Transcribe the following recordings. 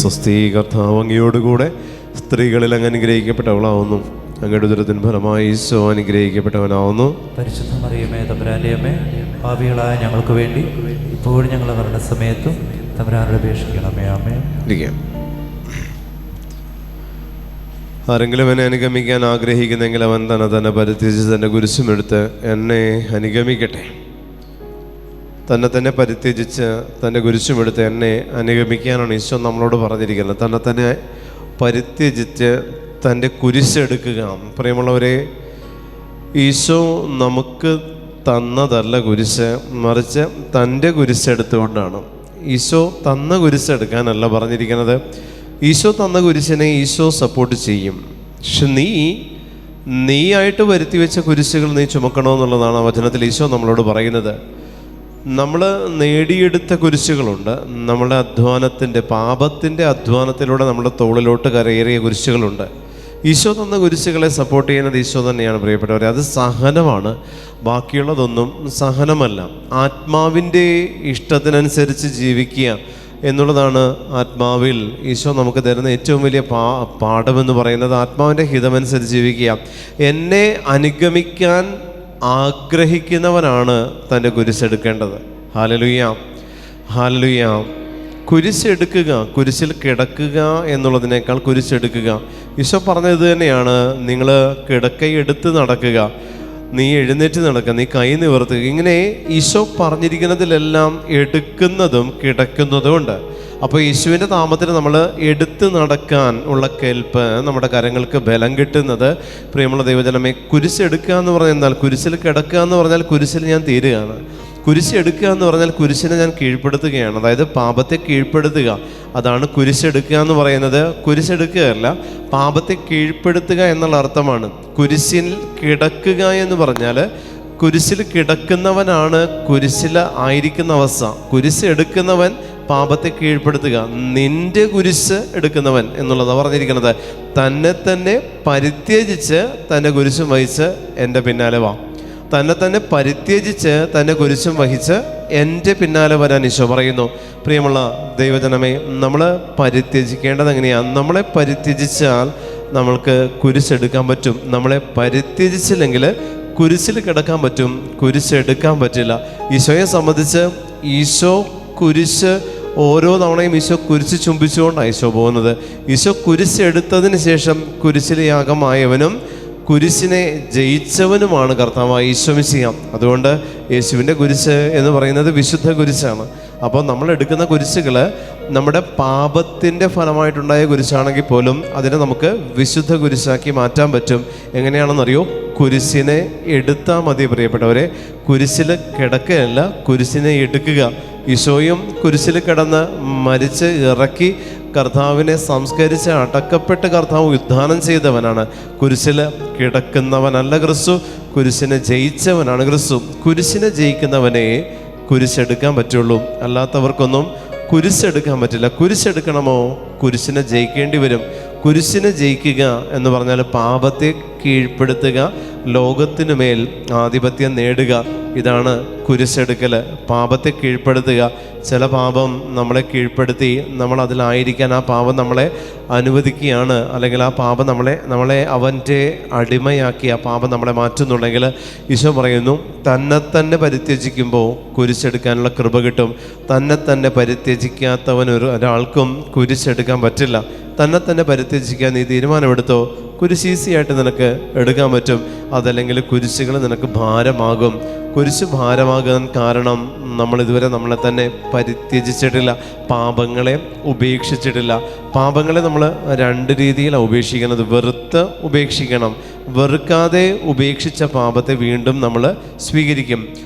സ്വസ്തി, കർത്താവ് അങ്ങയോടുകൂടെ സ്ത്രീകളിൽ അങ്ങ് അനുഗ്രഹിക്കപ്പെട്ടവളാവുന്നു. അങ്ങയുടെ ഉദരത്തിൻ ഫലമായി ഈശോ അനുഗ്രഹിക്കപ്പെട്ടവനാവുന്നു. പരിശുദ്ധ മറിയമേ, തമ്പുരാന്റെ അമ്മേ, പാപികളായ ഞങ്ങൾക്ക് വേണ്ടി ഇപ്പോഴും ഞങ്ങളുടെ മരണസമയത്തും തമ്പുരാനോട് അപേക്ഷിക്കണമേ. ആമേൻ. ഇരിക്കാം. ആരെങ്കിലും എന്നെ അനുഗമിക്കാൻ ആഗ്രഹിക്കുന്നെങ്കിൽ അവൻ തന്നെ പരിത്യജിച്ച് തൻ്റെ കുരിശുമെടുത്ത് എന്നെ അനുഗമിക്കട്ടെ. തന്നെ പരിത്യജിച്ച് തൻ്റെ കുരിശുമെടുത്ത് എന്നെ അനുഗമിക്കാനാണ് ഈശോ നമ്മളോട് പറഞ്ഞിരിക്കുന്നത്. തന്നെ പരിത്യജിച്ച് തൻ്റെ കുരിശെടുക്കുക. പ്രിയമുള്ളവരെ, ഈശോ നമുക്ക് തന്നതല്ല കുരിശ്, മറിച്ച് തൻ്റെ കുരിശെടുത്തുകൊണ്ടാണ്. ഈശോ തന്ന കുരിശെടുക്കാനല്ല പറഞ്ഞിരിക്കുന്നത്. ഈശോ തന്ന കുരിശിനെ ഈശോ സപ്പോർട്ട് ചെയ്യും. പക്ഷെ നീയായിട്ട് വരുത്തി വെച്ച കുരിശുകൾ നീ ചുമക്കണമെന്നുള്ളതാണ് വചനത്തിൽ ഈശോ നമ്മളോട് പറയുന്നത്. നമ്മൾ നേടിയെടുത്ത കുരിശുകളുണ്ട്, നമ്മുടെ അധ്വാനത്തിൻ്റെ, പാപത്തിൻ്റെ അധ്വാനത്തിലൂടെ നമ്മുടെ തോളിലോട്ട് കരയേറിയ കുരിശുകളുണ്ട്. ഈശോ തന്ന കുരിശുകളെ സപ്പോർട്ട് ചെയ്യുന്നത് ഈശോ തന്നെയാണ്. പ്രിയപ്പെട്ടവരെ, അത് സഹനമാണ്, ബാക്കിയുള്ളതൊന്നും സഹനമല്ല. ആത്മാവിൻ്റെ ഇഷ്ടത്തിനനുസരിച്ച് ജീവിക്കുക എന്നുള്ളതാണ് ആത്മാവിൽ ഈശോ നമുക്ക് തരുന്ന ഏറ്റവും വലിയ പാഠമെന്ന് പറയുന്നത്. ആത്മാവിൻ്റെ ഹിതമനുസരിച്ച് ജീവിക്കുക. എന്നെ അനുഗമിക്കാൻ ആഗ്രഹിക്കുന്നവനാണ് തൻ്റെ കുരിശെടുക്കേണ്ടത്. Hallelujah, hallelujah. കുരിശെടുക്കുക, കുരിശിൽ കിടക്കുക എന്നുള്ളതിനേക്കാൾ കുരിശെടുക്കുക. ഈശോ പറഞ്ഞത് തന്നെയാണ്. നിങ്ങൾ കിടക്കയെടുത്ത് നടക്കുക, നീ എഴുന്നേറ്റ് നടക്കുക, നീ കൈ നിവർത്തുക. ഇങ്ങനെ ഈശോ പറഞ്ഞിരിക്കുന്നതിലെല്ലാം എടുക്കുന്നതും കിടക്കുന്നതും ഉണ്ട്. അപ്പോൾ യേശുവിൻ്റെ നാമത്തിൽ നമ്മൾ എടുത്ത് നടക്കാൻ ഉള്ള കേൾപ്പ്, നമ്മുടെ കരങ്ങൾക്ക് ബലം കിട്ടുന്നത്, പ്രിയമുള്ള ദൈവജനമേ, കുരിശെടുക്കുക എന്ന് പറഞ്ഞാൽ, കുരിശിൽ കിടക്കുക എന്ന് പറഞ്ഞാൽ കുരിശിൽ ഞാൻ തീരുകയാണ്. കുരിശെടുക്കുക എന്ന് പറഞ്ഞാൽ കുരിശിനെ ഞാൻ കീഴ്പ്പെടുത്തുകയാണ്, അതായത് പാപത്തെ കീഴ്പ്പെടുത്തുക. അതാണ് കുരിശെടുക്കുക എന്ന് പറയുന്നത്. കുരിശെടുക്കുകയല്ല, പാപത്തെ കീഴ്പ്പെടുത്തുക എന്നുള്ള അർത്ഥമാണ്. കുരിശിൽ കിടക്കുക എന്ന് പറഞ്ഞാൽ കുരിശിൽ കിടക്കുന്നവനാണ് കുരിശിൽ ആയിരിക്കുന്ന അവസ്ഥ. കുരിശ് എടുക്കുന്നവൻ പാപത്തെ കീഴ്പ്പെടുത്തുക. നിന്റെ കുരിശ് എടുക്കുന്നവൻ എന്നുള്ളതാണ് പറഞ്ഞിരിക്കുന്നത്. തന്നെ പരിത്യജിച്ച് തൻ്റെ കുരിശും വഹിച്ച് എൻ്റെ പിന്നാലെ വാ. തന്നെ പരിത്യജിച്ച് തൻ്റെ കുരിശും വഹിച്ച് എൻ്റെ പിന്നാലെ വരാൻ ഈശോ പറയുന്നു. പ്രിയമുള്ള ദൈവജനമേ, നമ്മൾ പരിത്യജിക്കേണ്ടത് എങ്ങനെയാണ്? നമ്മളെ പരിത്യജിച്ചാൽ നമ്മൾക്ക് കുരിശെടുക്കാൻ പറ്റും. നമ്മളെ പരിത്യജിച്ചില്ലെങ്കിൽ കുരിശിൽ കിടക്കാൻ പറ്റും, കുരിശെടുക്കാൻ പറ്റില്ല. ഈശോയെ സംബന്ധിച്ച് ഈശോ കുരിശ് ഓരോ തവണയും ഈശോ കുരിശ് ചുംബിച്ചുകൊണ്ടാണ് ഈശോ പോകുന്നത്. ഈശോ കുരിശെടുത്തതിന് ശേഷം കുരിശിലെ യാഗമായവനും കുരിശിനെ ജയിച്ചവനുമാണ് കർത്താവായ ഈശോ മിശിഹ. അതുകൊണ്ട് യേശുവിൻ്റെ കുരിശ് എന്ന് പറയുന്നത് വിശുദ്ധ കുരിശാണ്. അപ്പോൾ നമ്മൾ എടുക്കുന്ന കുരിശുകൾ നമ്മുടെ പാപത്തിൻ്റെ ഫലമായിട്ടുണ്ടായ കുരിശാണെങ്കിൽ പോലും അതിനെ നമുക്ക് വിശുദ്ധ കുരിശാക്കി മാറ്റാൻ പറ്റും. എങ്ങനെയാണെന്നറിയോ? കുരിശിനെ എടുത്താൽ മതി. പ്രിയപ്പെട്ടവരെ, കുരിശിൽ കിടക്കുകയല്ല, കുരിശിനെ എടുക്കുക. ഈശോയും കുരിശിൽ കിടന്ന് മരിച്ച് ഇറക്കി കർത്താവിനെ സംസ്കരിച്ച് അടക്കപ്പെട്ട് കർത്താവ് ഉദ്ധാനം ചെയ്തവനാണ്. കുരിശിൽ കിടക്കുന്നവനല്ല ക്രിസ്തു, കുരിശിനെ ജയിച്ചവനാണ് ക്രിസ്തു. കുരിശിനെ ജയിക്കുന്നവനെ കുരിശെടുക്കാൻ പറ്റുള്ളൂ, അല്ലാത്തവർക്കൊന്നും കുരിശെടുക്കാൻ പറ്റില്ല. കുരിശെടുക്കണമോ? കുരിശിനെ ജയിക്കേണ്ടി വരും. കുരിശിനെ ജയിക്കുക എന്ന് പറഞ്ഞാൽ പാപത്തെ കീഴ്പ്പെടുത്തുക, ലോകത്തിനു മേൽ ആധിപത്യം നേടുക. ഇതാണ് കുരിശെടുക്കൽ. പാപത്തെ കീഴ്പ്പെടുത്തുക. ചില പാപം നമ്മളെ കീഴ്പ്പെടുത്തി നമ്മൾ അതിലായിരിക്കാൻ ആ പാപം നമ്മളെ അനുവദിക്കുകയാണ്, അല്ലെങ്കിൽ ആ പാപം നമ്മളെ അവൻ്റെ അടിമയാക്കി ആ പാപം നമ്മളെ മാറ്റുന്നുണ്ടെങ്കിൽ ഈശോ പറയുന്നു, തന്നെ പരിത്യജിക്കുമ്പോൾ കുരിശെടുക്കാനുള്ള കൃപ കിട്ടും. തന്നെ പരിത്യജിക്കാത്തവൻ ഒരാൾക്കും കുരിശെടുക്കാൻ പറ്റില്ല. തന്നെ പരിത്യജിക്കാൻ നീ തീരുമാനമെടുത്തോ, കുരിശ് ഈസിയായിട്ട് നിനക്ക് എടുക്കാൻ പറ്റും. അതല്ലെങ്കിൽ കുരിശുകൾ നിനക്ക് ഭാരമാകും. കുരിശ് ഭാരമാകാൻ കാരണം നമ്മൾ ഇതുവരെ നമ്മളെ തന്നെ പരിത്യജിച്ചിട്ടില്ല, പാപങ്ങളെ ഉപേക്ഷിച്ചിട്ടില്ല. പാപങ്ങളെ നമ്മൾ രണ്ട് രീതിയിലാണ് ഉപേക്ഷിക്കുന്നത്. വെറുത്ത് ഉപേക്ഷിക്കണം. വെറുക്കാതെ ഉപേക്ഷിച്ച പാപത്തെ വീണ്ടും നമ്മൾ സ്വീകരിക്കും.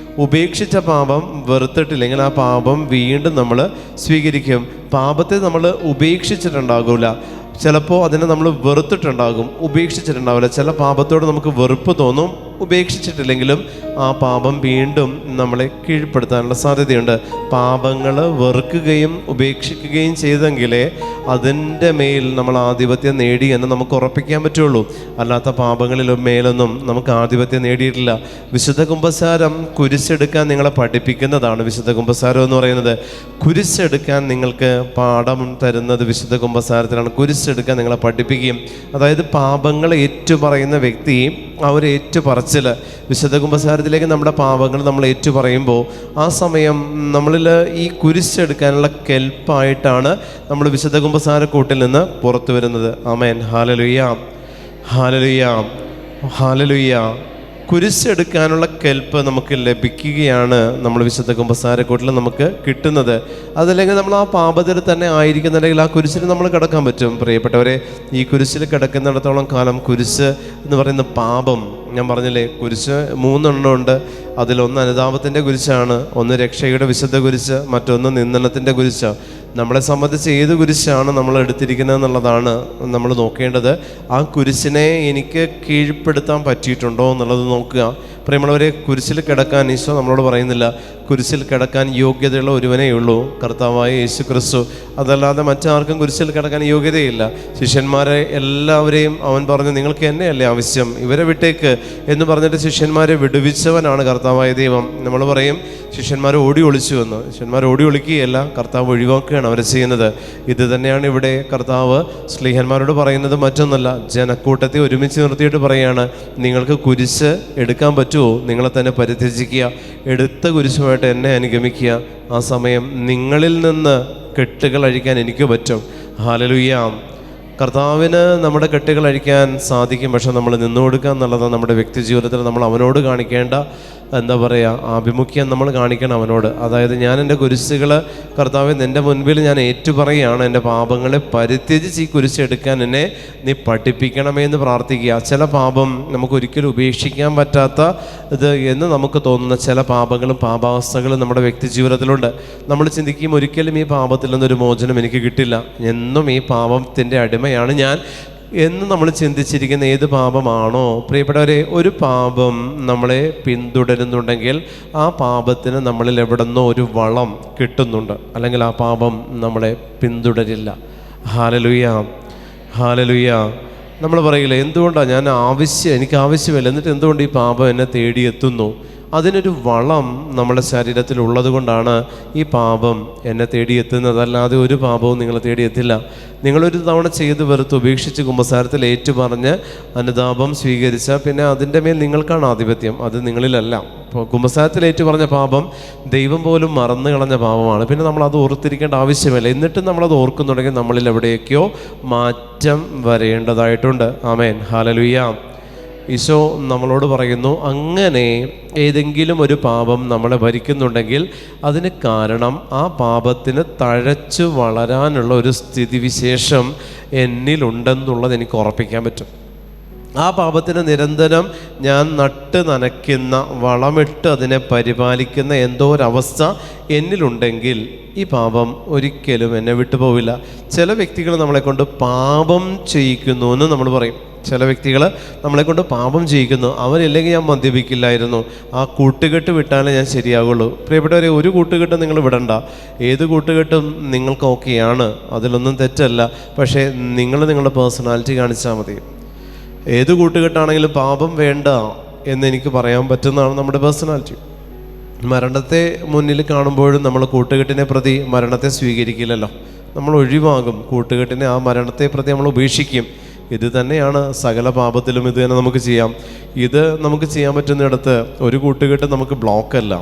ഉപേക്ഷിച്ച പാപം വെറുത്തിട്ടില്ലെങ്കിൽ ആ പാപം വീണ്ടും നമ്മൾ സ്വീകരിക്കും. പാപത്തെ നമ്മൾ ഉപേക്ഷിച്ചിട്ടുണ്ടാകില്ല. ചിലപ്പോൾ അതിനെ നമ്മൾ വെറുത്തിട്ടുണ്ടാകും, ഉപേക്ഷിച്ചിട്ടുണ്ടാവില്ല. ചില പാപത്തോട് നമുക്ക് വെറുപ്പ് തോന്നും, ഉപേക്ഷിച്ചിട്ടില്ലെങ്കിലും ആ പാപം വീണ്ടും നമ്മളെ കീഴ്പ്പെടുത്താനുള്ള സാധ്യതയുണ്ട്. പാപങ്ങൾ വെറുക്കുകയും ഉപേക്ഷിക്കുകയും ചെയ്തെങ്കിലേ അതിൻ്റെ മേൽ നമ്മൾ ആധിപത്യം നേടി എന്ന് നമുക്ക് ഉറപ്പിക്കാൻ പറ്റുള്ളൂ. അല്ലാത്ത പാപങ്ങളിലും മേലൊന്നും നമുക്ക് ആധിപത്യം നേടിയിട്ടില്ല. വിശുദ്ധ കുമ്പസാരം കുരിശെടുക്കാൻ നിങ്ങളെ പഠിപ്പിക്കുന്നതാണ്. വിശുദ്ധ കുമ്പസാരം എന്ന് പറയുന്നത് കുരിശെടുക്കാൻ നിങ്ങൾക്ക് പാഠം തരുന്നത് വിശുദ്ധ കുമ്പസാരത്തിലാണ്. കുരിശെടുക്കാൻ നിങ്ങളെ പഠിപ്പിക്കുകയും, അതായത് പാപങ്ങൾ ഏറ്റുപറയുന്ന വ്യക്തി ആ ഒരു ഏറ്റുപറച്ചിൽ വിശുദ്ധ കുമ്പസാരത്തിലേക്ക് നമ്മുടെ പാപങ്ങൾ നമ്മൾ ഏറ്റുപറയുമ്പോൾ ആ സമയം നമ്മളിൽ ഈ കുരിശെടുക്കാനുള്ള കെൽപ്പായിട്ടാണ് നമ്മൾ വിശുദ്ധ കുമ്പസാരക്കൂട്ടിൽ നിന്ന് പുറത്തു വരുന്നത്. ആമേൻ. ഹല്ലേലൂയ, ഹല്ലേലൂയ, ഹല്ലേലൂയ. കുരിശെടുക്കാനുള്ള കെൽപ്പ് നമുക്ക് ലഭിക്കുകയാണ് നമ്മൾ വിശുദ്ധ കുമ്പസാരക്കൂട്ടിൽ നമുക്ക് കിട്ടുന്നത്. അതല്ലെങ്കിൽ നമ്മൾ ആ പാപത്തിൽ തന്നെ ആയിരിക്കുന്നുണ്ടെങ്കിൽ ആ കുരിശിൽ നമ്മൾ കിടക്കാൻ പറ്റും. പ്രിയപ്പെട്ടവരെ, ഈ കുരിശിൽ കിടക്കുന്നിടത്തോളം കാലം കുരിശ് എന്ന് പറയുന്ന പാപം, ഞാൻ പറഞ്ഞില്ലേ കുരിശ് 3 എണ്ണമുണ്ട്. അതിലൊന്ന് അനുതാപത്തിൻ്റെ കുരിശാണ്, ഒന്ന് രക്ഷയുടെ വിശുദ്ധ കുരിശ്, മറ്റൊന്ന് നിന്ദനത്തിൻ്റെ കുരിശ്. നമ്മളെ സംബന്ധിച്ച് ഏത് കുരിശാണ് നമ്മൾ എടുത്തിരിക്കുന്നത് എന്നുള്ളതാണ് നമ്മൾ നോക്കേണ്ടത്. ആ കുരിശിനെ എനിക്ക് കീഴ്പ്പെടുത്താൻ പറ്റിയിട്ടുണ്ടോ എന്നുള്ളത് നോക്കുക. പ്രിയമുള്ളവരെ, കുരിശിൽ കിടക്കാൻ ഈശോ നമ്മളോട് പറയുന്നില്ല കുരിശിൽ കിടക്കാൻ യോഗ്യതയുള്ള ഒരുവനേ ഉള്ളൂ, കർത്താവായ യേശു ക്രിസ്തു. അതല്ലാതെ മറ്റാർക്കും കുരിശിൽ കിടക്കാൻ യോഗ്യതയില്ല. ശിഷ്യന്മാരെ എല്ലാവരെയും അവൻ പറഞ്ഞു, നിങ്ങൾക്ക് എന്നെയല്ലേ ആവശ്യം, ഇവരെ വിട്ടേക്ക് എന്ന് പറഞ്ഞിട്ട് ശിഷ്യന്മാരെ വിടുവിച്ചവനാണ് കർത്താവായ ദൈവം. നമ്മൾ പറയും ശിഷ്യന്മാർ ഓടി ഒളിച്ചു എന്ന്. ശിഷ്യന്മാർ ഓടി ഒളിക്കുകയല്ല, കർത്താവ് ഒഴിവാക്കുകയാണ് അവരെ ചെയ്യുന്നത്. ഇത് തന്നെയാണ് ഇവിടെ കർത്താവ് സ്ലീഹന്മാരോട് പറയുന്നത്. മറ്റൊന്നല്ല, ജനക്കൂട്ടത്തെ ഒരുമിച്ച് നിർത്തിയിട്ട് പറയുകയാണ്, നിങ്ങൾക്ക് കുരിശ് എടുക്കാൻ പറ്റുമോ? നിങ്ങളെ തന്നെ പരിത്യജിക്കുക, എടുത്ത കുരിശുമായിട്ട് എന്നെ അനുഗമിക്കുക. ആ സമയം നിങ്ങളിൽ നിന്ന് കെട്ടുകൾ അഴിക്കാൻ എനിക്ക് പറ്റും. ഹല്ലേലൂയ. കർത്താവിന് നമ്മുടെ കെട്ടുകൾ അഴിക്കാൻ സാധിക്കും. പക്ഷെ നമ്മൾ നിന്നു കൊടുക്കുക എന്നുള്ളതാണ് നമ്മുടെ വ്യക്തി ജീവിതത്തിൽ നമ്മൾ അവനോട് കാണിക്കേണ്ട എന്താ പറയുക ആഭിമുഖ്യം നമ്മൾ കാണിക്കണം അവനോട്. അതായത് ഞാൻ എൻ്റെ കുരിശുകൾ കർത്താവ് നിൻ്റെ മുൻപിൽ ഞാൻ ഏറ്റുപറയുകയാണ്, എൻ്റെ പാപങ്ങളെ പരിത്യജിച്ച് ഈ കുരിശെടുക്കാൻ എന്നെ നീ പഠിപ്പിക്കണമേ എന്ന് പ്രാർത്ഥിക്കുക. ചില പാപം നമുക്കൊരിക്കലും ഉപേക്ഷിക്കാൻ പറ്റാത്ത ഇത് എന്ന് നമുക്ക് തോന്നുന്ന ചില പാപങ്ങളും പാപാവസ്ഥകളും നമ്മുടെ വ്യക്തി ജീവിതത്തിലുണ്ട്. നമ്മൾ ചിന്തിക്കും ഒരിക്കലും ഈ പാപത്തിൽ നിന്നൊരു മോചനം എനിക്ക് കിട്ടില്ല, എന്നും ഈ പാപത്തിൻ്റെ അടിമയാണ് ഞാൻ എന്ന് നമ്മൾ ചിന്തിച്ചിരിക്കുന്ന ഏത് പാപമാണോ, പ്രിയപ്പെട്ടവരെ, ഒരു പാപം നമ്മളെ പിന്തുടരുന്നുണ്ടെങ്കിൽ ആ പാപത്തിന് നമ്മളിൽ എവിടെന്നോ ഒരു വളം കിട്ടുന്നുണ്ട്, അല്ലെങ്കിൽ ആ പാപം നമ്മളെ പിന്തുടരില്ല. Hallelujah, hallelujah. നമ്മൾ പറയില്ല എന്തുകൊണ്ടാണ് എനിക്ക് ആവശ്യമില്ല, എന്നിട്ട് എന്തുകൊണ്ട് ഈ പാപം എന്നെ തേടിയെത്തുന്നു? അതിനൊരു വളം നമ്മുടെ ശരീരത്തിലുള്ളത് കൊണ്ടാണ് ഈ പാപം എന്നെ തേടിയെത്തുന്നത്. അല്ലാതെ ഒരു പാപവും നിങ്ങളെ തേടിയെത്തില്ല. നിങ്ങളൊരു തവണ ചെയ്ത് വെറുത്ത് ഉപേക്ഷിച്ച് കുമ്പസാരത്തിൽ ഏറ്റുപറഞ്ഞ് അനുതാപം സ്വീകരിച്ച പിന്നെ അതിൻ്റെ മേൽ നിങ്ങൾക്കാണ് ആധിപത്യം, അത് നിങ്ങളിലല്ല. ഇപ്പോൾ കുമ്പസാരത്തിൽ ഏറ്റുപറഞ്ഞ പാപം ദൈവം പോലും മറന്നു കളഞ്ഞ പാപമാണ്. പിന്നെ നമ്മളത് ഓർത്തിരിക്കേണ്ട ആവശ്യമില്ല. എന്നിട്ടും നമ്മളത് ഓർക്കുന്നുണ്ടെങ്കിൽ നമ്മളിൽ എവിടെയൊക്കെയോ മാറ്റം വരേണ്ടതായിട്ടുണ്ട്. ആമേൻ. ഹല്ലേലൂയ. ഈശോ നമ്മളോട് പറയുന്നു, അങ്ങനെ ഏതെങ്കിലും ഒരു പാപം നമ്മളെ ഭരിക്കുന്നുണ്ടെങ്കിൽ അതിന് കാരണം ആ പാപത്തിന് തഴച്ചു വളരാനുള്ള ഒരു സ്ഥിതിവിശേഷം എന്നിലുണ്ടെന്നുള്ളത് എനിക്ക് ഉറപ്പിക്കാൻ പറ്റും. ആ പാപത്തിന് നിരന്തരം ഞാൻ നട്ട് നനയ്ക്കുന്ന, വളമിട്ട് അതിനെ പരിപാലിക്കുന്ന എന്തോ ഒരവസ്ഥ എന്നിലുണ്ടെങ്കിൽ ഈ പാപം ഒരിക്കലും എന്നെ വിട്ടുപോവില്ല. ചില വ്യക്തികൾ നമ്മളെ കൊണ്ട് പാപം ചെയ്യിക്കുന്നു എന്ന് നമ്മൾ പറയും. ചില വ്യക്തികൾ നമ്മളെ കൊണ്ട് പാപം ചെയ്യിക്കുന്നു. അവരില്ലെങ്കിൽ ഞാൻ മദ്യപിക്കില്ലായിരുന്നു, ആ കൂട്ടുകെട്ട് വിട്ടാലേ ഞാൻ ശരിയാകുള്ളൂ. പ്രിയപ്പെട്ടവരെ, ഒരു കൂട്ടുകെട്ട് നിങ്ങൾ വിടണ്ട. ഏത് കൂട്ടുകെട്ടും നിങ്ങൾക്ക് ഓക്കെയാണ്, അതിലൊന്നും തെറ്റല്ല. പക്ഷേ നിങ്ങൾ നിങ്ങളുടെ പേഴ്സണാലിറ്റി കാണിച്ചാൽ മതി. ഏത് കൂട്ടുകെട്ടാണെങ്കിലും പാപം വേണ്ട എന്നെനിക്ക് പറയാൻ പറ്റുന്നതാണ് നമ്മുടെ പേഴ്സണാലിറ്റി. മരണത്തെ മുന്നിൽ കാണുമ്പോഴും നമ്മൾ കൂട്ടുകെട്ടിനെ പ്രതി മരണത്തെ സ്വീകരിക്കില്ലല്ലോ, നമ്മൾ ഒഴിവാകും. കൂട്ടുകെട്ടിനെ, ആ മരണത്തെ പ്രതി നമ്മൾ ഉപേക്ഷിക്കും. ഇത് തന്നെയാണ് സകല പാപത്തിലും ഇത് തന്നെ നമുക്ക് ചെയ്യാം. ഇത് നമുക്ക് ചെയ്യാൻ പറ്റുന്നിടത്ത് ഒരു കൂട്ടുകെട്ട് നമുക്ക് ബ്ലോക്കല്ല.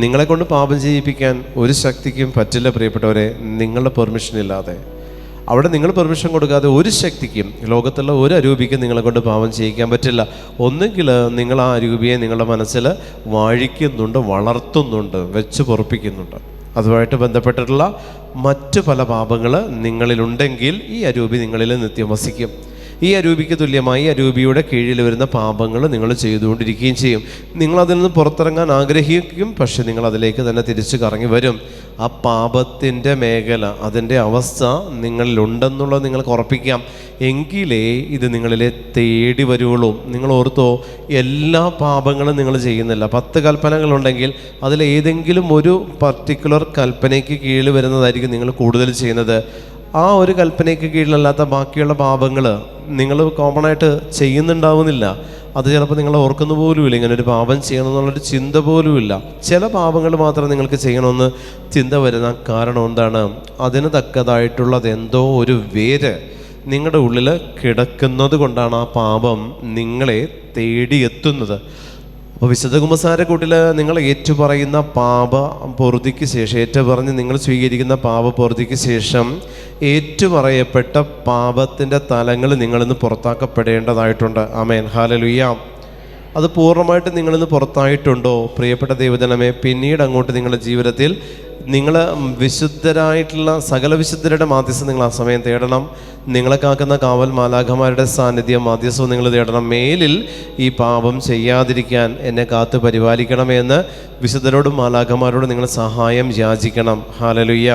നിങ്ങളെ കൊണ്ട് പാപം ചെയ്യിപ്പിക്കാൻ ഒരു ശക്തിക്കും പറ്റില്ല പ്രിയപ്പെട്ടവരെ, നിങ്ങളുടെ പെർമിഷൻ ഇല്ലാതെ. അവിടെ നിങ്ങൾ പെർമിഷൻ കൊടുക്കാതെ ഒരു ശക്തിക്കും, ലോകത്തുള്ള ഒരു അരൂപിക്കും നിങ്ങളെ കൊണ്ട് പാപം ചെയ്യിക്കാൻ പറ്റില്ല. ഒന്നുകിൽ നിങ്ങൾ ആ അരൂപിയെ നിങ്ങളുടെ മനസ്സിൽ വാഴിക്കുന്നുണ്ട്, വളർത്തുന്നുണ്ട്, വെച്ച് പൊറപ്പിക്കുന്നുണ്ട്. അതുമായിട്ട് ബന്ധപ്പെട്ടിട്ടുള്ള മറ്റു പല പാപങ്ങൾ നിങ്ങളിലുണ്ടെങ്കിൽ ഈ അരൂപി നിങ്ങളിൽ നിത്യം വസിക്കും. ഈ അരൂപിക്ക് തുല്യമായി അരൂപിയുടെ കീഴിൽ വരുന്ന പാപങ്ങൾ നിങ്ങൾ ചെയ്തുകൊണ്ടിരിക്കുകയും ചെയ്യും. നിങ്ങളതിൽ നിന്ന് പുറത്തിറങ്ങാൻ ആഗ്രഹിക്കും, പക്ഷെ നിങ്ങൾ അതിലേക്ക് തന്നെ തിരിച്ചു കറങ്ങി വരും. ആ പാപത്തിൻ്റെ മേഖല, അതിൻ്റെ അവസ്ഥ നിങ്ങളിലുണ്ടെന്നുള്ളത് നിങ്ങൾക്ക് ഉറപ്പിക്കാം. എങ്കിലേ ഇത് നിങ്ങളിലെ തേടി വരുള്ളൂ. നിങ്ങൾ ഓർത്തോ, എല്ലാ പാപങ്ങളും നിങ്ങൾ ചെയ്യുന്നില്ല. 10 കൽപ്പനകളുണ്ടെങ്കിൽ അതിലേതെങ്കിലും ഒരു പർട്ടിക്കുലർ കൽപ്പനയ്ക്ക് കീഴിൽ വരുന്നതായിരിക്കും നിങ്ങൾ കൂടുതൽ ചെയ്യുന്നത്. ആ ഒരു കൽപ്പനയ്ക്ക് കീഴിലല്ലാത്ത ബാക്കിയുള്ള പാപങ്ങൾ നിങ്ങൾ കോമൺ ആയിട്ട് ചെയ്യുന്നുണ്ടാവുന്നില്ല. അത് ചിലപ്പോൾ നിങ്ങൾ ഓർക്കുന്ന പോലുമില്ല, ഇങ്ങനെ ഒരു പാപം ചെയ്യണമെന്നുള്ളൊരു ചിന്ത പോലുമില്ല. ചില പാപങ്ങൾ മാത്രം നിങ്ങൾക്ക് ചെയ്യണമെന്ന് ചിന്ത വരുന്ന കാരണം എന്താണ്? അതിന് തക്കതായിട്ടുള്ളത് എന്തോ ഒരു വേര് നിങ്ങളുടെ ഉള്ളിൽ കിടക്കുന്നത് കൊണ്ടാണ് ആ പാപം നിങ്ങളെ തേടിയെത്തുന്നത്. അപ്പോൾ വിശുദ്ധ കുമ്പസാരക്കൂട്ടിൽ നിങ്ങൾ ഏറ്റുപറയുന്ന പാപ പൊറുതിക്ക് ശേഷം, ഏറ്റുപറഞ്ഞ് നിങ്ങൾ സ്വീകരിക്കുന്ന പാപ പൊറുതിക്ക് ശേഷം ഏറ്റുപറയപ്പെട്ട പാപത്തിൻ്റെ തലങ്ങൾ നിങ്ങളിന്ന് പുറത്താക്കപ്പെടേണ്ടതായിട്ടുണ്ട്. ആമേൻ, ഹല്ലേലൂയ. അത് പൂർണ്ണമായിട്ട് നിങ്ങളിന്ന് പുറത്തായിട്ടുണ്ടോ പ്രിയപ്പെട്ട ദൈവജനമേ? പിന്നീട് അങ്ങോട്ട് നിങ്ങളുടെ ജീവിതത്തിൽ നിങ്ങൾ വിശുദ്ധരായിട്ടുള്ള സകല വിശുദ്ധരുടെ മാധ്യസ്ഥം നിങ്ങൾ ആ സമയം തേടണം. നിങ്ങളെ കാക്കുന്ന കാവൽ മാലാഖമാരുടെ സാന്നിധ്യം മാധ്യസ്ഥവും നിങ്ങൾ തേടണം. മേലിൽ ഈ പാപം ചെയ്യാതിരിക്കാൻ എന്നെ കാത്ത് പരിപാലിക്കണമേ എന്ന് വിശുദ്ധരോടും മാലാഖമാരോടും നിങ്ങൾ സഹായം യാചിക്കണം. Hallelujah,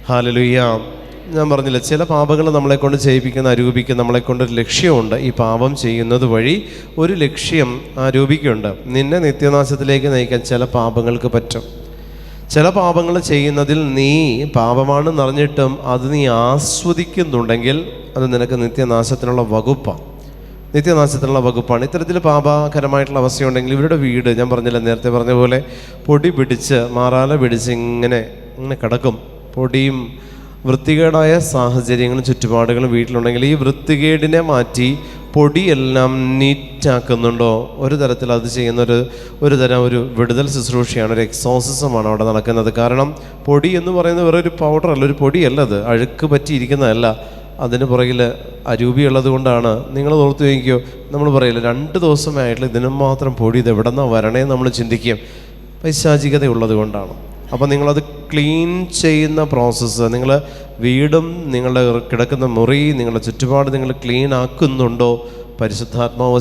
hallelujah. ഞാൻ പറഞ്ഞില്ല, ചില പാപങ്ങൾ നമ്മളെക്കൊണ്ട് ചെയ്യിപ്പിക്കുന്ന അരൂപിക്ക് നമ്മളെക്കൊണ്ടൊരു ലക്ഷ്യമുണ്ട്. ഈ പാപം ചെയ്യുന്നത് വഴി ഒരു ലക്ഷ്യം അരൂപിക്കുണ്ട്. നിന്നെ നിത്യനാശത്തിലേക്ക് നയിക്കാൻ ചില പാപങ്ങൾക്ക് പറ്റും. ചില പാപങ്ങൾ ചെയ്യുന്നതിൽ നീ പാപമാണെന്ന് അറിഞ്ഞിട്ടും അത് നീ ആസ്വദിക്കുന്നുണ്ടെങ്കിൽ അത് നിനക്ക് നിത്യനാശത്തിനുള്ള വകുപ്പാണ്. നിത്യനാശത്തിനുള്ള വകുപ്പാണ്. ഇത്തരത്തിൽ പാപകരമായിട്ടുള്ള അവസ്ഥയുണ്ടെങ്കിൽ ഇവരുടെ വീട്, ഞാൻ പറഞ്ഞില്ല നേരത്തെ പറഞ്ഞ പോലെ, പൊടി പിടിച്ച് മാറാല പിടിച്ച് ഇങ്ങനെ കിടക്കും. പൊടിയും വൃത്തികേടായ സാഹചര്യങ്ങളും ചുറ്റുപാടുകളും വീട്ടിലുണ്ടെങ്കിൽ ഈ വൃത്തികേടിനെ മാറ്റി പൊടിയെല്ലാം നീറ്റാക്കുന്നുണ്ടോ? ഒരു തരത്തിൽ അത് ചെയ്യുന്ന ഒരു തരം ഒരു വിടുതൽ ശുശ്രൂഷയാണ്, ഒരു എക്സോസിസമാണ് അവിടെ നടക്കുന്നത്. കാരണം പൊടി എന്ന് പറയുന്നത് വേറെ ഒരു പൗഡറല്ല, ഒരു പൊടിയല്ല, അത് അഴുക്ക് പറ്റിയിരിക്കുന്നതല്ല. അതിന് പുറകിൽ അരൂപിയുള്ളത് കൊണ്ടാണ്. നിങ്ങൾ ഓർത്ത് ചോദിക്കുകയോ, നമ്മൾ പറയില്ല 2 ദിവസമായിട്ടുള്ള ഇതിനും മാത്രം പൊടി ഇത് എവിടെ നിന്നാണ് വരണേന്ന് നമ്മൾ ചിന്തിക്കും. പൈശാചികത ഉള്ളത് കൊണ്ടാണ്. അപ്പോൾ നിങ്ങളത് ക്ലീൻ ചെയ്യുന്ന പ്രോസസ്സ്, നിങ്ങൾ വീടും നിങ്ങളുടെ കിടക്കുന്ന മുറി, നിങ്ങളുടെ ചുറ്റുപാട് നിങ്ങൾ ക്ലീൻ ആക്കുന്നുണ്ടോ? പരിശുദ്ധാത്മാവ്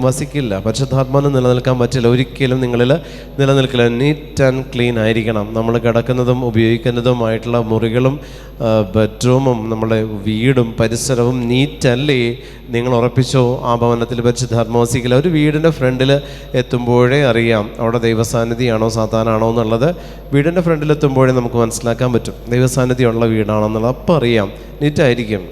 വസിക്കില്ല. പരിശുദ്ധാത്മാവിന് നിലനിൽക്കാൻ പറ്റില്ല, ഒരിക്കലും നിങ്ങളിൽ നിലനിൽക്കില്ല. നീറ്റ് ആൻഡ് ക്ലീൻ ആയിരിക്കണം. നമ്മൾ കിടക്കുന്നതും ഉപയോഗിക്കുന്നതുമായിട്ടുള്ള മുറികളും ബെഡ്റൂമും നമ്മുടെ വീടും പരിസരവും നീറ്റല്ലേ? നിങ്ങൾ ഉറപ്പിച്ചോ ആ ഭവനത്തിൽ പരിശുദ്ധാത്മാവ് വസിക്കില്ല. ഒരു വീടിൻ്റെ ഫ്രണ്ടിൽ എത്തുമ്പോഴേ അറിയാം അവിടെ ദൈവസാന്നിധ്യമാണോ സാത്താനാണോ എന്നുള്ളത്. വീടിൻ്റെ ഫ്രണ്ടിൽ എത്തുമ്പോഴേ നമുക്ക് മനസ്സിലാക്കാൻ പറ്റും ദൈവസാന്നിധ്യമുള്ള വീടാണെന്നുള്ളത്. അപ്പം അറിയാം നീറ്റായിരിക്കും.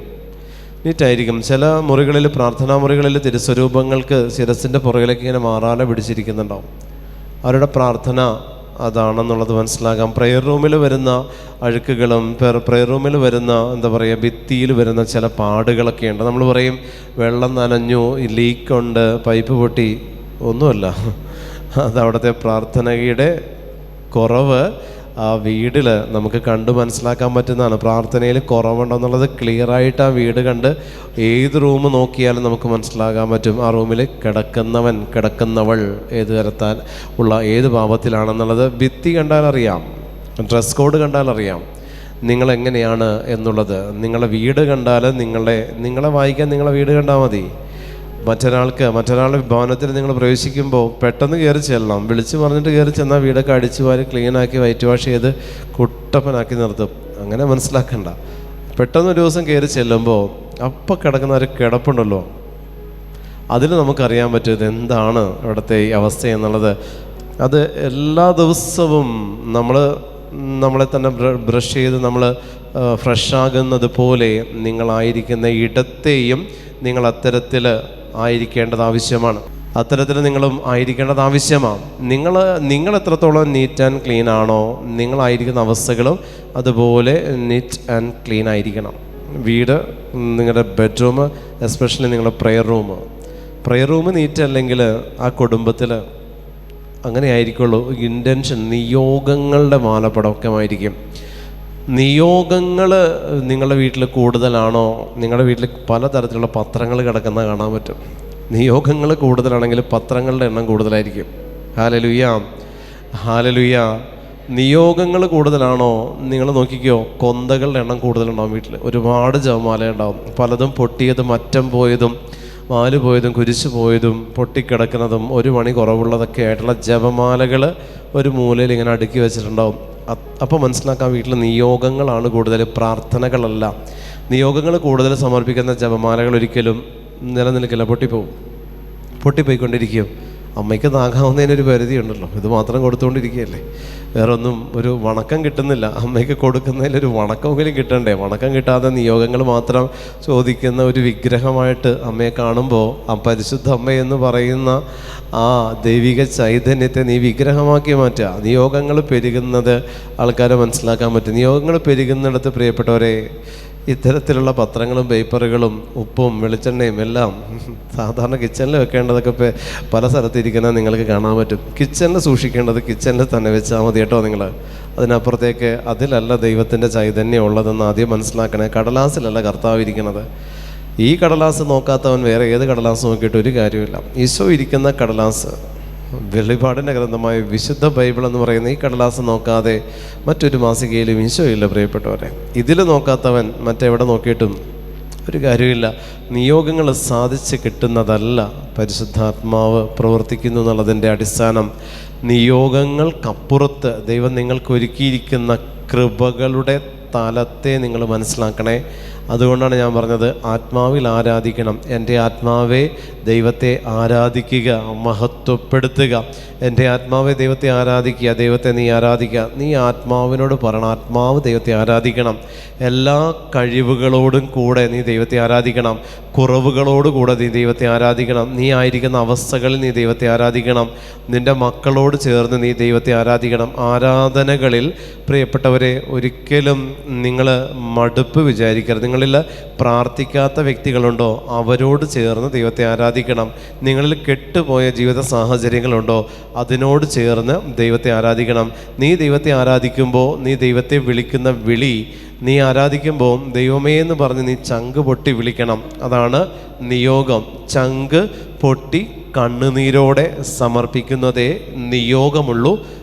ചില മുറികളിൽ, പ്രാർത്ഥനാ മുറികളിൽ തിരുസ്വരൂപങ്ങൾക്ക് ശിരസിൻ്റെ പുറകിലേക്ക് ഇങ്ങനെ മാറാല പിടിച്ചിരിക്കുന്നുണ്ടാവും. അവരുടെ പ്രാർത്ഥന അതാണെന്നുള്ളത് മനസ്സിലാക്കാം. പ്രെയർ റൂമിൽ വരുന്ന അഴുക്കുകളും പ്രെയർ റൂമിൽ വരുന്ന ഭിത്തിയിൽ വരുന്ന ചില പാടുകളൊക്കെ ഉണ്ട്. നമ്മൾ പറയും വെള്ളം നനഞ്ഞു, ലീക്കുണ്ട്, പൈപ്പ് പൊട്ടി. ഒന്നുമല്ല, അതവിടുത്തെ പ്രാർത്ഥനയുടെ കുറവ് ആ വീടിൽ നമുക്ക് കണ്ട് മനസ്സിലാക്കാൻ പറ്റുന്നതാണ്. പ്രാർത്ഥനയിൽ കുറവുണ്ടെന്നുള്ളത് ക്ലിയറായിട്ട് ആ വീട് കണ്ട് ഏത് റൂം നോക്കിയാലും നമുക്ക് മനസ്സിലാക്കാൻ പറ്റും. ആ റൂമിൽ കിടക്കുന്നവൻ കിടക്കുന്നവൾ ഏത് തരത്താൽ ഉള്ള ഏത് പാപത്തിലാണെന്നുള്ളത് ഭിത്തി കണ്ടാലറിയാം, ഡ്രസ് കോഡ് കണ്ടാലറിയാം നിങ്ങളെങ്ങനെയാണ് എന്നുള്ളത്. നിങ്ങളെ വീട് കണ്ടാൽ നിങ്ങളെ വായിക്കാൻ നിങ്ങളെ വീട് കണ്ടാൽ മതി. മറ്റൊരാളുടെ ഭവനത്തിൽ നിങ്ങൾ പ്രവേശിക്കുമ്പോൾ പെട്ടെന്ന് കയറി ചെല്ലണം. വിളിച്ച് പറഞ്ഞിട്ട് കയറി ചെന്നാൽ വീടൊക്കെ അടിച്ചു വാരി ക്ലീനാക്കി വൈറ്റ് വാഷ് ചെയ്ത് കുട്ടപ്പനാക്കി നിർത്തും. അങ്ങനെ മനസ്സിലാക്കണ്ട. പെട്ടെന്നൊരു ദിവസം കയറി ചെല്ലുമ്പോൾ അപ്പം കിടക്കുന്ന ഒരു കിടപ്പുണ്ടല്ലോ, അതിൽ നമുക്കറിയാൻ പറ്റും ഇതെന്താണ് ഇവിടുത്തെ ഈ അവസ്ഥ എന്നുള്ളത്. അത് എല്ലാ ദിവസവും നമ്മളെ തന്നെ ബ്രഷ് ചെയ്ത് നമ്മൾ ഫ്രഷാകുന്നത് പോലെ നിങ്ങളായിരിക്കുന്ന ഇടത്തെയും നിങ്ങൾ അത്തരത്തിൽ ആയിരിക്കേണ്ടത് ആവശ്യമാണ്. അത്തരത്തിൽ നിങ്ങളും ആയിരിക്കേണ്ടത് ആവശ്യമാണ്. നിങ്ങൾ എത്രത്തോളം നീറ്റ് ആൻഡ് ക്ലീൻ ആണോ, നിങ്ങളായിരിക്കുന്ന അവസ്ഥകളും അതുപോലെ നീറ്റ് ആൻഡ് ക്ലീൻ ആയിരിക്കണം. വീട്, നിങ്ങളുടെ ബെഡ്റൂം, എസ്പെഷ്യലി നിങ്ങളുടെ പ്രെയർ റൂം നീറ്റ് അല്ലെങ്കിൽ ആ കുടുംബത്തിൽ അങ്ങനെ ആയിരിക്കുള്ളൂ. ഇൻറ്റൻഷൻ, നിയോഗങ്ങളുടെ മാലപ്പടക്കമായിരിക്കും. നിയോഗങ്ങൾ നിങ്ങളുടെ വീട്ടിൽ കൂടുതലാണോ? നിങ്ങളുടെ വീട്ടിൽ പലതരത്തിലുള്ള പത്രങ്ങൾ കിടക്കുന്ന കാണാൻ പറ്റും. നിയോഗങ്ങൾ കൂടുതലാണെങ്കിൽ പത്രങ്ങളുടെ എണ്ണം കൂടുതലായിരിക്കും. Hallelujah, hallelujah. നിയോഗങ്ങൾ കൂടുതലാണോ? നിങ്ങൾ നോക്കിക്കോ, കൊന്തകളുടെ എണ്ണം കൂടുതലുണ്ടാവും വീട്ടിൽ. ഒരുപാട് ജപമാല ഉണ്ടാവും. പലതും പൊട്ടിയതും അറ്റം പോയതും വാല് പോയതും കുരിശ് പോയതും പൊട്ടിക്കിടക്കുന്നതും 1 മണി കുറവുള്ളതൊക്കെ ആയിട്ടുള്ള ജപമാലകൾ ഒരു മൂലയിൽ ഇങ്ങനെ അടുക്കി വെച്ചിട്ടുണ്ടാവും. അപ്പോൾ മനസ്സിലാക്കാൻ വീട്ടിൽ നിയോഗങ്ങളാണ് കൂടുതൽ, പ്രാർത്ഥനകളല്ല. നിയോഗങ്ങൾ കൂടുതൽ സമർപ്പിക്കുന്ന ജപമാലകൾ ഒരിക്കലും നിലനിൽക്കില്ല, പൊട്ടിപ്പോയിക്കൊണ്ടിരിക്കും. അമ്മയ്ക്ക് താങ്ങാവുന്നതിനൊരു പരിധി ഉണ്ടല്ലോ, ഇത് മാത്രം കൊടുത്തുകൊണ്ടിരിക്കുകയല്ലേ, വേറെ ഒന്നും ഒരു വണക്കം കിട്ടുന്നില്ല. അമ്മയ്ക്ക് കൊടുക്കുന്നതിലൊരു വണക്കമെങ്കിലും കിട്ടണ്ടേ? വണക്കം കിട്ടാതെ നിയോഗങ്ങൾ മാത്രം ചോദിക്കുന്ന ഒരു വിഗ്രഹമായിട്ട് അമ്മയെ കാണുമ്പോൾ ആ പരിശുദ്ധ അമ്മയെന്ന് പറയുന്ന ആ ദൈവിക ചൈതന്യത്തെ നീ വിഗ്രഹമാക്കി മാറ്റുക. നിയോഗങ്ങൾ പെരുകുന്നത് ആൾക്കാരെ മനസ്സിലാക്കാൻ പറ്റും. നിയോഗങ്ങൾ പെരുകുന്നിടത്ത് പ്രിയപ്പെട്ടവരെ, ഇത്തരത്തിലുള്ള പത്രങ്ങളും പേപ്പറുകളും ഉപ്പും വെളിച്ചെണ്ണയും എല്ലാം സാധാരണ കിച്ചണിൽ വെക്കേണ്ടതൊക്കെ പല സ്ഥലത്തിരിക്കുന്നത് നിങ്ങൾക്ക് കാണാൻ പറ്റും. കിച്ചണിൽ സൂക്ഷിക്കേണ്ടത് കിച്ചണിൽ തന്നെ വെച്ചാൽ മതി കേട്ടോ. നിങ്ങൾ അതിനപ്പുറത്തേക്ക് അതിലല്ല ദൈവത്തിൻ്റെ ചൈതന്യം ഉള്ളതെന്ന് ആദ്യം മനസ്സിലാക്കണേ. കടലാസിലല്ല കർത്താവ് ഇരിക്കുന്നത്. ഈ കടലാസ് നോക്കാത്തവൻ വേറെ ഏത് കടലാസ് നോക്കിയിട്ട് ഒരു കാര്യമില്ല. ഈശോ ഇരിക്കുന്ന കടലാസ്, വെളിപാടിൻ്റെ ഗ്രന്ഥമായ വിശുദ്ധ ബൈബിൾ എന്ന് പറയുന്ന ഈ കടലാസ് നോക്കാതെ മറ്റൊരു മാസികയിലും ഈശോ ഇല്ല പ്രിയപ്പെട്ടവരെ. ഇതിൽ നോക്കാത്തവൻ മറ്റെവിടെ നോക്കിയിട്ടും ഒരു കാര്യമില്ല. നിയോഗങ്ങൾ സാധിച്ച് കിട്ടുന്നതല്ല പരിശുദ്ധാത്മാവ് പ്രവർത്തിക്കുന്നു എന്നുള്ളതിൻ്റെ അടിസ്ഥാനം. നിയോഗങ്ങൾക്കപ്പുറത്ത് ദൈവം നിങ്ങൾക്ക് ഒരുക്കിയിരിക്കുന്ന കൃപകളുടെ തലത്തെ നിങ്ങൾ മനസ്സിലാക്കണേ. അതുകൊണ്ടാണ് ഞാൻ പറഞ്ഞത്, ആത്മാവിൽ ആരാധിക്കണം. എൻ്റെ ആത്മാവെ ദൈവത്തെ ആരാധിക്കുക, മഹത്വപ്പെടുത്തുക. എൻ്റെ ആത്മാവെ ദൈവത്തെ ആരാധിക്കുക, ദൈവത്തെ നീ ആരാധിക്കുക. നീ ആത്മാവിനോട് പറയണം, ആത്മാവ് ദൈവത്തെ ആരാധിക്കണം. എല്ലാ കഴിവുകളോടും കൂടെ നീ ദൈവത്തെ ആരാധിക്കണം. കുറവുകളോടുകൂടെ നീ ദൈവത്തെ ആരാധിക്കണം. നീ ആയിരിക്കുന്ന അവസ്ഥകളിൽ നീ ദൈവത്തെ ആരാധിക്കണം. നിൻ്റെ മക്കളോട് ചേർന്ന് നീ ദൈവത്തെ ആരാധിക്കണം. ആരാധനകളിൽ പ്രിയപ്പെട്ടവരെ ഒരിക്കലും നിങ്ങൾ മടുപ്പ് വിചാരിക്കരുത്. നിങ്ങളിൽ പ്രാർത്ഥിക്കാത്ത വ്യക്തികളുണ്ടോ? അവരോട് ചേർന്ന് ദൈവത്തെ ആരാധിക്കണം. നിങ്ങളിൽ കെട്ടുപോയ ജീവിത സാഹചര്യങ്ങളുണ്ടോ? അതിനോട് ചേർന്ന് ദൈവത്തെ ആരാധിക്കണം. നീ ദൈവത്തെ ആരാധിക്കുമ്പോൾ, നീ ദൈവത്തെ വിളിക്കുന്ന വിളി, നീ ആരാധിക്കുമ്പോൾ ദൈവമേ എന്ന് പറഞ്ഞ് നീ ചങ്ക് പൊട്ടി വിളിക്കണം. അതാണ് നിയോഗം. ചങ്ക് പൊട്ടി കണ്ണുനീരോടെ സമർപ്പിക്കുന്നതേ നിയോഗമുള്ളൂ.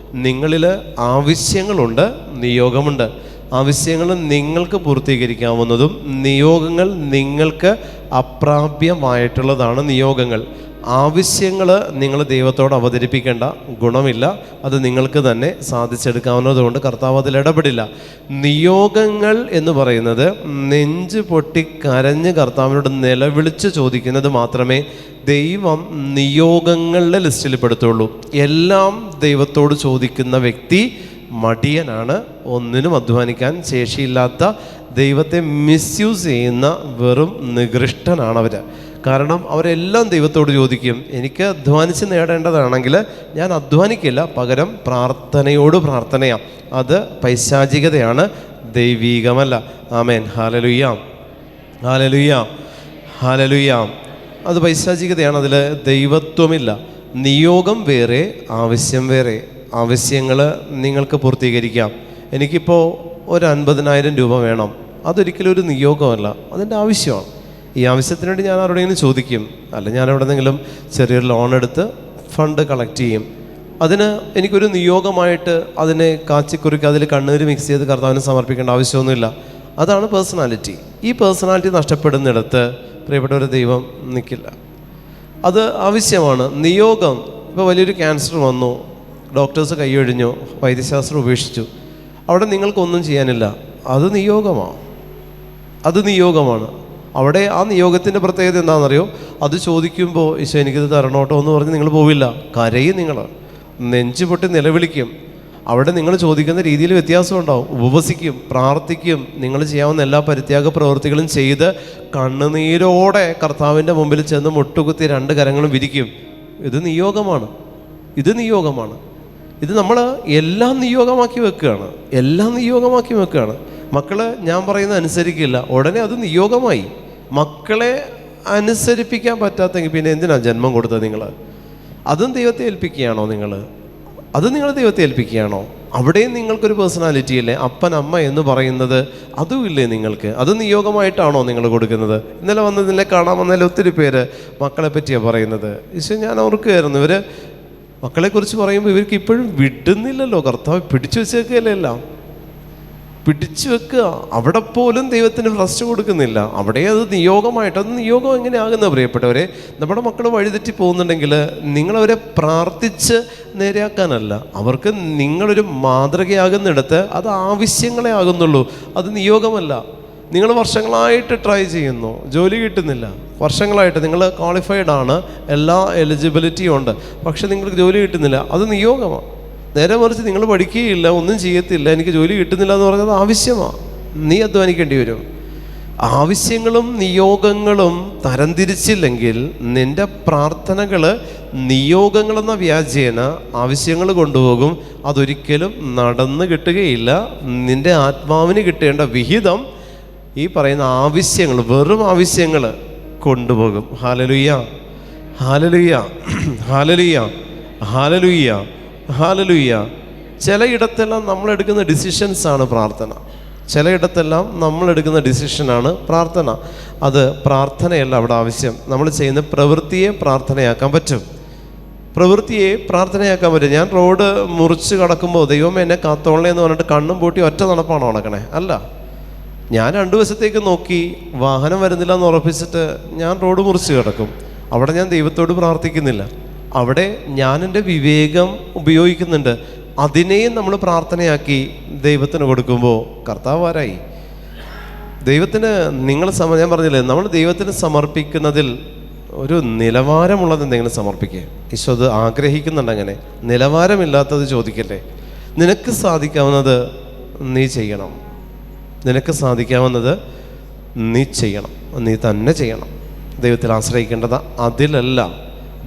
നിങ്ങളിൽ ആവശ്യങ്ങളുണ്ട്, നിയോഗമുണ്ട്. ആവശ്യങ്ങൾ നിങ്ങൾക്ക് പൂർത്തീകരിക്കാവുന്നതും നിയോഗങ്ങൾ നിങ്ങൾക്ക് അപ്രാപ്യമായിട്ടുള്ളതാണ് നിയോഗങ്ങൾ. ആവശ്യങ്ങൾ നിങ്ങൾ ദൈവത്തോട് അവതരിപ്പിക്കേണ്ട ഗുണമില്ല. അത് നിങ്ങൾക്ക് തന്നെ സാധിച്ചെടുക്കാവുന്നതുകൊണ്ട് കർത്താവ് അതിൽ ഇടപെടില്ല. നിയോഗങ്ങൾ എന്ന് പറയുന്നത് നെഞ്ച് പൊട്ടി കരഞ്ഞ് കർത്താവിനോട് നിലവിളിച്ച് ചോദിക്കുന്നത് മാത്രമേ ദൈവം നിയോഗങ്ങളുടെ ലിസ്റ്റിൽ പെടുത്തുള്ളൂ. എല്ലാം ദൈവത്തോട് ചോദിക്കുന്ന വ്യക്തി മടിയനാണ്, ഒന്നിനും അധ്വാനിക്കാൻ ശേഷിയില്ലാത്ത, ദൈവത്തെ മിസ്യൂസ് ചെയ്യുന്ന വെറും നികൃഷ്ടനാണ് അവർ. കാരണം അവരെല്ലാം ദൈവത്തോട് ചോദിക്കും, എനിക്ക് അധ്വാനിച്ച് നേടേണ്ടതാണെങ്കിൽ ഞാൻ അധ്വാനിക്കില്ല, പകരം പ്രാർത്ഥനയോട് പ്രാർത്ഥനയാണ്. അത് പൈശാചികതയാണ്, ദൈവീകമല്ല. ആമേൻ. ഹല്ലേലൂയ, ഹല്ലേലൂയ, ഹല്ലേലൂയ. അത് പൈശാചികതയാണ്, അതിൽ ദൈവത്വമില്ല. നിയോഗം വേറെ, ആവശ്യം വേറെ. ആവശ്യങ്ങൾ നിങ്ങൾക്ക് പൂർത്തീകരിക്കാം. എനിക്കിപ്പോൾ ഒരു 50,000 രൂപ വേണം, അതൊരിക്കലും ഒരു നിയോഗമല്ല, അതിൻ്റെ ആവശ്യമാണ്. ഈ ആവശ്യത്തിന് വേണ്ടി ഞാൻ ആരോടെങ്കിലും ചോദിക്കും, അല്ല ഞാൻ എവിടെന്നെങ്കിലും ചെറിയൊരു ലോൺ എടുത്ത് ഫണ്ട് കളക്ട് ചെയ്യും. അതിന് എനിക്കൊരു നിയോഗമായിട്ട് അതിനെ കാച്ചിക്കുറുക്കി അതിൽ കണ്ണീര് മിക്സ് ചെയ്ത് കർത്താവിന് സമർപ്പിക്കേണ്ട ആവശ്യമൊന്നുമില്ല. അതാണ് പേഴ്സണാലിറ്റി. ഈ പേഴ്സണാലിറ്റി നഷ്ടപ്പെടുന്നിടത്ത് പ്രിയപ്പെട്ടവരെ ദൈവം നിൽക്കില്ല. അത് ആവശ്യമാണ്. നിയോഗം, ഇപ്പോൾ വലിയൊരു ക്യാൻസർ വന്നു, ഡോക്ടേഴ്സ് കൈയൊഴിഞ്ഞു, വൈദ്യശാസ്ത്രം ഉപേക്ഷിച്ചു, അവിടെ നിങ്ങൾക്കൊന്നും ചെയ്യാനില്ല. അത് നിയോഗമാണ്, അത് നിയോഗമാണ്. അവിടെ ആ നിയോഗത്തിൻ്റെ പ്രത്യേകത എന്താണെന്നറിയോ? അത് ചോദിക്കുമ്പോൾ ഈശോ എനിക്കിത് തരണോട്ടോ എന്ന് പറഞ്ഞ് നിങ്ങൾ പോവില്ല, കരയും, നിങ്ങൾ നെഞ്ചു പൊട്ടി നിലവിളിക്കും. അവിടെ നിങ്ങൾ ചോദിക്കുന്ന രീതിയിൽ വ്യത്യാസം ഉണ്ടാവും. ഉപവസിക്കും, പ്രാർത്ഥിക്കും, നിങ്ങൾ ചെയ്യാവുന്ന എല്ലാ പരിത്യാഗ പ്രവൃത്തികളും ചെയ്ത് കണ്ണുനീരോടെ കർത്താവിൻ്റെ മുമ്പിൽ ചെന്ന് മുട്ടുകുത്തി 2 കരങ്ങളും വിരിക്കും. ഇത് നിയോഗമാണ്, ഇത് നിയോഗമാണ്. ഇത് നമ്മൾ എല്ലാം നിയോഗമാക്കി വെക്കുകയാണ്, എല്ലാം നിയോഗമാക്കി വെക്കുകയാണ്. മക്കള് ഞാൻ പറയുന്നത് അനുസരിക്കില്ല, ഉടനെ അത് നിയോഗമായി. മക്കളെ അനുസരിപ്പിക്കാൻ പറ്റാത്തെങ്കിൽ പിന്നെ എന്തിനാ ജന്മം കൊടുത്തത് നിങ്ങൾ? അതും ദൈവത്തെ ഏൽപ്പിക്കുകയാണോ നിങ്ങൾ? അത് നിങ്ങൾ ദൈവത്തെ ഏൽപ്പിക്കുകയാണോ? അവിടെയും നിങ്ങൾക്കൊരു പേഴ്സണാലിറ്റി ഇല്ലേ? അപ്പൻ അമ്മ എന്ന് പറയുന്നത് അതും ഇല്ലേ നിങ്ങൾക്ക്? അത് നിയോഗമായിട്ടാണോ നിങ്ങൾ കൊടുക്കുന്നത്? ഇന്നലെ വന്നതിനെ കാണാൻ വന്നതിൽ ഒത്തിരി പേര് മക്കളെ പറ്റിയാണ് പറയുന്നത്. ഈശോ, ഞാൻ ഓർക്കുകയായിരുന്നു, മക്കളെക്കുറിച്ച് പറയുമ്പോൾ ഇവർക്ക് ഇപ്പോഴും വിടുന്നില്ലല്ലോ. കർത്താവ് പിടിച്ചു വെച്ചേക്കല്ലേ എല്ലാം, പിടിച്ചു വെക്കുക. അവിടെ പോലും ദൈവത്തിന് റെസ്റ്റ് കൊടുക്കുന്നില്ല. അവിടെ അത് നിയോഗമായിട്ട്, അത് നിയോഗം എങ്ങനെയാകുന്ന പ്രിയപ്പെട്ടവരെ, നമ്മുടെ മക്കൾ വഴിതെറ്റി പോകുന്നുണ്ടെങ്കിൽ നിങ്ങളവരെ പ്രാർത്ഥിച്ച് നേരെയാക്കാനല്ല, അവർക്ക് നിങ്ങളൊരു മാതൃകയാകുന്നിടത്ത് അത് ആവശ്യങ്ങളെ ആകുന്നുള്ളൂ, അത് നിയോഗമല്ല. നിങ്ങൾ വർഷങ്ങളായിട്ട് ട്രൈ ചെയ്യുന്നു, ജോലി കിട്ടുന്നില്ല. വർഷങ്ങളായിട്ട് നിങ്ങൾ ക്വാളിഫൈഡ് ആണ്, എല്ലാ എലിജിബിലിറ്റിയും ഉണ്ട്, പക്ഷെ നിങ്ങൾക്ക് ജോലി കിട്ടുന്നില്ല, അത് നിയോഗമാണ്. നേരെ മറിച്ച് നിങ്ങൾ പഠിക്കുകയില്ല, ഒന്നും ചെയ്യത്തില്ല, എനിക്ക് ജോലി കിട്ടുന്നില്ല എന്ന് പറഞ്ഞത് ആവശ്യമാണ്, നീ അധ്വാനിക്കേണ്ടി വരും. ആവശ്യങ്ങളും നിയോഗങ്ങളും തരംതിരിച്ചില്ലെങ്കിൽ നിൻ്റെ പ്രാർത്ഥനകൾ നിയോഗങ്ങളെന്ന വ്യാജേന ആവശ്യങ്ങൾ കൊണ്ടുപോകും, അതൊരിക്കലും നടന്നു കിട്ടുകയില്ല. നിൻ്റെ ആത്മാവിന് കിട്ടേണ്ട വിഹിതം ഈ പറയുന്ന ആവശ്യങ്ങൾ, വെറും ആവശ്യങ്ങൾ കൊണ്ടുപോകും. ഹല്ലേലൂയ, ഹല്ലേലൂയ, ഹല്ലേലൂയ, ഹല്ലേലൂയ, ഹല്ലേലൂയ. ചിലയിടത്തെല്ലാം നമ്മളെടുക്കുന്ന ഡിസിഷൻസാണ് പ്രാർത്ഥന. ചിലയിടത്തെല്ലാം നമ്മളെടുക്കുന്ന ഡിസിഷനാണ് പ്രാർത്ഥന. അത് പ്രാർത്ഥനയല്ല അവിടെ ആവശ്യം. നമ്മൾ ചെയ്യുന്ന പ്രവൃത്തിയെ പ്രാർത്ഥനയാക്കാൻ പറ്റും, പ്രവൃത്തിയെ പ്രാർത്ഥനയാക്കാൻ പറ്റും. ഞാൻ റോഡ് മുറിച്ച് കടക്കുമ്പോൾ ദൈവം എന്നെ കാത്തോളേ എന്ന് പറഞ്ഞിട്ട് കണ്ണും പൂട്ടി ഒറ്റ നടപ്പാണോ നടക്കണേ? അല്ല. ഞാൻ 2 വശത്തേക്ക് നോക്കി വാഹനം വരുന്നില്ല എന്ന് ഉറപ്പിച്ചിട്ട് ഞാൻ റോഡ് മുറിച്ച് കിടക്കും. അവിടെ ഞാൻ ദൈവത്തോട് പ്രാർത്ഥിക്കുന്നില്ല, അവിടെ ഞാൻ എൻ്റെ വിവേകം ഉപയോഗിക്കുന്നുണ്ട്. അതിനെയും നമ്മൾ പ്രാർത്ഥനയാക്കി ദൈവത്തിന് കൊടുക്കുമ്പോൾ കർത്താവ് ആരായി? ദൈവത്തിന് ഞാൻ പറഞ്ഞില്ലേ, നമ്മൾ ദൈവത്തിന് സമർപ്പിക്കുന്നതിൽ ഒരു നിലവാരമുള്ളത് എന്തെങ്കിലും സമർപ്പിക്കുക. ഈശോ അത് ആഗ്രഹിക്കുന്നുണ്ട്. അങ്ങനെ നിലവാരമില്ലാത്തത് ചോദിക്കല്ലേ. നിനക്ക് സാധിക്കാവുന്നത് നീ ചെയ്യണം, നിനക്ക് സാധിക്കാവുന്നത് നീ ചെയ്യണം, നീ തന്നെ ചെയ്യണം. ദൈവത്തിൽ ആശ്രയിക്കേണ്ടത് അതിലല്ല.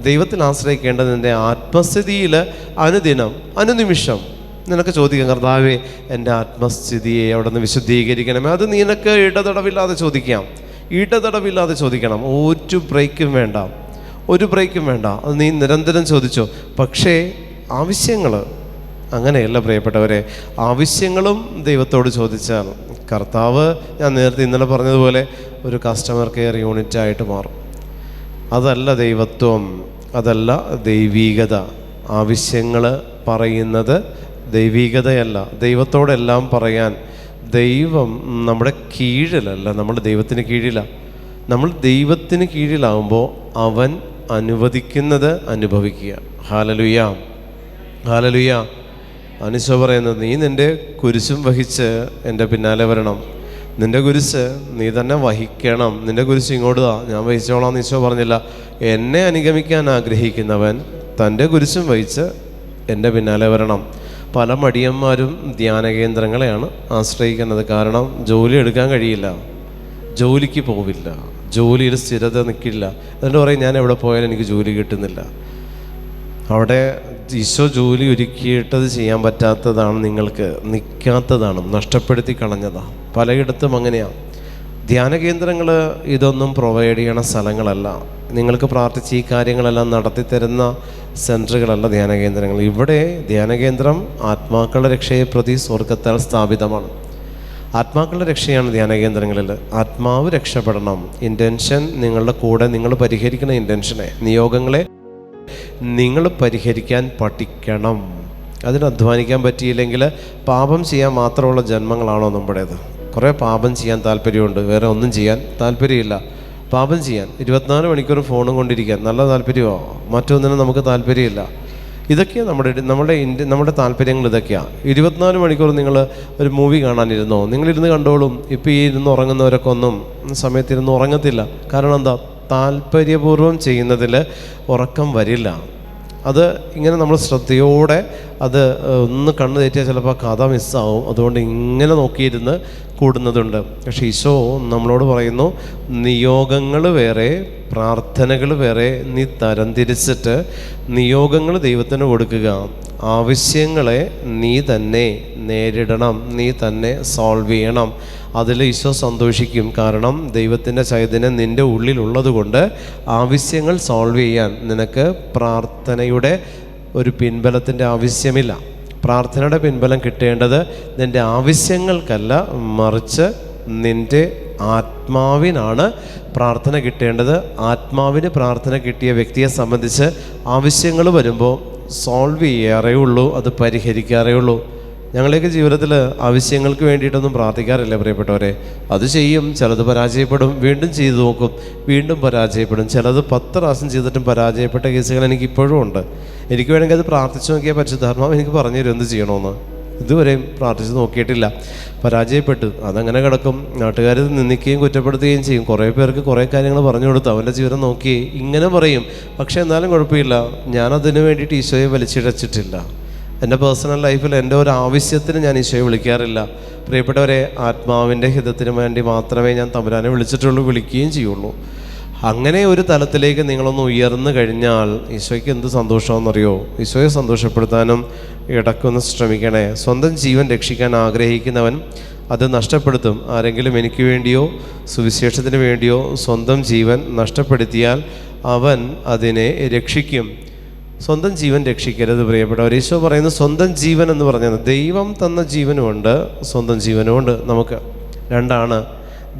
ദൈവത്തിൽ ആശ്രയിക്കേണ്ടത് നിൻ്റെ ആത്മസ്ഥിതിയിൽ അനുദിനം അനുനിമിഷം നിനക്ക് ചോദിക്കാം, കർത്താവേ എൻ്റെ ആത്മസ്ഥിതിയെ അവിടെ നിന്ന് വിശുദ്ധീകരിക്കണമേ. അത് നിനക്ക് ഇടതടവില്ലാതെ ചോദിക്കാം, ഇടതടവില്ലാതെ ചോദിക്കണം. ഒരു ബ്രേക്കും വേണ്ട, ഒരു ബ്രേക്കും വേണ്ട. അത് നീ നിരന്തരം ചോദിച്ചോ. പക്ഷേ ആവശ്യങ്ങൾ അങ്ങനെയല്ല പ്രിയപ്പെട്ടവരെ. ആവശ്യങ്ങളും ദൈവത്തോട് ചോദിച്ചാൽ കർത്താവ്, ഞാൻ നേരത്തെ ഇന്നലെ പറഞ്ഞതുപോലെ, ഒരു കസ്റ്റമർ കെയർ യൂണിറ്റായിട്ട് മാറും. അതല്ല ദൈവത്വം, അതല്ല ദൈവീകത. ആവശ്യങ്ങൾ പറയുന്നത് ദൈവീകതയല്ല. ദൈവത്തോടെല്ലാം പറയാൻ ദൈവം നമ്മുടെ കീഴിലല്ല, നമ്മൾ ദൈവത്തിന് കീഴിലാണ്. നമ്മൾ ദൈവത്തിന് കീഴിലാവുമ്പോൾ അവൻ അനുവദിക്കുന്നത് അനുഭവിക്കുക. Hallelujah, hallelujah. ഈശോ പറയുന്നത്, നീ നിൻ്റെ കുരിശും വഹിച്ച് എൻ്റെ പിന്നാലെ വരണം. നിൻ്റെ കുരിശ് നീ തന്നെ വഹിക്കണം. നിൻ്റെ കുരിശ് ഇങ്ങോട്ട് താ, ഞാൻ വഹിച്ചോളാം എന്ന് ഈശോ പറഞ്ഞില്ല. എന്നെ അനുഗമിക്കാൻ ആഗ്രഹിക്കുന്നവൻ തൻ്റെ കുരിശും വഹിച്ച് എൻ്റെ പിന്നാലെ വരണം. പല മടിയന്മാരും ധ്യാന കേന്ദ്രങ്ങളെയാണ് ആശ്രയിക്കുന്നത്. കാരണം ജോലി എടുക്കാൻ കഴിയില്ല, ജോലിക്ക് പോവില്ല, ജോലിയിൽ സ്ഥിരത നിൽക്കില്ല. എന്നിട്ട് പറയും, ഞാൻ എവിടെ പോയാലും എനിക്ക് ജോലി കിട്ടുന്നില്ല. അവിടെ ഈശോ ജോലി ഒരുക്കിയിട്ടത് ചെയ്യാൻ പറ്റാത്തതാണ്, നിങ്ങൾക്ക് നിൽക്കാത്തതാണ്, നഷ്ടപ്പെടുത്തി കളഞ്ഞതാണ്. പലയിടത്തും അങ്ങനെയാണ്. ധ്യാന കേന്ദ്രങ്ങൾ ഇതൊന്നും പ്രൊവൈഡ് ചെയ്യണ സ്ഥലങ്ങളല്ല. നിങ്ങൾക്ക് പ്രാർത്ഥിച്ച് ഈ കാര്യങ്ങളെല്ലാം നടത്തിത്തരുന്ന സെൻറ്ററുകളല്ല ധ്യാന കേന്ദ്രങ്ങൾ. ഇവിടെ ധ്യാന കേന്ദ്രം ആത്മാക്കളുടെ രക്ഷയെ പ്രതി സ്വർഗത്താൽ സ്ഥാപിതമാണ്. ആത്മാക്കളുടെ രക്ഷയാണ് ധ്യാന കേന്ദ്രങ്ങളിൽ. ആത്മാവ് രക്ഷപ്പെടണം. ഇൻറ്റൻഷൻ നിങ്ങളുടെ കൂടെ, നിങ്ങൾ പരിഹരിക്കുന്ന ഇൻറ്റൻഷനെ, നിയോഗങ്ങളെ നിങ്ങൾ പരിഹരിക്കാൻ പഠിക്കണം. അതിന് അധ്വാനിക്കാൻ പറ്റിയില്ലെങ്കിൽ പാപം ചെയ്യാൻ മാത്രമുള്ള ജന്മങ്ങളാണോ നമ്മുടേത്? കുറേ പാപം ചെയ്യാൻ താല്പര്യമുണ്ട്, വേറെ ഒന്നും ചെയ്യാൻ താല്പര്യമില്ല. പാപം ചെയ്യാൻ 24 മണിക്കൂർ ഫോണും കൊണ്ടിരിക്കാൻ നല്ല താല്പര്യമോ? മറ്റൊന്നിനും നമുക്ക് താല്പര്യമില്ല. ഇതൊക്കെയാണ് നമ്മുടെ താല്പര്യങ്ങൾ. ഇതൊക്കെയാണ്. 24 മണിക്കൂർ നിങ്ങൾ ഒരു മൂവി കാണാനിരുന്നോ? നിങ്ങളിരുന്ന് കണ്ടോളും. ഇപ്പോൾ ഈ ഇരുന്ന് ഉറങ്ങുന്നവരൊക്കെ ഒന്നും സമയത്തിരുന്ന് ഉറങ്ങത്തില്ല. കാരണം എന്താ? താല്പര്യപൂർവ്വം ചെയ്യുന്നതിൽ ഉറക്കം വരില്ല. അത് ഇങ്ങനെ നമ്മൾ ശ്രദ്ധയോടെ അത് ഒന്ന് കണ്ണ് തെറ്റിയാൽ ചിലപ്പോൾ കഥ മിസ്സാവും. അതുകൊണ്ട് ഇങ്ങനെ നോക്കിയിരുന്ന് കൂടുന്നതുണ്ട്. പക്ഷേ ഈശോ നമ്മളോട് പറയുന്നു, നിയോഗങ്ങൾ വേറെ, പ്രാർത്ഥനകൾ വേറെ. നീ തരംതിരിച്ചിട്ട് നിയോഗങ്ങൾ ദൈവത്തിന് കൊടുക്കുക, ആവശ്യങ്ങളെ നീ തന്നെ നേരിടണം, നീ തന്നെ സോൾവ് ചെയ്യണം. അതിൽ ഈശോ സന്തോഷിക്കും. കാരണം ദൈവത്തിൻ്റെ ചൈതന്യം നിൻ്റെ ഉള്ളിലുള്ളത് കൊണ്ട് ആവശ്യങ്ങൾ സോൾവ് ചെയ്യാൻ നിനക്ക് പ്രാർത്ഥനയുടെ ഒരു പിൻബലത്തിൻ്റെ ആവശ്യമില്ല. പ്രാർത്ഥനയുടെ പിൻബലം കിട്ടേണ്ടത് നിൻ്റെ ആവശ്യങ്ങൾക്കല്ല, മറിച്ച് നിൻ്റെ ആത്മാവിനാണ് പ്രാർത്ഥന കിട്ടേണ്ടത്. ആത്മാവിന് പ്രാർത്ഥന കിട്ടിയ വ്യക്തിയെ സംബന്ധിച്ച് ആവശ്യങ്ങൾ വരുമ്പോൾ സോൾവ് ചെയ്യാറേ ഉള്ളൂ, അത് പരിഹരിക്കാറേ ഉള്ളൂ. ഞങ്ങളുടെയൊക്കെ ജീവിതത്തിൽ ആവശ്യങ്ങൾക്ക് വേണ്ടിയിട്ടൊന്നും പ്രാർത്ഥിക്കാറില്ല പ്രിയപ്പെട്ടവരെ. അത് ചെയ്യും, ചിലത് പരാജയപ്പെടും, വീണ്ടും ചെയ്തു നോക്കും, വീണ്ടും പരാജയപ്പെടും. ചിലത് 10 പ്രാവശ്യം ചെയ്തിട്ടും പരാജയപ്പെട്ട കേസുകൾ എനിക്ക് ഇപ്പോഴും ഉണ്ട്. എനിക്ക് വേണമെങ്കിൽ അത് പ്രാർത്ഥിച്ചു നോക്കിയാൽ പരിശുദ്ധാത്മാവ് എനിക്ക് പറഞ്ഞു തരും എന്ത് ചെയ്യണമെന്ന്. ഇതുവരെയും പ്രാർത്ഥിച്ച് നോക്കിയിട്ടില്ല, പരാജയപ്പെട്ടു, അതങ്ങനെ കിടക്കും. നാട്ടുകാർ നിന്ദിക്കുകയും കുറ്റപ്പെടുത്തുകയും ചെയ്യും. കുറേ പേർക്ക് കുറേ കാര്യങ്ങൾ പറഞ്ഞു കൊടുത്തു, അവൻ്റെ ജീവിതം നോക്കി ഇങ്ങനെ പറയും. പക്ഷേ എന്നാലും കുഴപ്പമില്ല, ഞാനതിന് വേണ്ടിയിട്ട് ഈശോയെ വലിച്ചിഴച്ചിട്ടില്ല. എൻ്റെ പേഴ്സണൽ ലൈഫിൽ എൻ്റെ ഒരു ആവശ്യത്തിന് ഞാൻ ഈശോയെ വിളിക്കാറില്ല. പ്രിയപ്പെട്ടവരെ, ആത്മാവിൻ്റെ ഹിതത്തിന് വേണ്ടി മാത്രമേ ഞാൻ തമ്പുരാനെ വിളിച്ചിട്ടുള്ളൂ, വിളിക്കുകയും ചെയ്യുള്ളൂ. അങ്ങനെ ഒരു തലത്തിലേക്ക് നിങ്ങളൊന്ന് ഉയർന്നു കഴിഞ്ഞാൽ ഈശോയ്ക്ക് എന്ത് സന്തോഷമാണെന്നറിയോ? ഈശോയെ സന്തോഷപ്പെടുത്താനും ഇടയ്ക്കൊന്ന് ശ്രമിക്കണേ. സ്വന്തം ജീവൻ രക്ഷിക്കാൻ ആഗ്രഹിക്കുന്നവൻ അത് നഷ്ടപ്പെടുത്തും. ആരെങ്കിലും എനിക്ക് വേണ്ടിയോ സുവിശേഷത്തിന് വേണ്ടിയോ സ്വന്തം ജീവൻ നഷ്ടപ്പെടുത്തിയാൽ അവൻ അതിനെ രക്ഷിക്കും. സ്വന്തം ജീവൻ രക്ഷിക്കരുത് പ്രിയപ്പെട്ടവർ. ഈശോ പറയുന്നത് സ്വന്തം ജീവൻ എന്ന് പറഞ്ഞത് ദൈവം തന്ന ജീവനുമുണ്ട്, സ്വന്തം ജീവനുമുണ്ട്. നമുക്ക് രണ്ടാണ്.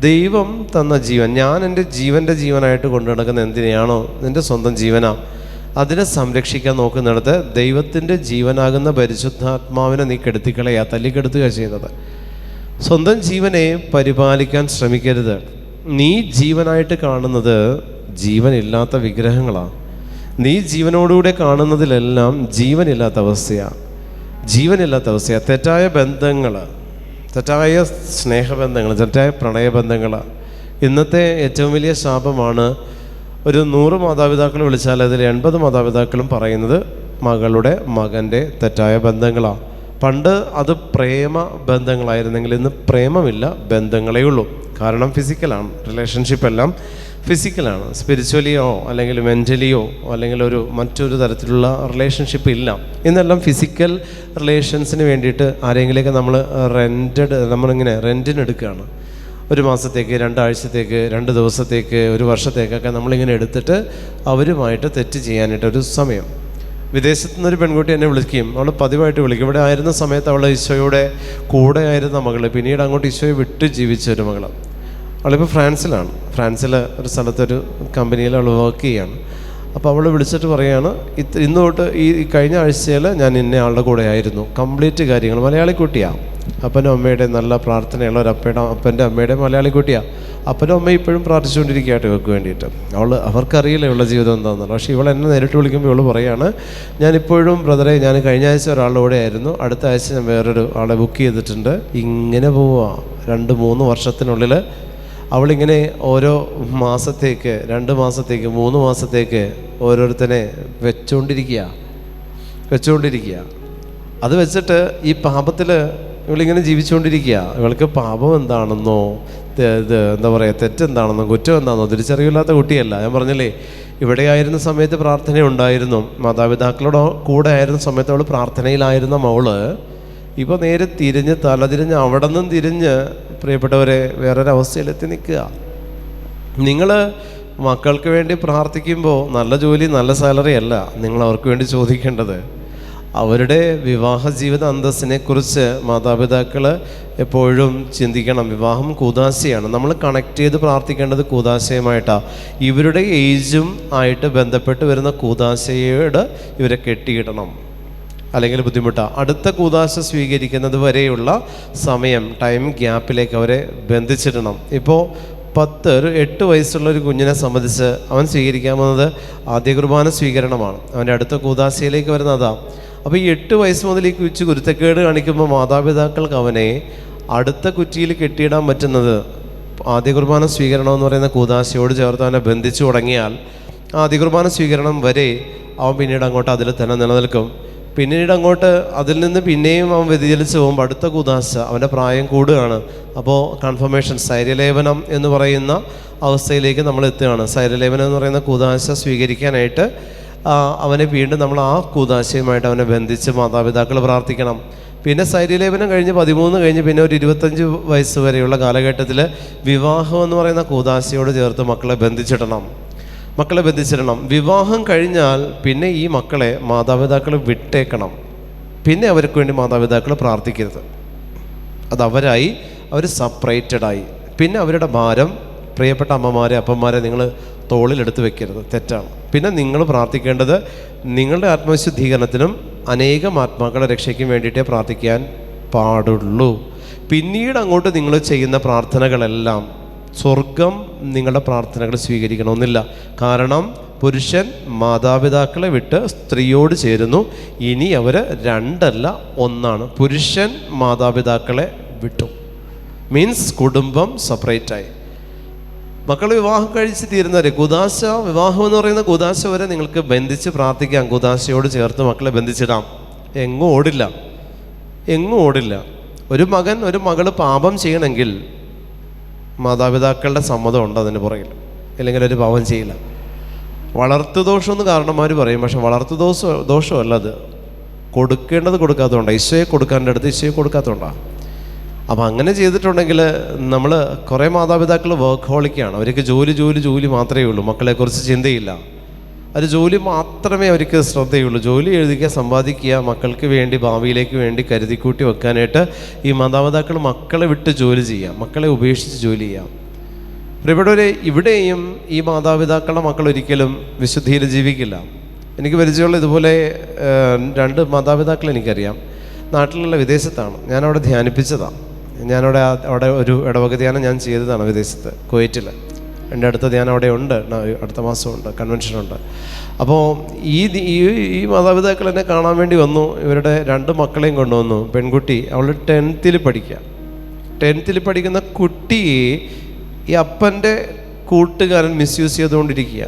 ദൈവം തന്ന ജീവൻ, ഞാൻ എൻ്റെ ജീവനായിട്ട് കൊണ്ടു നടക്കുന്ന എന്തിനെയാണോ നിൻ്റെ സ്വന്തം ജീവനാ, അതിനെ സംരക്ഷിക്കാൻ നോക്കുന്നിടത്ത് ദൈവത്തിൻ്റെ ജീവനാകുന്ന പരിശുദ്ധാത്മാവിനെ നീ കെടുത്തിക്കളയാ, തല്ലിക്കെടുത്തുക ചെയ്യുന്നത്. സ്വന്തം ജീവനെ പരിപാലിക്കാൻ ശ്രമിക്കരുത്. നീ ജീവനായിട്ട് കാണുന്നത് ജീവനില്ലാത്ത വിഗ്രഹങ്ങളാണ്. നീ ജീവനോടുകൂടെ കാണുന്നതിലെല്ലാം ജീവനില്ലാത്ത അവസ്ഥയാണ്, ജീവനില്ലാത്ത അവസ്ഥയാണ്. തെറ്റായ ബന്ധങ്ങൾ, തെറ്റായ സ്നേഹബന്ധങ്ങൾ, തെറ്റായ പ്രണയബന്ധങ്ങൾ ഇന്നത്തെ ഏറ്റവും വലിയ ശാപമാണ്. ഒരു 100 മാതാപിതാക്കൾ വിളിച്ചാൽ അതിൽ 80 മാതാപിതാക്കളും പറയുന്നത് മകളുടെ മകൻ്റെ തെറ്റായ ബന്ധങ്ങളാണ്. പണ്ട് അത് പ്രേമ ബന്ധങ്ങളായിരുന്നെങ്കിൽ ഇന്ന് പ്രേമമില്ല, ബന്ധങ്ങളേ ഉള്ളൂ. കാരണം ഫിസിക്കലാണ്, റിലേഷൻഷിപ്പെല്ലാം ഫിസിക്കലാണ്. സ്പിരിച്വലിയോ അല്ലെങ്കിൽ മെൻ്റലിയോ അല്ലെങ്കിൽ മറ്റൊരു തരത്തിലുള്ള റിലേഷൻഷിപ്പ് ഇല്ല. ഇന്നെല്ലാം ഫിസിക്കൽ റിലേഷൻസിന് വേണ്ടിയിട്ട് ആരെങ്കിലേക്ക് നമ്മൾ നമ്മളിങ്ങനെ റെൻറ്റിനെടുക്കുകയാണ്. 1 മാസത്തേക്ക്, 2 ആഴ്ചത്തേക്ക്, 2 ദിവസത്തേക്ക്, 1 വർഷത്തേക്കൊക്കെ നമ്മളിങ്ങനെ എടുത്തിട്ട് അവരുമായിട്ട് തെറ്റ് ചെയ്യാനായിട്ടൊരു സമയം. വിദേശത്തു നിന്നൊരു പെൺകുട്ടി എന്നെ വിളിക്കുകയും, അവൾ പതിവായിട്ട് വിളിക്കും. ഇവിടെ ആയിരുന്ന സമയത്ത് അവൾ ഈശോയുടെ കൂടെ ആയിരുന്ന മകൾ, പിന്നീട് അങ്ങോട്ട് ഈശോയെ വിട്ട് ജീവിച്ച ഒരു മകൾ. അവളിപ്പോൾ ഫ്രാൻസിലാണ്. ഫ്രാൻസിൽ ഒരു സ്ഥലത്തൊരു കമ്പനിയിൽ അവൾ വർക്ക് ചെയ്യുകയാണ്. അപ്പോൾ അവൾ വിളിച്ചിട്ട് പറയുകയാണ്, ഇന്ന് തൊട്ട് ഈ കഴിഞ്ഞ ആഴ്ചയിൽ ഞാൻ ഇന്ന ആളുടെ കൂടെ ആയിരുന്നു. കംപ്ലീറ്റ് കാര്യങ്ങൾ, മലയാളി കുട്ടിയാണ്. അപ്പനും അമ്മയുടെ നല്ല പ്രാർത്ഥനയുള്ള ഒരു അപ്പൻ്റെ അമ്മയുടെ മലയാളി കുട്ടിയാണ്. അപ്പനും അമ്മയും ഇപ്പോഴും പ്രാർത്ഥിച്ചുകൊണ്ടിരിക്കുകയായിട്ട് ഇവർക്ക് വേണ്ടിയിട്ട്. അവർക്കറിയില്ല ഇവളുടെ ജീവിതം എന്താണെന്നുള്ളത്. പക്ഷേ ഇവൾ എന്നെ നേരിട്ട് വിളിക്കുമ്പോൾ ഇവൾ പറയുകയാണ്, ഞാനിപ്പോഴും ബ്രദറെ, ഞാൻ കഴിഞ്ഞ ആഴ്ച ഒരാളുടെ കൂടെ ആയിരുന്നു, അടുത്ത ആഴ്ച ഞാൻ വേറൊരു ആളെ ബുക്ക് ചെയ്തിട്ടുണ്ട്. ഇങ്ങനെ പോവുക 2-3 വർഷത്തിനുള്ളിൽ അവളിങ്ങനെ ഓരോ മാസത്തേക്ക്, 2 മാസത്തേക്ക്, 3 മാസത്തേക്ക് ഓരോരുത്തരെ വെച്ചുകൊണ്ടിരിക്കുക. അത് വെച്ചിട്ട് ഈ പാപത്തിൽ ഇവളിങ്ങനെ ജീവിച്ചുകൊണ്ടിരിക്കുക. ഇവൾക്ക് പാപം എന്താണെന്നോ എന്താ പറയുക, തെറ്റെന്താണെന്നോ കുറ്റം എന്താണെന്നോ തിരിച്ചറിവില്ലാത്ത കുട്ടിയല്ല. ഞാൻ പറഞ്ഞില്ലേ, ഇവിടെ ആയിരുന്ന സമയത്ത് പ്രാർത്ഥന ഉണ്ടായിരുന്നു, മാതാപിതാക്കളുടെ കൂടെ ആയിരുന്ന സമയത്ത് അവൾ പ്രാർത്ഥനയിലായിരുന്ന മകള് ഇപ്പോൾ നേരെ തിരിഞ്ഞ് തലതിരിഞ്ഞ് അവിടെ നിന്നും തിരിഞ്ഞ് പ്രിയപ്പെട്ടവരെ വേറൊരവസ്ഥയിലെത്തി നിൽക്കുക. നിങ്ങൾ മക്കൾക്ക് വേണ്ടി പ്രാർത്ഥിക്കുമ്പോൾ നല്ല ജോലി, നല്ല സാലറി അല്ല നിങ്ങൾ അവർക്ക് വേണ്ടി ചോദിക്കേണ്ടത്. അവരുടെ വിവാഹ ജീവിത അന്തസ്സിനെക്കുറിച്ച് മാതാപിതാക്കൾ എപ്പോഴും ചിന്തിക്കണം. വിവാഹം കൂദാശയാണ്. നമ്മൾ കണക്ട് ചെയ്ത് പ്രാർത്ഥിക്കേണ്ടത് കൂദാശയുമായിട്ടാണ്. ഇവരുടെ ഏജും ആയിട്ട് ബന്ധപ്പെട്ട് വരുന്ന കൂദാശയോട് ഇവരെ കെട്ടിയിടണം, അല്ലെങ്കിൽ ബുദ്ധിമുട്ടാണ്. അടുത്ത കൂദാശ സ്വീകരിക്കുന്നത് വരെയുള്ള സമയം, ടൈം ഗ്യാപ്പിലേക്ക് അവരെ ബന്ധിച്ചിടണം. ഇപ്പോൾ 8 വയസ്സുള്ള ഒരു കുഞ്ഞിനെ സംബന്ധിച്ച് അവൻ സ്വീകരിക്കാൻ പോകുന്നത് ആദ്യ കുർബാന സ്വീകരണമാണ്. അവൻ്റെ അടുത്ത കൂദാശയിലേക്ക് വരുന്നതാണ്. അപ്പോൾ ഈ 8 വയസ്സ് മുതൽ ഈ കൊച്ചു കുരുത്തക്കേട് കാണിക്കുമ്പോൾ മാതാപിതാക്കൾക്ക് അവനെ അടുത്ത കുറ്റിയിൽ കെട്ടിയിടാൻ പറ്റുന്നത് ആദ്യ കുർബാന സ്വീകരണം എന്ന് പറയുന്ന കൂദാശയോട് ചേർത്ത് അവനെ ബന്ധിച്ചു തുടങ്ങിയാൽ ആദ്യ കുർബാന സ്വീകരണം വരെ അവൻ പിന്നീട് അങ്ങോട്ട് അതിൽ തന്നെ നിലനിൽക്കും. പിന്നീട് അങ്ങോട്ട് അതിൽ നിന്ന് പിന്നെയും അവൻ വ്യതിചലിച്ച് പോകുമ്പോൾ അടുത്ത കൂദാശ, അവൻ്റെ പ്രായം കൂടുകയാണ്. അപ്പോൾ കൺഫർമേഷൻ, സൈര്യലേപനം എന്ന് പറയുന്ന അവസ്ഥയിലേക്ക് നമ്മൾ എത്തുകയാണ്. സൈര്യലേപനം എന്ന് പറയുന്ന കൂദാശ സ്വീകരിക്കാനായിട്ട് അവനെ വീണ്ടും നമ്മൾ ആ കൂദാശയുമായിട്ട് അവനെ ബന്ധിച്ച് മാതാപിതാക്കൾ പ്രാർത്ഥിക്കണം. പിന്നെ സൈര്യലേപനം കഴിഞ്ഞ് 13 കഴിഞ്ഞ് പിന്നെ ഒരു 25 വയസ്സ് വരെയുള്ള കാലഘട്ടത്തിൽ വിവാഹം എന്ന് പറയുന്ന കൂദാശയോട് ചേർത്ത് മക്കളെ ബന്ധിച്ചിടണം. വിവാഹം കഴിഞ്ഞാൽ പിന്നെ ഈ മക്കളെ മാതാപിതാക്കൾ വിട്ടേക്കണം. പിന്നെ അവർക്ക് വേണ്ടി മാതാപിതാക്കൾ പ്രാർത്ഥിക്കരുത്. അവർ സെപ്പറേറ്റഡായി. പിന്നെ അവരുടെ ഭാരം, പ്രിയപ്പെട്ട അമ്മമാരെ അപ്പന്മാരെ നിങ്ങൾ തോളിലെടുത്ത് വെക്കരുത്, തെറ്റാണ്. പിന്നെ നിങ്ങൾ പ്രാർത്ഥിക്കേണ്ടത് നിങ്ങളുടെ ആത്മവിശുദ്ധീകരണത്തിനും അനേകം ആത്മാക്കളുടെ രക്ഷയ്ക്കും വേണ്ടിയിട്ടേ പ്രാർത്ഥിക്കാൻ പാടുള്ളൂ. പിന്നീട് അങ്ങോട്ട് നിങ്ങൾ ചെയ്യുന്ന പ്രാർത്ഥനകളെല്ലാം സ്വർഗം നിങ്ങളുടെ പ്രാർത്ഥനകൾ സ്വീകരിക്കണമെന്നില്ല. കാരണം പുരുഷൻ മാതാപിതാക്കളെ വിട്ട് സ്ത്രീയോട് ചേരുന്നു, ഇനി അവർ രണ്ടല്ല ഒന്നാണ്. പുരുഷൻ മാതാപിതാക്കളെ വിട്ടു മീൻസ് കുടുംബം സെപ്പറേറ്റായി. മക്കൾ വിവാഹം കഴിച്ച് തീരുന്നവരെ കൂദാശ, വിവാഹം എന്ന് പറയുന്ന കൂദാശ വരെ നിങ്ങൾക്ക് ബന്ധിച്ച് പ്രാർത്ഥിക്കാം. കൂദാശയോട് ചേർത്ത് മക്കളെ ബന്ധിച്ചിടാം. എങ്ങും ഓടില്ല. ഒരു മകൻ ഒരു മകൾ പാപം ചെയ്യണമെങ്കിൽ മാതാപിതാക്കളുടെ സമ്മതം ഉണ്ട് അതിന് പുറകിൽ, അല്ലെങ്കിൽ ഒരു പാപം ചെയ്യില്ല. വളർത്തുദോഷമെന്ന് കാരണന്മാർ പറയും, പക്ഷെ വളർത്തുദോഷമല്ല അത്. കൊടുക്കേണ്ടത് കൊടുക്കാത്തതുകൊണ്ടാണ്. ഈശോയെ കൊടുക്കാൻ്റെ അടുത്ത് ഈശോയെ കൊടുക്കാത്തതുകൊണ്ടാണ്. അപ്പം അങ്ങനെ ചെയ്തിട്ടുണ്ടെങ്കിൽ നമ്മൾ കുറേ മാതാപിതാക്കൾ വർക്ക്ഹോളിക്കാണ്. അവർക്ക് ജോലി മാത്രമേ ഉള്ളൂ, മക്കളെക്കുറിച്ച് ചിന്തയില്ല. അത് ജോലി മാത്രമേ അവർക്ക് ശ്രദ്ധയുള്ളൂ. ജോലി എഴുതിക്കുക, സമ്പാദിക്കുക, മക്കൾക്ക് വേണ്ടി ഭാവിയിലേക്ക് വേണ്ടി കരുതിക്കൂട്ടി വെക്കാനായിട്ട് ഈ മാതാപിതാക്കൾ മക്കളെ വിട്ട് ജോലി ചെയ്യാം, മക്കളെ ഉപേക്ഷിച്ച് ജോലി ചെയ്യാം. പ്രിയപ്പെട്ടവരെ, ഇവിടെയും ഈ മാതാപിതാക്കളുടെ മക്കൾ ഒരിക്കലും വിശുദ്ധിയിൽ ജീവിക്കില്ല. എനിക്ക് പരിചയമുള്ള ഇതുപോലെ 2 മാതാപിതാക്കൾ എനിക്കറിയാം. നാട്ടിലുള്ള വിദേശത്താണ്. ഞാനവിടെ ധ്യാനിപ്പിച്ചതാണ്. അവിടെ ഒരു ഇടവക ധ്യാനം ഞാൻ ചെയ്തതാണ് വിദേശത്ത്, കുവൈറ്റിൽ. എൻ്റെ അടുത്ത ധ്യാനം അവിടെ ഉണ്ട്, അടുത്ത മാസമുണ്ട്, കൺവെൻഷനുണ്ട്. അപ്പോൾ ഈ മാതാപിതാക്കൾ എന്നെ കാണാൻ വേണ്ടി വന്നു. ഇവരുടെ 2 മക്കളെയും കൊണ്ടുവന്നു. പെൺകുട്ടി, അവൾ 10th പഠിക്കുന്ന കുട്ടിയെ ഈ അപ്പൻ്റെ കൂട്ടുകാരൻ മിസ്യൂസ് ചെയ്തുകൊണ്ടിരിക്കുക.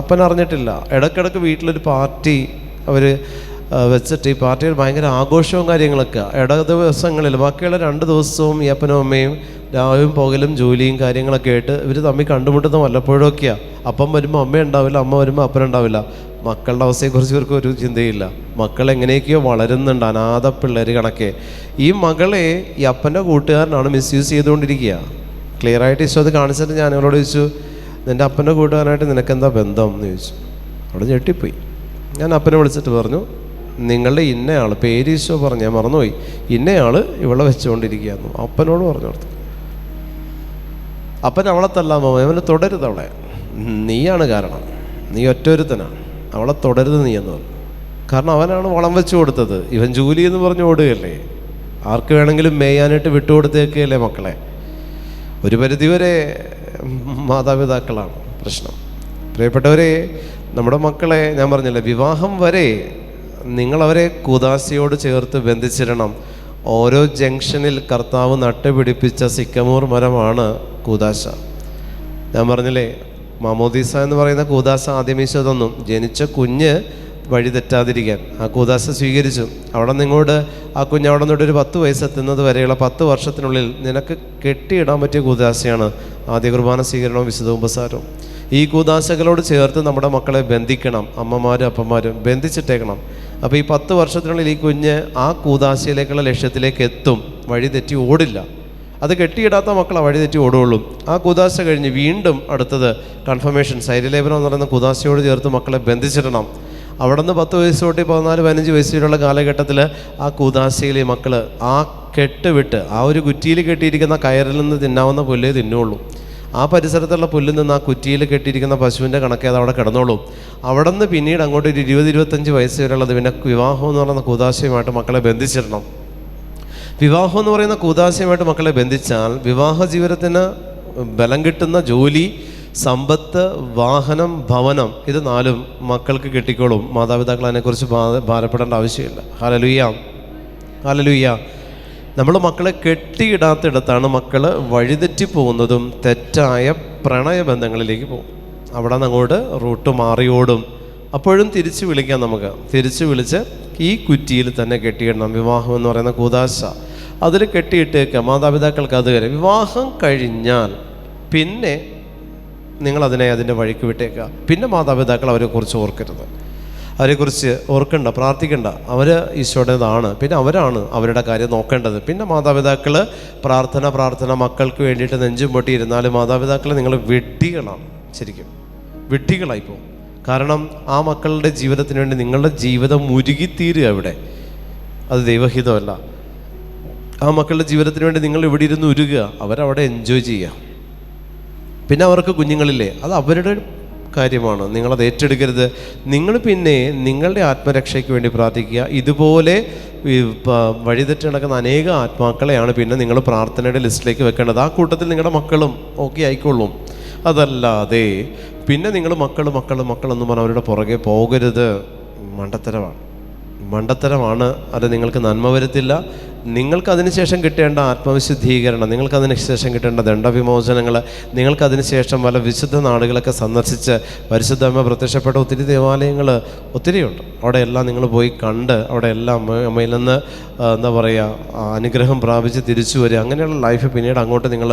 അപ്പൻ അറിഞ്ഞിട്ടില്ല. ഇടയ്ക്കിടയ്ക്ക് വീട്ടിലൊരു പാർട്ടി അവർ വെച്ചിട്ട് ഈ പാർട്ടിയിൽ ഭയങ്കര ആഘോഷവും കാര്യങ്ങളൊക്കെ ദിവസങ്ങളിൽ, ബാക്കിയുള്ള 2 ദിവസവും ഈ അപ്പനും അമ്മയും രാവിലെയും പകലും ജോലിയും കാര്യങ്ങളൊക്കെ ആയിട്ട് ഇവർ തമ്മിൽ കണ്ടുമുട്ടുന്ന വല്ലപ്പോഴൊക്കെയാണ്. അപ്പം വരുമ്പോൾ അമ്മ ഉണ്ടാവില്ല, അമ്മ വരുമ്പോൾ അപ്പനുണ്ടാവില്ല. മക്കളുടെ അവസ്ഥയെക്കുറിച്ച് ഇവർക്ക് ഒരു ചിന്തയില്ല. മക്കൾ എങ്ങനെയൊക്കെയോ വളരുന്നുണ്ട്, അനാഥ പിള്ളേർ കണക്കെ. ഈ മകളെ ഈ അപ്പൻ്റെ കൂട്ടുകാരനാണ് മിസ്യൂസ് ചെയ്തുകൊണ്ടിരിക്കുക. ക്ലിയറായിട്ട് ഈശോ അത് കാണിച്ചിട്ട് ഞാൻ അവളോട് ചോദിച്ചു, നിൻ്റെ അപ്പൻ്റെ കൂട്ടുകാരനായിട്ട് നിനക്കെന്താ ബന്ധം എന്ന് ചോദിച്ചു. അവിടെ ഞെട്ടിപ്പോയി. ഞാൻ അപ്പനെ വിളിച്ചിട്ട് പറഞ്ഞു, നിങ്ങളുടെ ഇന്നയാൾ, പേര് ഈശോ പറഞ്ഞു, ഞാൻ മറന്നുപോയി, ഇന്നയാൾ ഇവളെ വെച്ചുകൊണ്ടിരിക്കുകയെന്നു അപ്പനോട് പറഞ്ഞു കൊടുത്തു. അപ്പൻ അവളെ തല്ലാമോ, അവനെ തുടരുത്, അവളെ നീയാണ് കാരണം, നീ ഒറ്റൊരുത്തനാണ്, അവളെ തുടരുത് നീ എന്ന് പറഞ്ഞു. കാരണം അവനാണ് വളം വെച്ച് കൊടുത്തത്. ഇവൻ ജോലി എന്ന് പറഞ്ഞ് ഓടുകയല്ലേ, ആർക്ക് വേണമെങ്കിലും മേയാനായിട്ട് വിട്ടുകൊടുത്തേക്കല്ലേ മക്കളെ. ഒരു പരിധിവരെ മാതാപിതാക്കളാണ് പ്രശ്നം. പ്രിയപ്പെട്ടവരെ, നമ്മുടെ മക്കളെ ഞാൻ പറഞ്ഞില്ലേ, വിവാഹം വരെ നിങ്ങളവരെ കൂദാശയോട് ചേർത്ത് ബന്ധിച്ചിടണം. ഓരോ ജംഗ്ഷനിൽ കർത്താവ് നട്ടുപിടിപ്പിച്ച സിക്കമൂർ മരമാണ് കൂദാശ. ഞാൻ പറഞ്ഞില്ലേ, മാമോദീസ എന്ന് പറയുന്ന കൂദാശ ആദ്യം ഈശോ തന്നു. ജനിച്ച കുഞ്ഞ് വഴി തെറ്റാതിരിക്കാൻ ആ കൂദാശ സ്വീകരിച്ചു. അവിടെ നിങ്ങോട്ട് ആ കുഞ്ഞ് അവിടെ നിന്നോട്ട് ഒരു 10 വയസ്സെത്തുന്നത് വരെയുള്ള 10 വർഷത്തിനുള്ളിൽ നിനക്ക് കെട്ടിയിടാൻ പറ്റിയ കൂദാശയാണ് ആദ്യ കുർബാന സ്വീകരണവും വിശുദ്ധ ഉപസാരവും. ഈ കൂദാശകളോട് ചേർത്ത് നമ്മുടെ മക്കളെ ബന്ധിക്കണം. അമ്മമാരും അപ്പന്മാരും ബന്ധിച്ചിട്ടേക്കണം. അപ്പോൾ ഈ 10 വർഷത്തിനുള്ളിൽ ഈ കുഞ്ഞ് ആ കൂദാശയിലേക്കുള്ള ലക്ഷ്യത്തിലേക്ക് എത്തും, വഴി തെറ്റി ഓടില്ല. അത് കെട്ടിയിടാത്ത മക്കളാണ് വഴി തെറ്റി ഓടുകയുള്ളൂ. ആ കൂദാശ കഴിഞ്ഞ് വീണ്ടും അടുത്തത് കൺഫർമേഷൻ, സൈര്യലേപനം എന്ന് പറയുന്ന കൂദാശയോട് ചേർത്ത് മക്കളെ ബന്ധിച്ചിടണം. അവിടെ നിന്ന് 10 വയസ്സ് തൊട്ട് 14-15 വയസ്സിലുള്ള കാലഘട്ടത്തിൽ ആ കൂദാശയിലെ മക്കൾ ആ കെട്ട് വിട്ട് ആ ഒരു കുറ്റിയിൽ കെട്ടിയിരിക്കുന്ന കയറിൽ നിന്ന് തിന്നാവുന്ന പുല്ലേ തിന്നുള്ളൂ. ആ പരിസരത്തുള്ള പുല്ലിൽ നിന്ന് ആ കുറ്റിയിൽ കെട്ടിയിരിക്കുന്ന പശുവിൻ്റെ കണക്കെ അത് അവിടെ കിടന്നോളൂ. അവിടെ നിന്ന് പിന്നീട് അങ്ങോട്ട് ഒരു 20-25 വയസ്സ് വരെയുള്ളത് പിന്നെ വിവാഹം എന്ന് പറയുന്ന കൂദാശയുമായിട്ട് മക്കളെ ബന്ധിച്ചിടണം. വിവാഹം എന്ന് പറയുന്ന കൂദാശയുമായിട്ട് മക്കളെ ബന്ധിച്ചാൽ വിവാഹ ജീവിതത്തിന് ബലം കിട്ടുന്ന ജോലി, സമ്പത്ത്, വാഹനം, ഭവനം, ഇത് 4ഉം മക്കൾക്ക് കിട്ടിക്കോളും. മാതാപിതാക്കൾ അതിനെക്കുറിച്ച് ഭാരപ്പെടേണ്ട ആവശ്യമില്ല. Hallelujah, hallelujah. നമ്മൾ മക്കളെ കെട്ടിയിടാത്തിടത്താണ് മക്കൾ വഴിതെറ്റിപ്പോകുന്നതും തെറ്റായ പ്രണയബന്ധങ്ങളിലേക്ക് പോകും. അവിടെ നിന്ന് അങ്ങോട്ട് റൂട്ട് മാറിയോടും. അപ്പോഴും തിരിച്ചു വിളിക്കാം, നമുക്ക് തിരിച്ചു വിളിച്ച് ഈ കുറ്റിയിൽ തന്നെ കെട്ടിയിടണം. വിവാഹം എന്ന് പറയുന്ന കൂദാശ അതിൽ കെട്ടിയിട്ടേക്കുക. മാതാപിതാക്കൾക്ക് അത് വരെ. വിവാഹം കഴിഞ്ഞാൽ പിന്നെ നിങ്ങളതിനെ അതിൻ്റെ വഴിക്ക് വിട്ടേക്കുക. പിന്നെ മാതാപിതാക്കൾ അവരെക്കുറിച്ച് ഓർക്കരുത്, അവരെക്കുറിച്ച് ഓർക്കണ്ട, പ്രാർത്ഥിക്കണ്ട. അവർ ഈശോയുടേതാണ്. പിന്നെ അവരാണ് അവരുടെ കാര്യം നോക്കേണ്ടത്. പിന്നെ മാതാപിതാക്കൾ പ്രാർത്ഥന മക്കൾക്ക് വേണ്ടിയിട്ട് നെഞ്ചും പൊട്ടിയിരുന്നാലും മാതാപിതാക്കൾ നിങ്ങൾ വിഡ്ഢികളാണ്, ശരിക്കും വിഡ്ഢികളായിപ്പോവും. കാരണം ആ മക്കളുടെ ജീവിതത്തിന് വേണ്ടി നിങ്ങളുടെ ജീവിതം മുരുകിത്തീരുക ഇവിടെ. അത് ദൈവഹിതമല്ല. ആ മക്കളുടെ ജീവിതത്തിന് വേണ്ടി നിങ്ങൾ ഇവിടെ ഇരുന്ന് ഉരുകുക, അവരവിടെ എൻജോയ് ചെയ്യുക. പിന്നെ അവർക്ക് കുഞ്ഞുങ്ങളില്ലേ, അത് അവരുടെ കാര്യമാണ്. നിങ്ങളത് ഏറ്റെടുക്കരുത്. നിങ്ങൾ പിന്നെ നിങ്ങളുടെ ആത്മരക്ഷയ്ക്ക് വേണ്ടി പ്രാർത്ഥിക്കുക. ഇതുപോലെ വഴിതെറ്റി നടക്കുന്ന അനേക ആത്മാക്കളെയാണ് പിന്നെ നിങ്ങൾ പ്രാർത്ഥനയുടെ ലിസ്റ്റിലേക്ക് വെക്കേണ്ടത്. ആ കൂട്ടത്തിൽ നിങ്ങളുടെ മക്കളും ഒക്കെ ആയിക്കൊള്ളും. അതല്ലാതെ പിന്നെ നിങ്ങൾ മക്കളെന്ന് പറഞ്ഞാൽ അവരുടെ പുറകെ പോകരുത്. മണ്ടത്തരമാണ്. അത് നിങ്ങൾക്ക് നന്മ വരുത്തില്ല. നിങ്ങൾക്കതിന് ശേഷം കിട്ടേണ്ട ആത്മവിശുദ്ധീകരണം, നിങ്ങൾക്കതിന് ശേഷം കിട്ടേണ്ട ദണ്ഡവിമോചനങ്ങൾ, നിങ്ങൾക്കതിന് ശേഷം പല വിശുദ്ധ നാടുകളൊക്കെ സന്ദർശിച്ച് പരിശുദ്ധമ്മ പ്രത്യക്ഷപ്പെട്ട ഒത്തിരി ദേവാലയങ്ങൾ ഒത്തിരിയുണ്ട്. അവിടെ എല്ലാം നിങ്ങൾ പോയി കണ്ട് അവിടെ എല്ലാം അമ്മയിൽ നിന്ന് എന്താ പറയുക അനുഗ്രഹം പ്രാപിച്ച് തിരിച്ചു വരിക. അങ്ങനെയുള്ള ലൈഫ് പിന്നീട് അങ്ങോട്ട് നിങ്ങൾ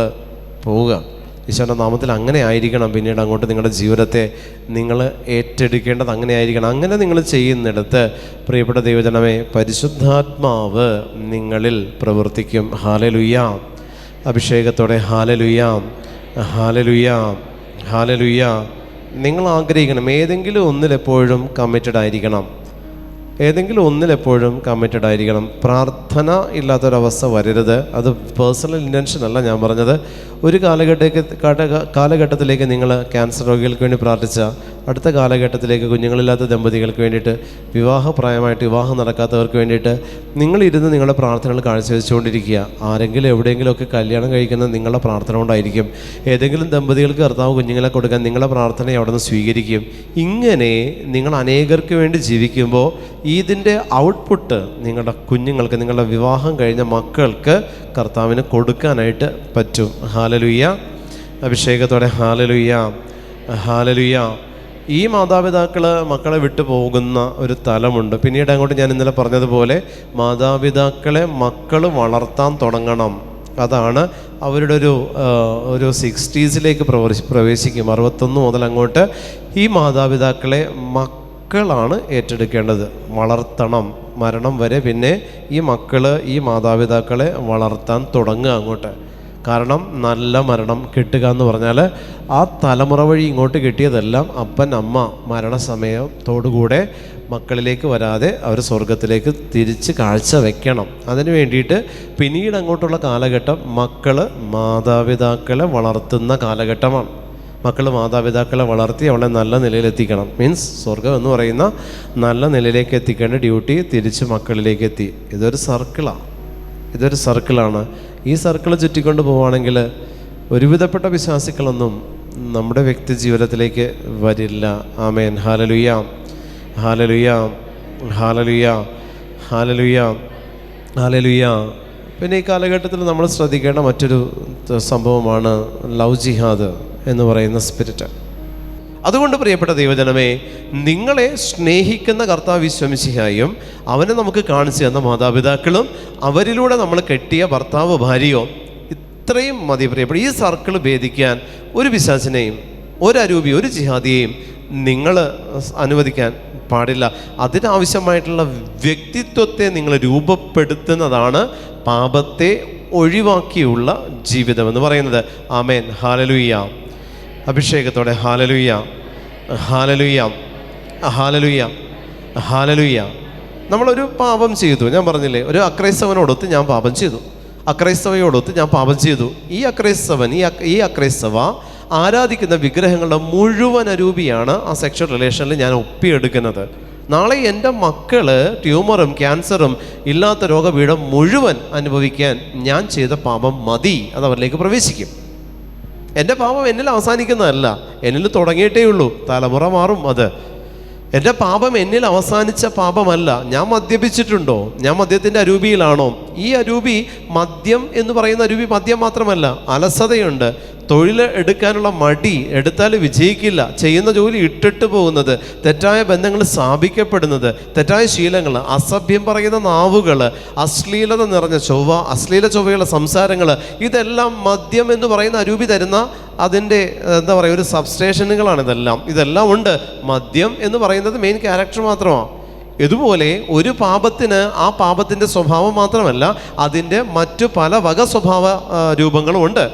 പോവുക. ഈശോയുടെ നാമത്തിൽ അങ്ങനെ ആയിരിക്കണം. പിന്നീട് അങ്ങോട്ട് നിങ്ങളുടെ ജീവിതത്തെ നിങ്ങൾ ഏറ്റെടുക്കേണ്ടത് അങ്ങനെ ആയിരിക്കണം. അങ്ങനെ നിങ്ങൾ ചെയ്യുന്നിടത്ത് പ്രിയപ്പെട്ട ദൈവജനമേ, പരിശുദ്ധാത്മാവ് നിങ്ങളിൽ പ്രവർത്തിക്കും. ഹല്ലേലൂയ. അഭിഷേകത്തോടെ ഹല്ലേലൂയ, ഹല്ലേലൂയ, ഹല്ലേലൂയ. നിങ്ങൾ ആഗ്രഹിക്കണം ഏതെങ്കിലും ഒന്നിലെപ്പോഴും കമ്മിറ്റഡ് ആയിരിക്കണം. കമ്മിറ്റഡ് ആയിരിക്കണം. പ്രാർത്ഥന ഇല്ലാത്തൊരവസ്ഥ വരരുത്. അത് പേഴ്സണൽ ഇൻറ്റൻഷൻ അല്ല ഞാൻ പറഞ്ഞത്. ഒരു കാലഘട്ടത്തിലേക്ക് നിങ്ങൾ ക്യാൻസർ രോഗികൾക്ക് വേണ്ടി പ്രാർത്ഥിച്ച അടുത്ത കാലഘട്ടത്തിലേക്ക് കുഞ്ഞുങ്ങളില്ലാത്ത ദമ്പതികൾക്ക് വേണ്ടിയിട്ട്, വിവാഹപ്രായമായിട്ട് വിവാഹം നടക്കാത്തവർക്ക് വേണ്ടിയിട്ട് നിങ്ങളിരുന്ന് നിങ്ങളുടെ പ്രാർത്ഥനകൾ കാഴ്ചവെച്ചുകൊണ്ടിരിക്കുക. ആരെങ്കിലും എവിടെയെങ്കിലുമൊക്കെ കല്യാണം കഴിക്കുന്നത് നിങ്ങളുടെ പ്രാർത്ഥന കൊണ്ടായിരിക്കും. ഏതെങ്കിലും ദമ്പതികൾക്ക് കർത്താവ് കുഞ്ഞുങ്ങളെ കൊടുക്കാൻ നിങ്ങളുടെ പ്രാർത്ഥനയെ അവിടെ നിന്ന് സ്വീകരിക്കും. ഇങ്ങനെ നിങ്ങൾ അനേകർക്ക് വേണ്ടി ജീവിക്കുമ്പോൾ ഇതിൻ്റെ ഔട്ട്പുട്ട് നിങ്ങളുടെ കുഞ്ഞുങ്ങൾക്ക്, നിങ്ങളുടെ വിവാഹം കഴിഞ്ഞ മക്കൾക്ക് കർത്താവിന് കൊടുക്കാനായിട്ട് പറ്റും. ഹല്ലേലൂയ. അഭിഷേകത്തോടെ ഹല്ലേലൂയ, ഹല്ലേലൂയ. ഈ മാതാപിതാക്കൾ മക്കളെ വിട്ടു പോകുന്ന ഒരു തലമുണ്ട്. പിന്നീട് അങ്ങോട്ട് ഞാൻ ഇന്നലെ പറഞ്ഞതുപോലെ മാതാപിതാക്കളെ മക്കൾ വളർത്താൻ തുടങ്ങണം. അതാണ് അവരുടെ ഒരു 60s പ്രവേശിക്കും. 61 മുതൽ അങ്ങോട്ട് ഈ മാതാപിതാക്കളെ മക്കളാണ് ഏറ്റെടുക്കേണ്ടത്. വളർത്തണം മരണം വരെ. പിന്നെ ഈ മക്കൾ ഈ മാതാപിതാക്കളെ വളർത്താൻ തുടങ്ങുക അങ്ങോട്ട്. കാരണം നല്ല മരണം കിട്ടുക എന്ന് പറഞ്ഞാൽ ആ തലമുറ വഴി ഇങ്ങോട്ട് കിട്ടിയതെല്ലാം അപ്പൻ അമ്മ മരണസമയത്തോടുകൂടെ മക്കളിലേക്ക് വരാതെ അവർ സ്വർഗത്തിലേക്ക് തിരിച്ച് കാഴ്ച വെക്കണം. അതിന് വേണ്ടിയിട്ട് പിന്നീട് അങ്ങോട്ടുള്ള കാലഘട്ടം മക്കൾ മാതാപിതാക്കളെ വളർത്തുന്ന കാലഘട്ടമാണ്. മക്കൾ മാതാപിതാക്കളെ വളർത്തി അവളെ നല്ല നിലയിലെത്തിക്കണം. മീൻസ് സ്വർഗം എന്ന് പറയുന്ന നല്ല നിലയിലേക്ക് എത്തിക്കേണ്ട ഡ്യൂട്ടി തിരിച്ച് മക്കളിലേക്ക് എത്തി. ഇതൊരു സർക്കിളാണ്. ഈ സർക്കിൾ ചുറ്റിക്കൊണ്ട് പോവുകയാണെങ്കിൽ ഒരുവിധപ്പെട്ട വിശ്വാസികളൊന്നും നമ്മുടെ വ്യക്തി ജീവിതത്തിലേക്ക് വരില്ല. ആമേൻ. ഹല്ലേലൂയ, ഹല്ലേലൂയ, ഹല്ലേലൂയ, ഹല്ലേലൂയ, ഹല്ലേലൂയ. പിന്നെ ഈ കാലഘട്ടത്തിൽ നമ്മൾ ശ്രദ്ധിക്കേണ്ട മറ്റൊരു സംഭവമാണ് ലവ് ജിഹാദ് എന്ന് പറയുന്ന സ്പിരിറ്റ്. അതുകൊണ്ട് പ്രിയപ്പെട്ട ദൈവജനമേ, നിങ്ങളെ സ്നേഹിക്കുന്ന കർത്താവ് ഈശോമിശിഹായും അവനെ നമുക്ക് കാണിച്ചു തന്ന മാതാപിതാക്കളും അവരിലൂടെ നമ്മൾ കെട്ടിയ ഭർത്താവ് ഭാര്യയോ ഇത്രയും മതി പ്രിയപ്പെട്ട. ഈ സർക്കിൾ ഭേദിക്കാൻ ഒരു പിശാചിനെയും ഒരു അരൂപി ഒരു ജിഹാദിയെയും നിങ്ങൾ അനുവദിക്കാൻ പാടില്ല. അതിനാവശ്യമായിട്ടുള്ള വ്യക്തിത്വത്തെ നിങ്ങൾ രൂപപ്പെടുത്തുന്നതാണ് പാപത്തെ ഒഴിവാക്കിയുള്ള ജീവിതം എന്ന് പറയുന്നത്. ആമേൻ. ഹല്ലേലൂയ. അഭിഷേകത്തോടെ ഹല്ലേലൂയ, ഹല്ലേലൂയ, ഹല്ലേലൂയ, ഹല്ലേലൂയ. നമ്മളൊരു പാപം ചെയ്തു. ഞാൻ പറഞ്ഞില്ലേ, ഒരു അക്രൈസ്തവനോടൊത്ത് ഞാൻ പാപം ചെയ്തു, അക്രൈസ്തവയോടൊത്ത് ഞാൻ പാപം ചെയ്തു. ഈ അക്രൈസ്തവ ആരാധിക്കുന്ന വിഗ്രഹങ്ങളുടെ മുഴുവൻ അരൂപിയാണ് ആ സെക്ഷൽ റിലേഷനിൽ ഞാൻ ഒപ്പിയെടുക്കുന്നത്. നാളെ എൻ്റെ മക്കൾ ട്യൂമറും ക്യാൻസറും ഇല്ലാത്ത രോഗപീഠം മുഴുവൻ അനുഭവിക്കാൻ ഞാൻ ചെയ്ത പാപം മതി, അത് അവരിലേക്ക് പ്രവേശിക്കും. എൻ്റെ പാപം എന്നിൽ അവസാനിക്കുന്നതല്ല, എന്നിൽ തുടങ്ങിയിട്ടേ ഉള്ളൂ. തലമുറ മാറും. അത് എൻ്റെ പാപം എന്നിൽ അവസാനിച്ച പാപമല്ല. ഞാൻ മദ്യപിച്ചിട്ടുണ്ടോ? ഞാൻ മദ്യത്തിൻ്റെ അരൂപിയിലാണോ? ഈ അരൂപി മദ്യം എന്ന് പറയുന്ന അരൂപി മദ്യം മാത്രമല്ല, അലസതയുണ്ട്, തൊഴിൽ എടുക്കാനുള്ള മടി, എടുത്താൽ വിജയിക്കില്ല, ചെയ്യുന്ന ജോലി ഇട്ടിട്ട് പോകുന്നത്, തെറ്റായ ബന്ധങ്ങൾ സ്ഥാപിക്കപ്പെടുന്നത്, തെറ്റായ ശീലങ്ങൾ, അസഭ്യം പറയുന്ന നാവുകൾ, അശ്ലീലത നിറഞ്ഞ അശ്ലീല ചൊവ്വയുള്ള സംസാരങ്ങൾ, ഇതെല്ലാം മദ്യം എന്ന് പറയുന്ന അരൂപി തരുന്ന അതിൻ്റെ എന്താ പറയുക ഒരു സബ്സ്റ്റേഷനുകളാണ്. ഇതെല്ലാം ഉണ്ട്. മദ്യം എന്ന് പറയുന്നത് മെയിൻ ക്യാരക്ടർ മാത്രമാണ്. ഇതുപോലെ ഒരു പാപത്തിന് ആ പാപത്തിൻ്റെ സ്വഭാവം മാത്രമല്ല, അതിൻ്റെ മറ്റു പല വക സ്വഭാവ രൂപങ്ങളും ഉണ്ട്.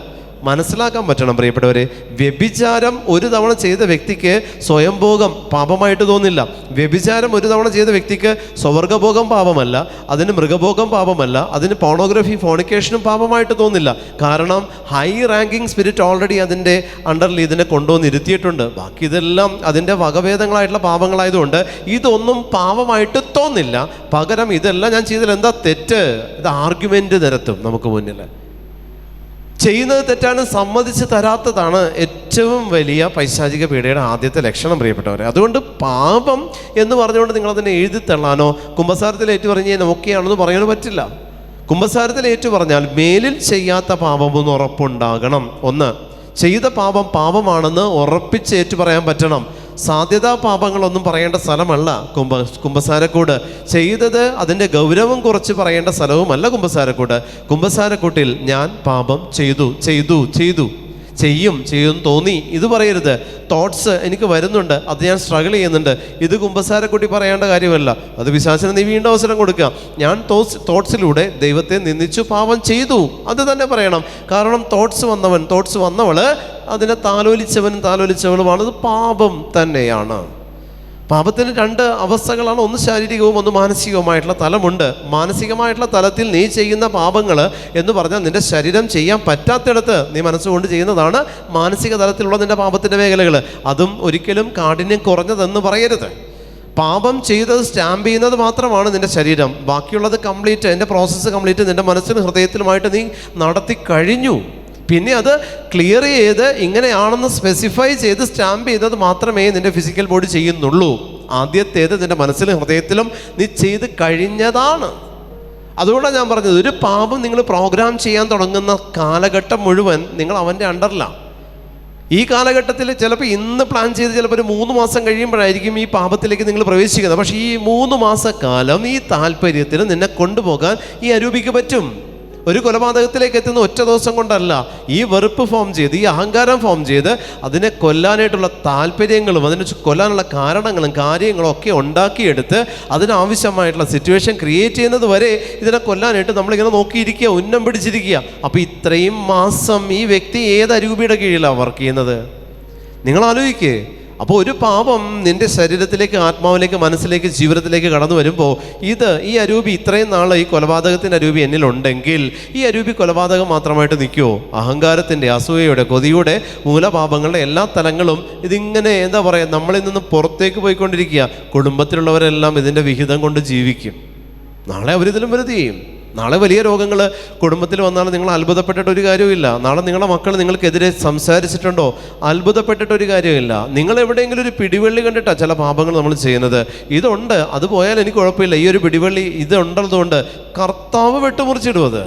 മനസ്സിലാക്കാൻ പറ്റണം പ്രിയപ്പെട്ടവരെ. വ്യഭിചാരം ഒരു തവണ ചെയ്ത വ്യക്തിക്ക് സ്വയംഭോഗം പാപമായിട്ട് തോന്നില്ല. വ്യഭിചാരം ഒരു തവണ ചെയ്ത വ്യക്തിക്ക് സ്വർഗഭോഗം പാപമല്ല, അതിന് മൃഗഭോഗം പാപമല്ല, അതിന് പോണോഗ്രഫി ഫോണിക്കേഷനും പാപമായിട്ട് തോന്നില്ല. കാരണം ഹൈ റാങ്കിങ് സ്പിരിറ്റ് ഓൾറെഡി അതിൻ്റെ അണ്ടറിൽ ഇതിനെ കൊണ്ടുവന്നിരുത്തിയിട്ടുണ്ട്. ബാക്കി ഇതെല്ലാം അതിൻ്റെ വകഭേദങ്ങളായിട്ടുള്ള പാപങ്ങളായതുകൊണ്ട് ഇതൊന്നും പാപമായിട്ട് തോന്നില്ല. പകരം ഇതെല്ലാം ഞാൻ ചെയ്തതിൽ എന്താ തെറ്റ്, ഇത് ആർഗ്യുമെൻ്റ് നിരത്തും നമുക്ക് മുന്നിൽ. ചെയ്യുന്നത് തെറ്റാണ്, സമ്മതിച്ച് തരാത്തതാണ് ഏറ്റവും വലിയ പൈശാചിക പീഡയുടെ ആദ്യത്തെ ലക്ഷണം പ്രിയപ്പെട്ടവരെ. അതുകൊണ്ട് പാപം എന്ന് പറഞ്ഞുകൊണ്ട് നിങ്ങളതിനെ എഴുതി തള്ളാനോ കുമ്പസാരത്തിൽ ഏറ്റു പറഞ്ഞ് നോക്കിയാണെന്ന് പറയാനോ പറ്റില്ല. കുമ്പസാരത്തിൽ ഏറ്റു പറഞ്ഞാൽ മേലിൽ ചെയ്യാത്ത പാപമൊന്ന് ഉറപ്പുണ്ടാകണം. ഒന്ന്, ചെയ്ത പാപം പാപമാണെന്ന് ഉറപ്പിച്ച് ഏറ്റു പറയാൻ പറ്റണം. സാധ്യതാ പാപങ്ങളൊന്നും പറയേണ്ട സ്ഥലമല്ല കുമ്പസാരക്കൂട്. ചെയ്തത് അതിൻ്റെ ഗൗരവം കുറച്ച് പറയേണ്ട സ്ഥലവുമല്ല കുമ്പസാരക്കൂട്. കുമ്പസാരക്കൂട്ടിൽ ഞാൻ പാപം ചെയ്യും തോന്നി ഇത് പറയരുത്. തോട്ട്സ് എനിക്ക് വരുന്നുണ്ട്, അത് ഞാൻ സ്ട്രഗിൾ ചെയ്യുന്നുണ്ട്, ഇത് കുമ്പസാരക്കുട്ടി പറയേണ്ട കാര്യമല്ല. അത് പിശാചിന് നീ വീണ്ടും അവസരം കൊടുക്കുക. ഞാൻ തോട്ട്സിലൂടെ ദൈവത്തെ നിന്ദിച്ചു പാപം ചെയ്തു, അത് തന്നെ പറയണം. കാരണം തോട്ട്സ് വന്നവള് അതിനെ താലോലിച്ചവളുമാണ്. അത് പാപം തന്നെയാണ്. പാപത്തിന് രണ്ട് അവസ്ഥകളാണ്, ഒന്ന് ശാരീരികവും ഒന്ന് മാനസികവുമായിട്ടുള്ള തലമുണ്ട്. മാനസികമായിട്ടുള്ള തലത്തിൽ നീ ചെയ്യുന്ന പാപങ്ങൾ എന്ന് പറഞ്ഞാൽ നിൻ്റെ ശരീരം ചെയ്യാൻ പറ്റാത്തിടത്ത് നീ മനസ്സുകൊണ്ട് ചെയ്യുന്നതാണ് മാനസിക തലത്തിലുള്ള നിൻ്റെ പാപത്തിൻ്റെ മേഖലകൾ. അതും ഒരിക്കലും കാഠിന്യം കുറഞ്ഞതെന്ന് പറയരുത്. പാപം ചെയ്തത് സ്റ്റാമ്പ് ചെയ്യുന്നത് മാത്രമാണ് നിൻ്റെ ശരീരം. ബാക്കിയുള്ളത് കംപ്ലീറ്റ്, എൻ്റെ പ്രോസസ്സ് കംപ്ലീറ്റ് നിൻ്റെ മനസ്സിനും ഹൃദയത്തിലുമായിട്ട് നീ നടത്തി കഴിഞ്ഞു. പിന്നെ അത് ക്ലിയർ ചെയ്ത് ഇങ്ങനെയാണെന്ന് സ്പെസിഫൈ ചെയ്ത് സ്റ്റാമ്പ് ചെയ്തത് മാത്രമേ നിൻ്റെ ഫിസിക്കൽ ബോഡി ചെയ്യുന്നുള്ളൂ. ആദ്യത്തേത് നിൻ്റെ മനസ്സിലും ഹൃദയത്തിലും നീ ചെയ്ത് കഴിഞ്ഞതാണ്. അതുകൊണ്ടാണ് ഞാൻ പറഞ്ഞത്, ഒരു പാപം നിങ്ങൾ പ്രോഗ്രാം ചെയ്യാൻ തുടങ്ങുന്ന കാലഘട്ടം മുഴുവൻ നിങ്ങൾ അവൻ്റെ അണ്ടറിലാണ്. ഈ കാലഘട്ടത്തിൽ ചിലപ്പോൾ ഇന്ന് പ്ലാൻ ചെയ്ത് ചിലപ്പോൾ ഒരു 3 മാസം കഴിയുമ്പോഴായിരിക്കും ഈ പാപത്തിലേക്ക് നിങ്ങൾ പ്രവേശിക്കുന്നത്. പക്ഷേ ഈ 3 മാസക്കാലം ഈ താല്പര്യത്തിന് നിന്നെ കൊണ്ടുപോകാൻ ഈ അരൂപിക്ക് പറ്റും. ഒരു കൊലപാതകത്തിലേക്ക് എത്തുന്ന ഒറ്റ ദിവസം കൊണ്ടല്ല. ഈ വെറുപ്പ് ഫോം ചെയ്ത്, ഈ അഹങ്കാരം ഫോം ചെയ്ത് അതിനെ കൊല്ലാനായിട്ടുള്ള താല്പര്യങ്ങളും അതിനെ കൊല്ലാനുള്ള കാരണങ്ങളും കാര്യങ്ങളും ഒക്കെ ഉണ്ടാക്കിയെടുത്ത് അതിനാവശ്യമായിട്ടുള്ള സിറ്റുവേഷൻ ക്രിയേറ്റ് ചെയ്യുന്നത് വരെ ഇതിനെ കൊല്ലാനായിട്ട് നമ്മളിങ്ങനെ നോക്കിയിരിക്കുക, ഉന്നം പിടിച്ചിരിക്കുക. അപ്പോൾ ഇത്രയും മാസം ഈ വ്യക്തി ഏത് അരൂപിയുടെ കീഴിലാണ് വർക്ക് ചെയ്യുന്നത്? നിങ്ങൾ ആലോചിക്കേ. അപ്പോൾ ഒരു പാപം നിൻ്റെ ശരീരത്തിലേക്ക്, ആത്മാവിലേക്ക്, മനസ്സിലേക്ക്, ജീവിതത്തിലേക്ക് കടന്നു വരുമ്പോൾ ഈ അരൂപി ഇത്രയും നാൾ ഈ കൊലപാതകത്തിൻ്റെ അരൂപി എന്നിലുണ്ടെങ്കിൽ ഈ അരൂപി കൊലപാതകം മാത്രമായിട്ട് നിൽക്കുമോ? അഹങ്കാരത്തിൻ്റെ, അസൂയയുടെ, കൊതിയുടെ, മൂലപാപങ്ങളുടെ എല്ലാ തലങ്ങളും ഇതിങ്ങനെ എന്താ പറയുക, നമ്മളിൽ നിന്ന് പുറത്തേക്ക് പോയിക്കൊണ്ടിരിക്കുക. കുടുംബത്തിലുള്ളവരെല്ലാം ഇതിൻ്റെ വിഹിതം കൊണ്ട് ജീവിക്കും. നാളെ അവരിതിലും വലുത് ചെയ്യും. നാളെ വലിയ രോഗങ്ങൾ കുടുംബത്തിൽ വന്നാൽ നിങ്ങൾ അത്ഭുതപ്പെട്ടിട്ടൊരു കാര്യമില്ല. നാളെ നിങ്ങളുടെ മക്കൾ നിങ്ങൾക്കെതിരെ സംസാരിച്ചിട്ടുണ്ടോ? അത്ഭുതപ്പെട്ടിട്ടൊരു കാര്യമില്ല. നിങ്ങൾ എവിടെയെങ്കിലും ഒരു പിടിവള്ളി കണ്ടിട്ടാണ് ചില പാപങ്ങൾ നമ്മൾ ചെയ്യുന്നത്. ഇതുണ്ട്, അത് പോയാൽ എനിക്ക് കുഴപ്പമില്ല, ഈ ഒരു പിടിവള്ളി ഇതുണ്ടതുകൊണ്ട് കർത്താവ് വെട്ടിമുറിച്ചിടും.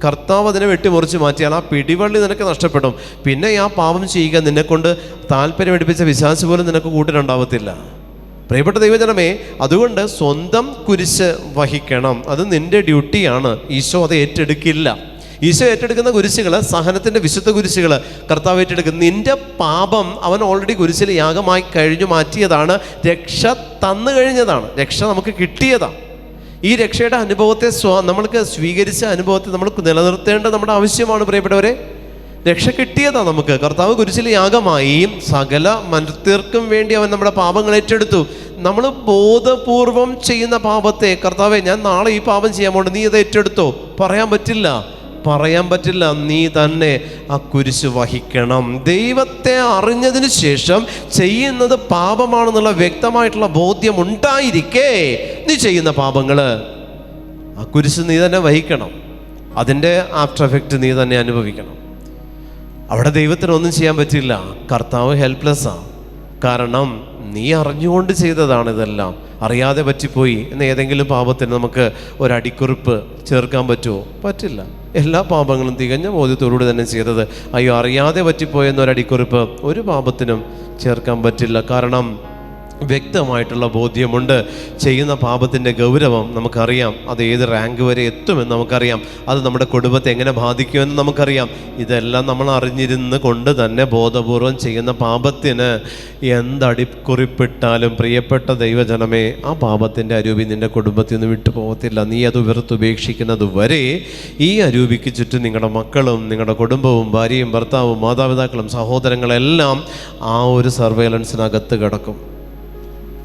കർത്താവ് അതിനെ വെട്ടിമുറിച്ച് മാറ്റിയാൽ ആ പിടിവള്ളി നിനക്ക് നഷ്ടപ്പെടും. പിന്നെ ആ പാപം ചെയ്യുക നിന്നെക്കൊണ്ട് താല്പര്യം എടുപ്പിച്ച പിശാച് പോലും നിനക്ക് കൂട്ടിനുണ്ടാവത്തില്ല. പ്രിയപ്പെട്ട ദൈവജനമേ, അതുകൊണ്ട് സ്വന്തം കുരിശ് വഹിക്കണം. അത് നിൻ്റെ ഡ്യൂട്ടിയാണ്. ഈശോ അത് ഏറ്റെടുക്കില്ല. ഈശോ ഏറ്റെടുക്കുന്ന കുരിശുകൾ, സഹനത്തിൻ്റെ വിശുദ്ധ കുരിശുകൾ കർത്താവ് ഏറ്റെടുക്കും. നിൻ്റെ പാപം അവൻ ഓൾറെഡി കുരിശിൽ യാഗമായി കഴിഞ്ഞു മാറ്റിയതാണ്. രക്ഷ തന്നു കഴിഞ്ഞതാണ്. രക്ഷ നമുക്ക് കിട്ടിയതാണ്. ഈ രക്ഷയുടെ അനുഭവത്തെ നമ്മൾക്ക് സ്വീകരിച്ച അനുഭവത്തെ നമ്മൾ നിലനിർത്തേണ്ടത് നമ്മുടെ ആവശ്യമാണ് പ്രിയപ്പെട്ടവരെ. രക്ഷ കിട്ടിയതാണ് നമുക്ക്. കർത്താവ് കുരിശിൽ യാഗമായി സകല മനുഷ്യർക്കും വേണ്ടി അവൻ നമ്മുടെ പാപങ്ങൾ ഏറ്റെടുത്തു. നമ്മൾ ബോധപൂർവം ചെയ്യുന്ന പാപത്തെ കർത്താവെ ഞാൻ നാളെ ഈ പാപം ചെയ്യാൻ പോകണ്ട, നീ അത് ഏറ്റെടുത്തോ, പറയാൻ പറ്റില്ല. നീ തന്നെ ആ കുരിശ് വഹിക്കണം. ദൈവത്തെ അറിഞ്ഞതിന് ശേഷം ചെയ്യുന്നത് പാപമാണെന്നുള്ള വ്യക്തമായിട്ടുള്ള ബോധ്യം ഉണ്ടായിരിക്കെ നീ ചെയ്യുന്ന പാപങ്ങൾ ആ കുരിശ് നീ തന്നെ വഹിക്കണം. അതിൻ്റെ ആഫ്റ്റർ എഫക്റ്റ് നീ തന്നെ അനുഭവിക്കണം. അവിടെ ദൈവത്തിനൊന്നും ചെയ്യാൻ പറ്റില്ല. കർത്താവ് ഹെൽപ്ലെസ്സാണ്. കാരണം നീ അറിഞ്ഞുകൊണ്ട് ചെയ്തതാണ് ഇതെല്ലാം. അറിയാതെ പറ്റിപ്പോയി എന്ന ഏതെങ്കിലും പാപത്തിന് നമുക്ക് ഒരടിക്കുറിപ്പ് ചേർക്കാൻ പറ്റുമോ? പറ്റില്ല. എല്ലാ പാപങ്ങളും തികഞ്ഞ ബോധ്യത്തോടുകൂടി തന്നെ ചെയ്തത്. അയ്യോ അറിയാതെ പറ്റിപ്പോയെന്നൊരടിക്കുറിപ്പ് ഒരു പാപത്തിനും ചേർക്കാൻ പറ്റില്ല. കാരണം വ്യക്തമായിട്ടുള്ള ബോധ്യമുണ്ട്. ചെയ്യുന്ന പാപത്തിൻ്റെ ഗൗരവം നമുക്കറിയാം. അത് ഏത് റാങ്ക് വരെ എത്തുമെന്ന് നമുക്കറിയാം. അത് നമ്മുടെ കുടുംബത്തെ എങ്ങനെ ബാധിക്കുമെന്ന് നമുക്കറിയാം. ഇതെല്ലാം നമ്മൾ അറിഞ്ഞിരുന്ന് കൊണ്ട് തന്നെ ബോധപൂർവം ചെയ്യുന്ന പാപത്തിന് എന്തടിക്കുറിപ്പിട്ടാലും പ്രിയപ്പെട്ട ദൈവജനമേ, ആ പാപത്തിൻ്റെ അരൂപി നിൻ്റെ കുടുംബത്തിൽ നിന്ന് വിട്ടു പോകത്തില്ല. നീ അത് വെറുത്തുപേക്ഷിക്കുന്നത് വരെ ഈ അരൂപിക്ക് ചുറ്റും നിങ്ങളുടെ മക്കളും നിങ്ങളുടെ കുടുംബവും ഭാര്യയും ഭർത്താവും മാതാപിതാക്കളും സഹോദരങ്ങളെല്ലാം ആ ഒരു സർവൈലൻസിനകത്ത് കിടക്കും.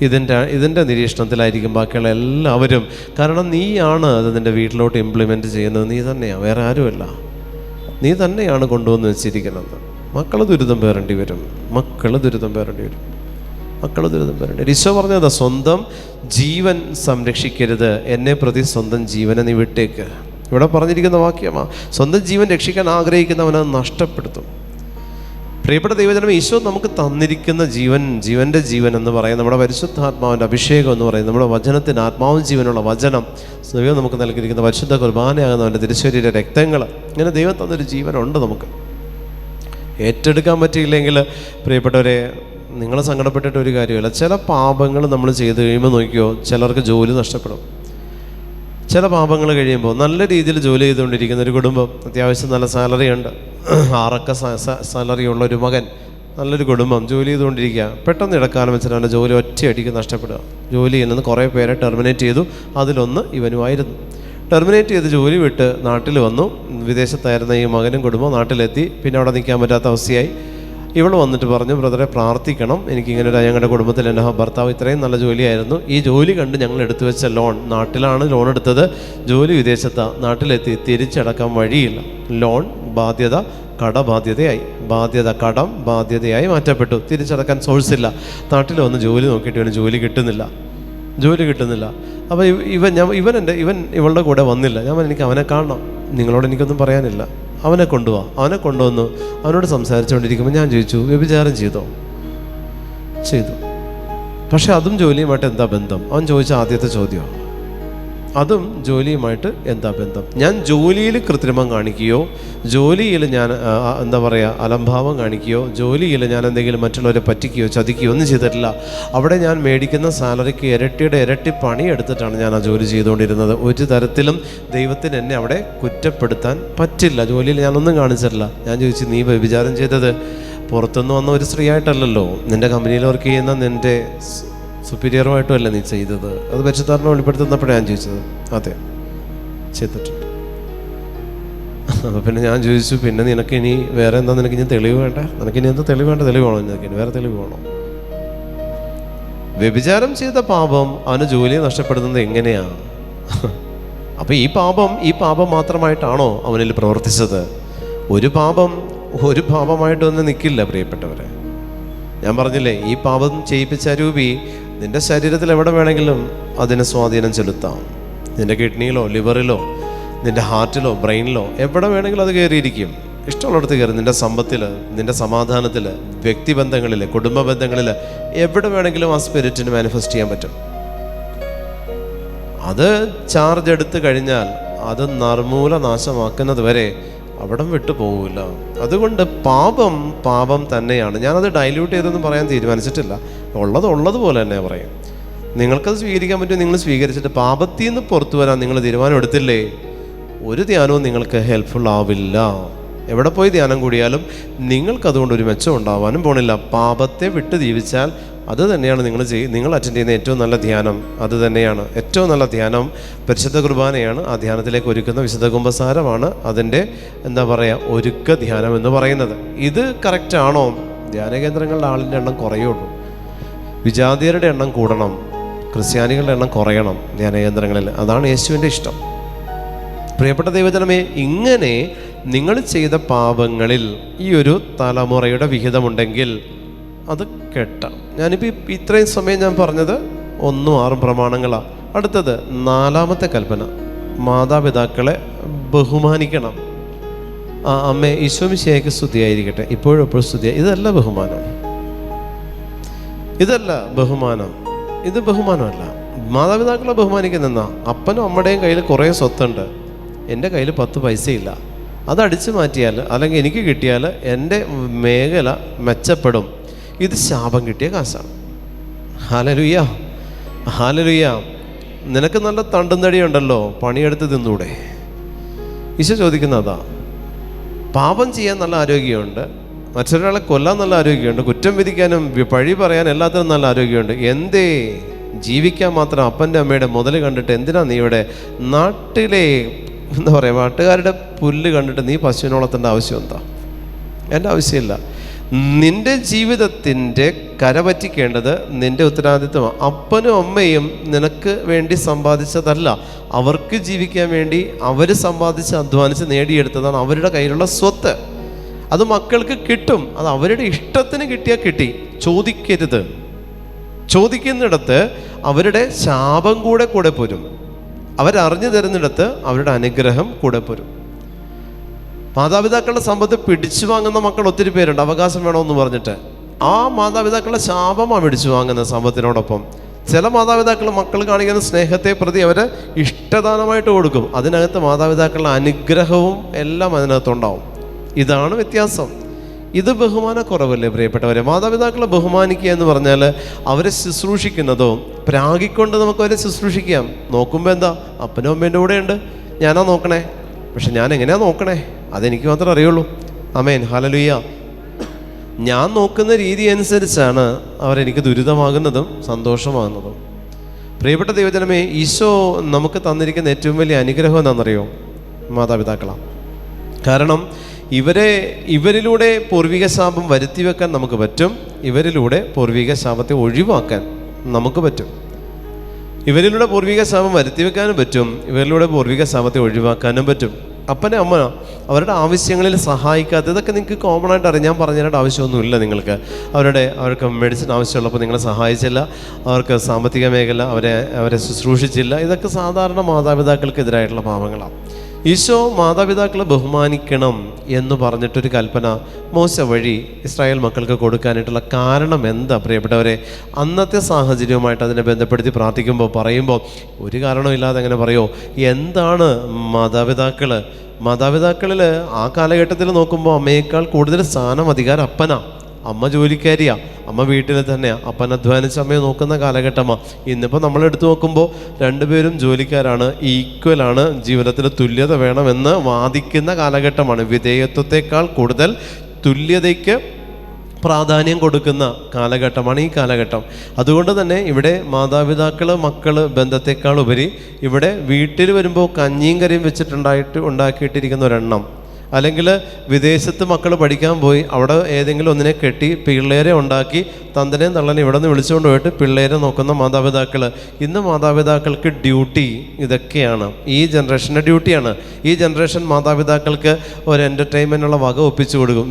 ഇതിൻ്റെ നിരീക്ഷണത്തിലായിരിക്കും ബാക്കിയുള്ള എല്ലാവരും. കാരണം നീയാണ് അത് നിൻ്റെ വീട്ടിലോട്ട് ഇംപ്ലിമെൻറ്റ് ചെയ്യുന്നത്. നീ തന്നെയാണ്, വേറെ ആരുമല്ല. നീ തന്നെയാണ് കൊണ്ടുവന്ന് വെച്ചിരിക്കുന്നത്. മക്കൾ ദുരിതം പേറേണ്ടി വരും. ഈശോ പറഞ്ഞതാ, സ്വന്തം ജീവൻ സംരക്ഷിക്കരുത്, എന്നെ പ്രതി സ്വന്തം ജീവനെ നീ വിട്ടേക്ക്. ഇവിടെ പറഞ്ഞിരിക്കുന്ന വാക്യമാണ്. സ്വന്തം ജീവൻ രക്ഷിക്കാൻ ആഗ്രഹിക്കുന്നവനത് നഷ്ടപ്പെടുത്തും. പ്രിയപ്പെട്ട ദൈവജനം, ഈശോ നമുക്ക് തന്നിരിക്കുന്ന ജീവൻ്റെ ജീവൻ എന്ന് പറയുന്നത് നമ്മുടെ പരിശുദ്ധാത്മാവിൻ്റെ അഭിഷേകം എന്ന് പറയുന്നത് നമ്മുടെ വചനത്തിന് ആത്മാവും ജീവനുള്ള വചനം, ദൈവം നമുക്ക് നൽകിയിരിക്കുന്ന പരിശുദ്ധ കുർബാനയാകുന്നവൻ്റെ തിരുശരീര രക്തങ്ങൾ, ഇങ്ങനെ ദൈവം തന്നൊരു ജീവനുണ്ട്. നമുക്ക് ഏറ്റെടുക്കാൻ പറ്റിയില്ലെങ്കിൽ പ്രിയപ്പെട്ടവരെ, നിങ്ങൾ സങ്കടപ്പെട്ടിട്ട് ഒരു കാര്യമില്ല. ചില പാപങ്ങൾ നമ്മൾ ചെയ്ത് കഴിയുമ്പോൾ നോക്കിയോ, ചിലർക്ക് ജോലി നഷ്ടപ്പെടും. ചില പാപങ്ങൾ കഴിയുമ്പോൾ നല്ല രീതിയിൽ ജോലി ചെയ്തുകൊണ്ടിരിക്കുന്ന ഒരു കുടുംബം, അത്യാവശ്യം നല്ല സാലറി ഉണ്ട്, 6 സാലറി ഉള്ള ഒരു മകൻ, നല്ലൊരു കുടുംബം, ജോലി ചെയ്തുകൊണ്ടിരിക്കുക. പെട്ടെന്ന് ഇടക്കാലം വെച്ചിട്ട് അവൻ്റെ ജോലി ഒറ്റയടിക്ക് നഷ്ടപ്പെടുക. ജോലിയിൽ നിന്ന് കുറേ പേരെ ടെർമിനേറ്റ് ചെയ്തു. അതിലൊന്ന് ഇവനുമായിരുന്നു. ടെർമിനേറ്റ് ചെയ്ത് ജോലി വിട്ട് നാട്ടിൽ വന്നു. വിദേശത്തായിരുന്ന ഈ മകനും കുടുംബം നാട്ടിലെത്തി. പിന്നെ അവിടെ നിൽക്കാൻ പറ്റാത്ത അവസ്ഥയായി. ഇവൾ വന്നിട്ട് പറഞ്ഞു, ബ്രദറെ പ്രാർത്ഥിക്കണം, എനിക്കിങ്ങനെ ഞങ്ങളുടെ കുടുംബത്തിൽ എൻ്റെ ഭർത്താവ് ഇത്രയും നല്ല ജോലിയായിരുന്നു, ഈ ജോലി കണ്ട് ഞങ്ങൾ എടുത്തു വെച്ച ലോൺ, നാട്ടിലാണ് ലോൺ എടുത്തത്, ജോലി വിദേശത്താണ്, നാട്ടിലെത്തി തിരിച്ചടക്കാൻ വഴിയില്ല, ലോൺ ബാധ്യത കടബാധ്യതയായി, കടം ബാധ്യതയായി മാറ്റപ്പെട്ടു, തിരിച്ചടക്കാൻ സോഴ്സില്ല. നാട്ടിൽ വന്ന് ജോലി നോക്കിയിട്ട് ഇവന് ജോലി കിട്ടുന്നില്ല. അപ്പോൾ ഇവൻ ഇവളുടെ കൂടെ വന്നില്ല. ഞാൻ എനിക്ക് അവനെ കാണണം, നിങ്ങളോട് എനിക്കൊന്നും പറയാനില്ല. അവനെ കൊണ്ടുവന്നു. അവനോട് സംസാരിച്ചുകൊണ്ടിരിക്കുമ്പോൾ ഞാൻ ചോദിച്ചു, വ്യഭിചാരം ചെയ്തു. പക്ഷെ അതും ജോലിയുമായിട്ട് എന്താ ബന്ധം? അവൻ ചോദിച്ച ആദ്യത്തെ ചോദ്യം, അതും ജോലിയുമായിട്ട് എന്താ ബന്ധം? ഞാൻ ജോലിയിൽ കൃത്രിമം കാണിക്കുകയോ, ജോലിയിൽ ഞാൻ അലംഭാവം കാണിക്കുകയോ, ജോലിയിൽ ഞാൻ എന്തെങ്കിലും മറ്റുള്ളവരെ പറ്റിക്കുകയോ ചതിക്കുകയോ ഒന്നും ചെയ്തിട്ടില്ല. അവിടെ ഞാൻ മേടിക്കുന്ന സാലറിക്ക് ഇരട്ടി പണി എടുത്തിട്ടാണ് ഞാൻ ആ ജോലി ചെയ്തുകൊണ്ടിരുന്നത്. ഒരു തരത്തിലും ദൈവത്തിന് എന്നെ അവിടെ കുറ്റപ്പെടുത്താൻ പറ്റില്ല. ജോലിയിൽ ഞാനൊന്നും കാണിച്ചിട്ടില്ല. ഞാൻ ചോദിച്ചു, നീ വ്യഭിചാരം ചെയ്തത് പുറത്തുനിന്ന് വന്ന ഒരു സ്ത്രീ ആയിട്ടല്ലല്ലോ, നിൻ്റെ കമ്പനിയിൽ വർക്ക് ചെയ്യുന്ന നിൻ്റെ സുപ്പീരിയറുമായിട്ടും അല്ല നീ ചെയ്തത്. അത് പരിശുദ്ധാത്മാവിനെ വെളിപ്പെടുത്തുന്നപ്പോഴാണ് ഞാൻ ചോദിച്ചത്. അതെ, ചെയ്തിട്ടുണ്ട്. അപ്പോൾ പിന്നെ ഞാൻ ചോദിച്ചു, പിന്നെ നിനക്കിനി വേറെ എന്താ, നിനക്കിനി തെളിവ് വേണ്ട? നിനക്കിനി എന്താ തെളിവ് വേണ്ട? തെളിവ് വേണോ? നിനക്കിനി വേറെ തെളിവ് വേണോ? വ്യഭിചാരം ചെയ്ത പാപം അവന് ജോലി നഷ്ടപ്പെടുന്നത് എങ്ങനെയാണ്? അപ്പോൾ ഈ പാപം മാത്രമായിട്ടാണോ അവനിൽ പ്രവർത്തിച്ചത്? ഒരു പാപമായിട്ടൊന്നും നിൽക്കില്ല പ്രിയപ്പെട്ടവരെ. ഞാൻ പറഞ്ഞില്ലേ, ഈ പാപം ചെയ്യിപ്പിച്ച രൂപി നിൻ്റെ ശരീരത്തിൽ എവിടെ വേണമെങ്കിലും അതിന് സ്വാധീനം ചെലുത്താം. നിൻ്റെ കിഡ്നിയിലോ ലിവറിലോ നിൻ്റെ ഹാർട്ടിലോ ബ്രെയിനിലോ എവിടെ വേണമെങ്കിലും അത് കയറിയിരിക്കും. ഇഷ്ടമുള്ളിടത്ത് കയറി. നിൻ്റെ സമ്പത്തിൽ, നിൻ്റെ സമാധാനത്തിൽ, വ്യക്തിബന്ധങ്ങളിൽ, കുടുംബ ബന്ധങ്ങളിൽ, എവിടെ വേണമെങ്കിലും ആ സ്പിരിറ്റിന് മാനിഫെസ്റ്റ് ചെയ്യാൻ പറ്റും. അത് ചാർജ് എടുത്തു കഴിഞ്ഞാൽ അത് നിർമൂല നാശമാക്കുന്നത് വരെ അവിടം വിട്ടു പോകില്ല. അതുകൊണ്ട് പാപം തന്നെയാണ്. ഞാനത് ഡൈല്യൂട്ട് ചെയ്തൊന്നും പറയാൻ തീരുമാനിച്ചിട്ടില്ല. ഉള്ളതുപോലെ തന്നെ പറയും. നിങ്ങൾക്കത് സ്വീകരിക്കാൻ പറ്റും, നിങ്ങൾ സ്വീകരിച്ചിട്ട് പാപത്തിൽ നിന്ന് പുറത്തു വരാൻ നിങ്ങൾ തീരുമാനം എടുത്തില്ലേ, ഒരു ധ്യാനവും നിങ്ങൾക്ക് ഹെൽപ്ഫുൾ ആവില്ല. എവിടെ പോയി ധ്യാനം കൂടിയാലും നിങ്ങൾക്കതുകൊണ്ട് ഒരു മെച്ചം ഉണ്ടാവാനും പോണില്ല. പാപത്തെ വിട്ട് ജീവിച്ചാൽ അത് തന്നെയാണ് നിങ്ങൾ അറ്റൻഡ് ചെയ്യുന്ന ഏറ്റവും നല്ല ധ്യാനം. അത് തന്നെയാണ് ഏറ്റവും നല്ല ധ്യാനം. പരിശുദ്ധ കുർബാനയാണ് ആ ധ്യാനത്തിലേക്ക് ഒരുക്കുന്ന വിശുദ്ധ കുമ്പസാരമാണ് അതിൻ്റെ ഒരുക്ക ധ്യാനം എന്ന് പറയുന്നത്. ഇത് കറക്റ്റാണോ? ധ്യാന കേന്ദ്രങ്ങളുടെ ആളിൻ്റെ എണ്ണം കുറയുള്ളൂ, വിജാതിയരുടെ എണ്ണം കൂടണം, ക്രിസ്ത്യാനികളുടെ എണ്ണം കുറയണം ധ്യാനകേന്ദ്രങ്ങളിൽ. അതാണ് യേശുവിൻ്റെ ഇഷ്ടം. പ്രിയപ്പെട്ട ദൈവജനമേ, ഇങ്ങനെ നിങ്ങൾ ചെയ്ത പാപങ്ങളിൽ ഈ ഒരു തലമുറയുടെ വിഹിതമുണ്ടെങ്കിൽ അത് കെട്ടാം. ഞാനിപ്പോൾ ഇത്രയും സമയം ഞാൻ പറഞ്ഞത് 1, 6 പ്രമാണങ്ങളാണ്. അടുത്തത് 4ാമത്തെ കൽപ്പന, മാതാപിതാക്കളെ ബഹുമാനിക്കണം. അമ്മേ ഈശോ മിശിഹായ്ക്ക് സ്തുതിയായിരിക്കട്ടെ, ഇപ്പോഴും സ്തുതിയായി. ഇതല്ല ബഹുമാനം, ഇത് ബഹുമാനമല്ല. മാതാപിതാക്കളെ ബഹുമാനിക്കുന്ന അപ്പനും അമ്മയുടെയും കയ്യിൽ കുറേ സ്വത്തുണ്ട്, എൻ്റെ കയ്യിൽ 10 പൈസയില്ല. അതടിച്ചു മാറ്റിയാൽ അല്ലെങ്കിൽ എനിക്ക് കിട്ടിയാൽ എൻ്റെ മേഖല മെച്ചപ്പെടും. ഇത് ശാപം കിട്ടിയ കാശാണ്. Hallelujah, hallelujah. നിനക്ക് നല്ല തണ്ടും തടിയുണ്ടല്ലോ, പണിയെടുത്ത് തിന്നൂടെ? ഈശോ ചോദിക്കുന്നതാ. പാപം ചെയ്യാൻ നല്ല ആരോഗ്യമുണ്ട്, മറ്റൊരാളെ കൊല്ലാൻ നല്ല ആരോഗ്യമുണ്ട്, കുറ്റം വിധിക്കാനും പഴി പറയാൻ എല്ലാത്തിനും നല്ല ആരോഗ്യമുണ്ട്. എന്തേ ജീവിക്കാൻ മാത്രം അപ്പൻ്റെ അമ്മയുടെ മുതൽ കണ്ടിട്ട് എന്തിനാ നീ ഇവിടെ നാട്ടിലെ എന്താ പറയുക നാട്ടുകാരുടെ പുല്ല് കണ്ടിട്ട് നീ പശുവിനെ വളർത്തേണ്ട ആവശ്യം എന്താ? എൻ്റെ ആവശ്യമില്ല. നിൻ്റെ ജീവിതത്തിൻ്റെ കരപറ്റിക്കേണ്ടത് നിൻ്റെ ഉത്തരവാദിത്വമാണ്. അപ്പനും അമ്മയും നിനക്ക് വേണ്ടി സമ്പാദിച്ചതല്ല, അവർക്ക് ജീവിക്കാൻ വേണ്ടി അവർ സമ്പാദിച്ച് അധ്വാനിച്ച് നേടിയെടുത്തതാണ് അവരുടെ കയ്യിലുള്ള സ്വത്ത്. അത് മക്കൾക്ക് കിട്ടും, അത് അവരുടെ ഇഷ്ടത്തിന് കിട്ടിയാൽ കിട്ടി. ചോദിക്കരുത്. ചോദിക്കുന്നിടത്ത് അവരുടെ ശാപം കൂടെ പോരും. അവരറിഞ്ഞു തരുന്നിടത്ത് അവരുടെ അനുഗ്രഹം കൂടെ പോരും. മാതാപിതാക്കളുടെ സമ്പത്ത് പിടിച്ചു വാങ്ങുന്ന മക്കൾ ഒത്തിരി പേരുണ്ട്, അവകാശം വേണമെന്ന് പറഞ്ഞിട്ട്. ആ മാതാപിതാക്കളുടെ ശാപമാണ് പിടിച്ചു വാങ്ങുന്ന സമ്പത്തിനോടൊപ്പം. ചില മാതാപിതാക്കൾ മക്കൾ കാണിക്കുന്ന സ്നേഹത്തെ പ്രതി അവർ ഇഷ്ടദാനമായിട്ട് കൊടുക്കും. അതിനകത്ത് മാതാപിതാക്കളുടെ അനുഗ്രഹവും എല്ലാം അതിനകത്തുണ്ടാവും. ഇതാണ് വ്യത്യാസം. ഇത് ബഹുമാനക്കുറവല്ലേ പ്രിയപ്പെട്ടവരെ? മാതാപിതാക്കളെ ബഹുമാനിക്കുക എന്ന് പറഞ്ഞാൽ അവരെ ശുശ്രൂഷിക്കുന്നതോ പ്രാഗിക്കൊണ്ട് നമുക്ക് അവരെ ശുശ്രൂഷിക്കാം. നോക്കുമ്പോൾ എന്താ, അപ്പനും അമ്മേൻ്റെ കൂടെ ഉണ്ട്, ഞാനാ നോക്കണേ. പക്ഷെ ഞാൻ എങ്ങനെയാ നോക്കണേ? അതെനിക്ക് മാത്രമേ അറിയുള്ളൂ. ആമേൻ, ഹല്ലേലൂയ. ഞാൻ നോക്കുന്ന രീതി അനുസരിച്ചാണ് അവരെനിക്ക് ദുരിതമാകുന്നതും സന്തോഷമാകുന്നതും. പ്രിയപ്പെട്ട ദൈവജനമേ, ഈശോ നമുക്ക് തന്നിരിക്കുന്ന ഏറ്റവും വലിയ അനുഗ്രഹം എന്താണെന്നറിയോ? മാതാപിതാക്കളാണ്. കാരണം ഇവരിലൂടെ പൂർവിക ശാപം വരുത്തി വെക്കാൻ നമുക്ക് പറ്റും, ഇവരിലൂടെ പൂർവിക ശാപത്തെ ഒഴിവാക്കാൻ നമുക്ക് പറ്റും. ഇവരിലൂടെ പൂർവിക ശാപം വരുത്തി വെക്കാനും പറ്റും, ഇവരിലൂടെ പൂർവിക ശാപത്തെ ഒഴിവാക്കാനും പറ്റും. അപ്പനെ അമ്മ അവരുടെ ആവശ്യങ്ങളിൽ സഹായിക്കാത്ത, ഇതൊക്കെ നിങ്ങൾക്ക് കോമൺ ആയിട്ട് അറിയാം, ഞാൻ പറഞ്ഞു തരേണ്ട ആവശ്യമൊന്നുമില്ല നിങ്ങൾക്ക്. അവർക്ക് മെഡിസിൻ ആവശ്യമുള്ളപ്പോൾ നിങ്ങളെ സഹായിച്ചില്ല, അവർക്ക് സാമ്പത്തിക മേഖല അവരെ ശുശ്രൂഷിച്ചില്ല. ഇതൊക്കെ സാധാരണ മാതാപിതാക്കൾക്കെതിരായിട്ടുള്ള പാപങ്ങളാണ്. ഈശോ മാതാപിതാക്കളെ ബഹുമാനിക്കണം എന്ന് പറഞ്ഞിട്ടൊരു കൽപ്പന മോശ വഴി ഇസ്രായേൽ മക്കൾക്ക് കൊടുക്കാനായിട്ടുള്ള കാരണം എന്താ പ്രിയപ്പെട്ടവരെ? അന്നത്തെ സാഹചര്യവുമായിട്ട് അതിനെ ബന്ധപ്പെടുത്തി പറയുമ്പോൾ ഒരു കാരണമില്ലാതെ അങ്ങനെ പറയുമോ? എന്താണ് മാതാപിതാക്കളിൽ ആ കാലഘട്ടത്തിൽ നോക്കുമ്പോൾ അമ്മയേക്കാൾ കൂടുതൽ സ്ഥാനം, അധികാരം അപ്പനാ. അമ്മ ജോലിക്കാരിയാണ്, അമ്മ വീട്ടിൽ തന്നെയാണ്, അപ്പൻ അധ്വാനിച്ച് അമ്മയെ നോക്കുന്ന കാലഘട്ടമാണ്. ഇന്നിപ്പോൾ നമ്മളെടുത്ത് നോക്കുമ്പോൾ രണ്ടുപേരും ജോലിക്കാരാണ്, ഈക്വലാണ്, ജീവിതത്തിൽ തുല്യത വേണമെന്ന് വാദിക്കുന്ന കാലഘട്ടമാണ്. വിധേയത്വത്തെക്കാൾ കൂടുതൽ തുല്യതയ്ക്ക് പ്രാധാന്യം കൊടുക്കുന്ന കാലഘട്ടമാണ് ഈ കാലഘട്ടം. അതുകൊണ്ട് തന്നെ ഇവിടെ മക്കൾ ബന്ധത്തെക്കാൾ ഉപരി ഇവിടെ വീട്ടിൽ വരുമ്പോൾ കഞ്ഞിയും കറിയും ഉണ്ടാക്കിയിട്ടിരിക്കുന്ന ഒരെണ്ണം, അല്ലെങ്കിൽ വിദേശത്ത് മക്കൾ പഠിക്കാൻ പോയി അവിടെ ഏതെങ്കിലും ഒന്നിനെ കെട്ടി പിള്ളേരെ ഉണ്ടാക്കി തന്തനെയും തള്ളനെ ഇവിടെ നിന്ന് വിളിച്ചുകൊണ്ട് പോയിട്ട് പിള്ളേരെ നോക്കുന്ന മാതാപിതാക്കൾ. ഇന്ന് മാതാപിതാക്കൾക്ക് ഡ്യൂട്ടി ഇതൊക്കെയാണ്, ഈ ജനറേഷൻ്റെ ഡ്യൂട്ടിയാണ്. ഈ ജനറേഷൻ മാതാപിതാക്കൾക്ക് ഒരു എൻ്റർടൈൻമെൻറ്റുള്ള വക ഒപ്പിച്ചു കൊടുക്കും.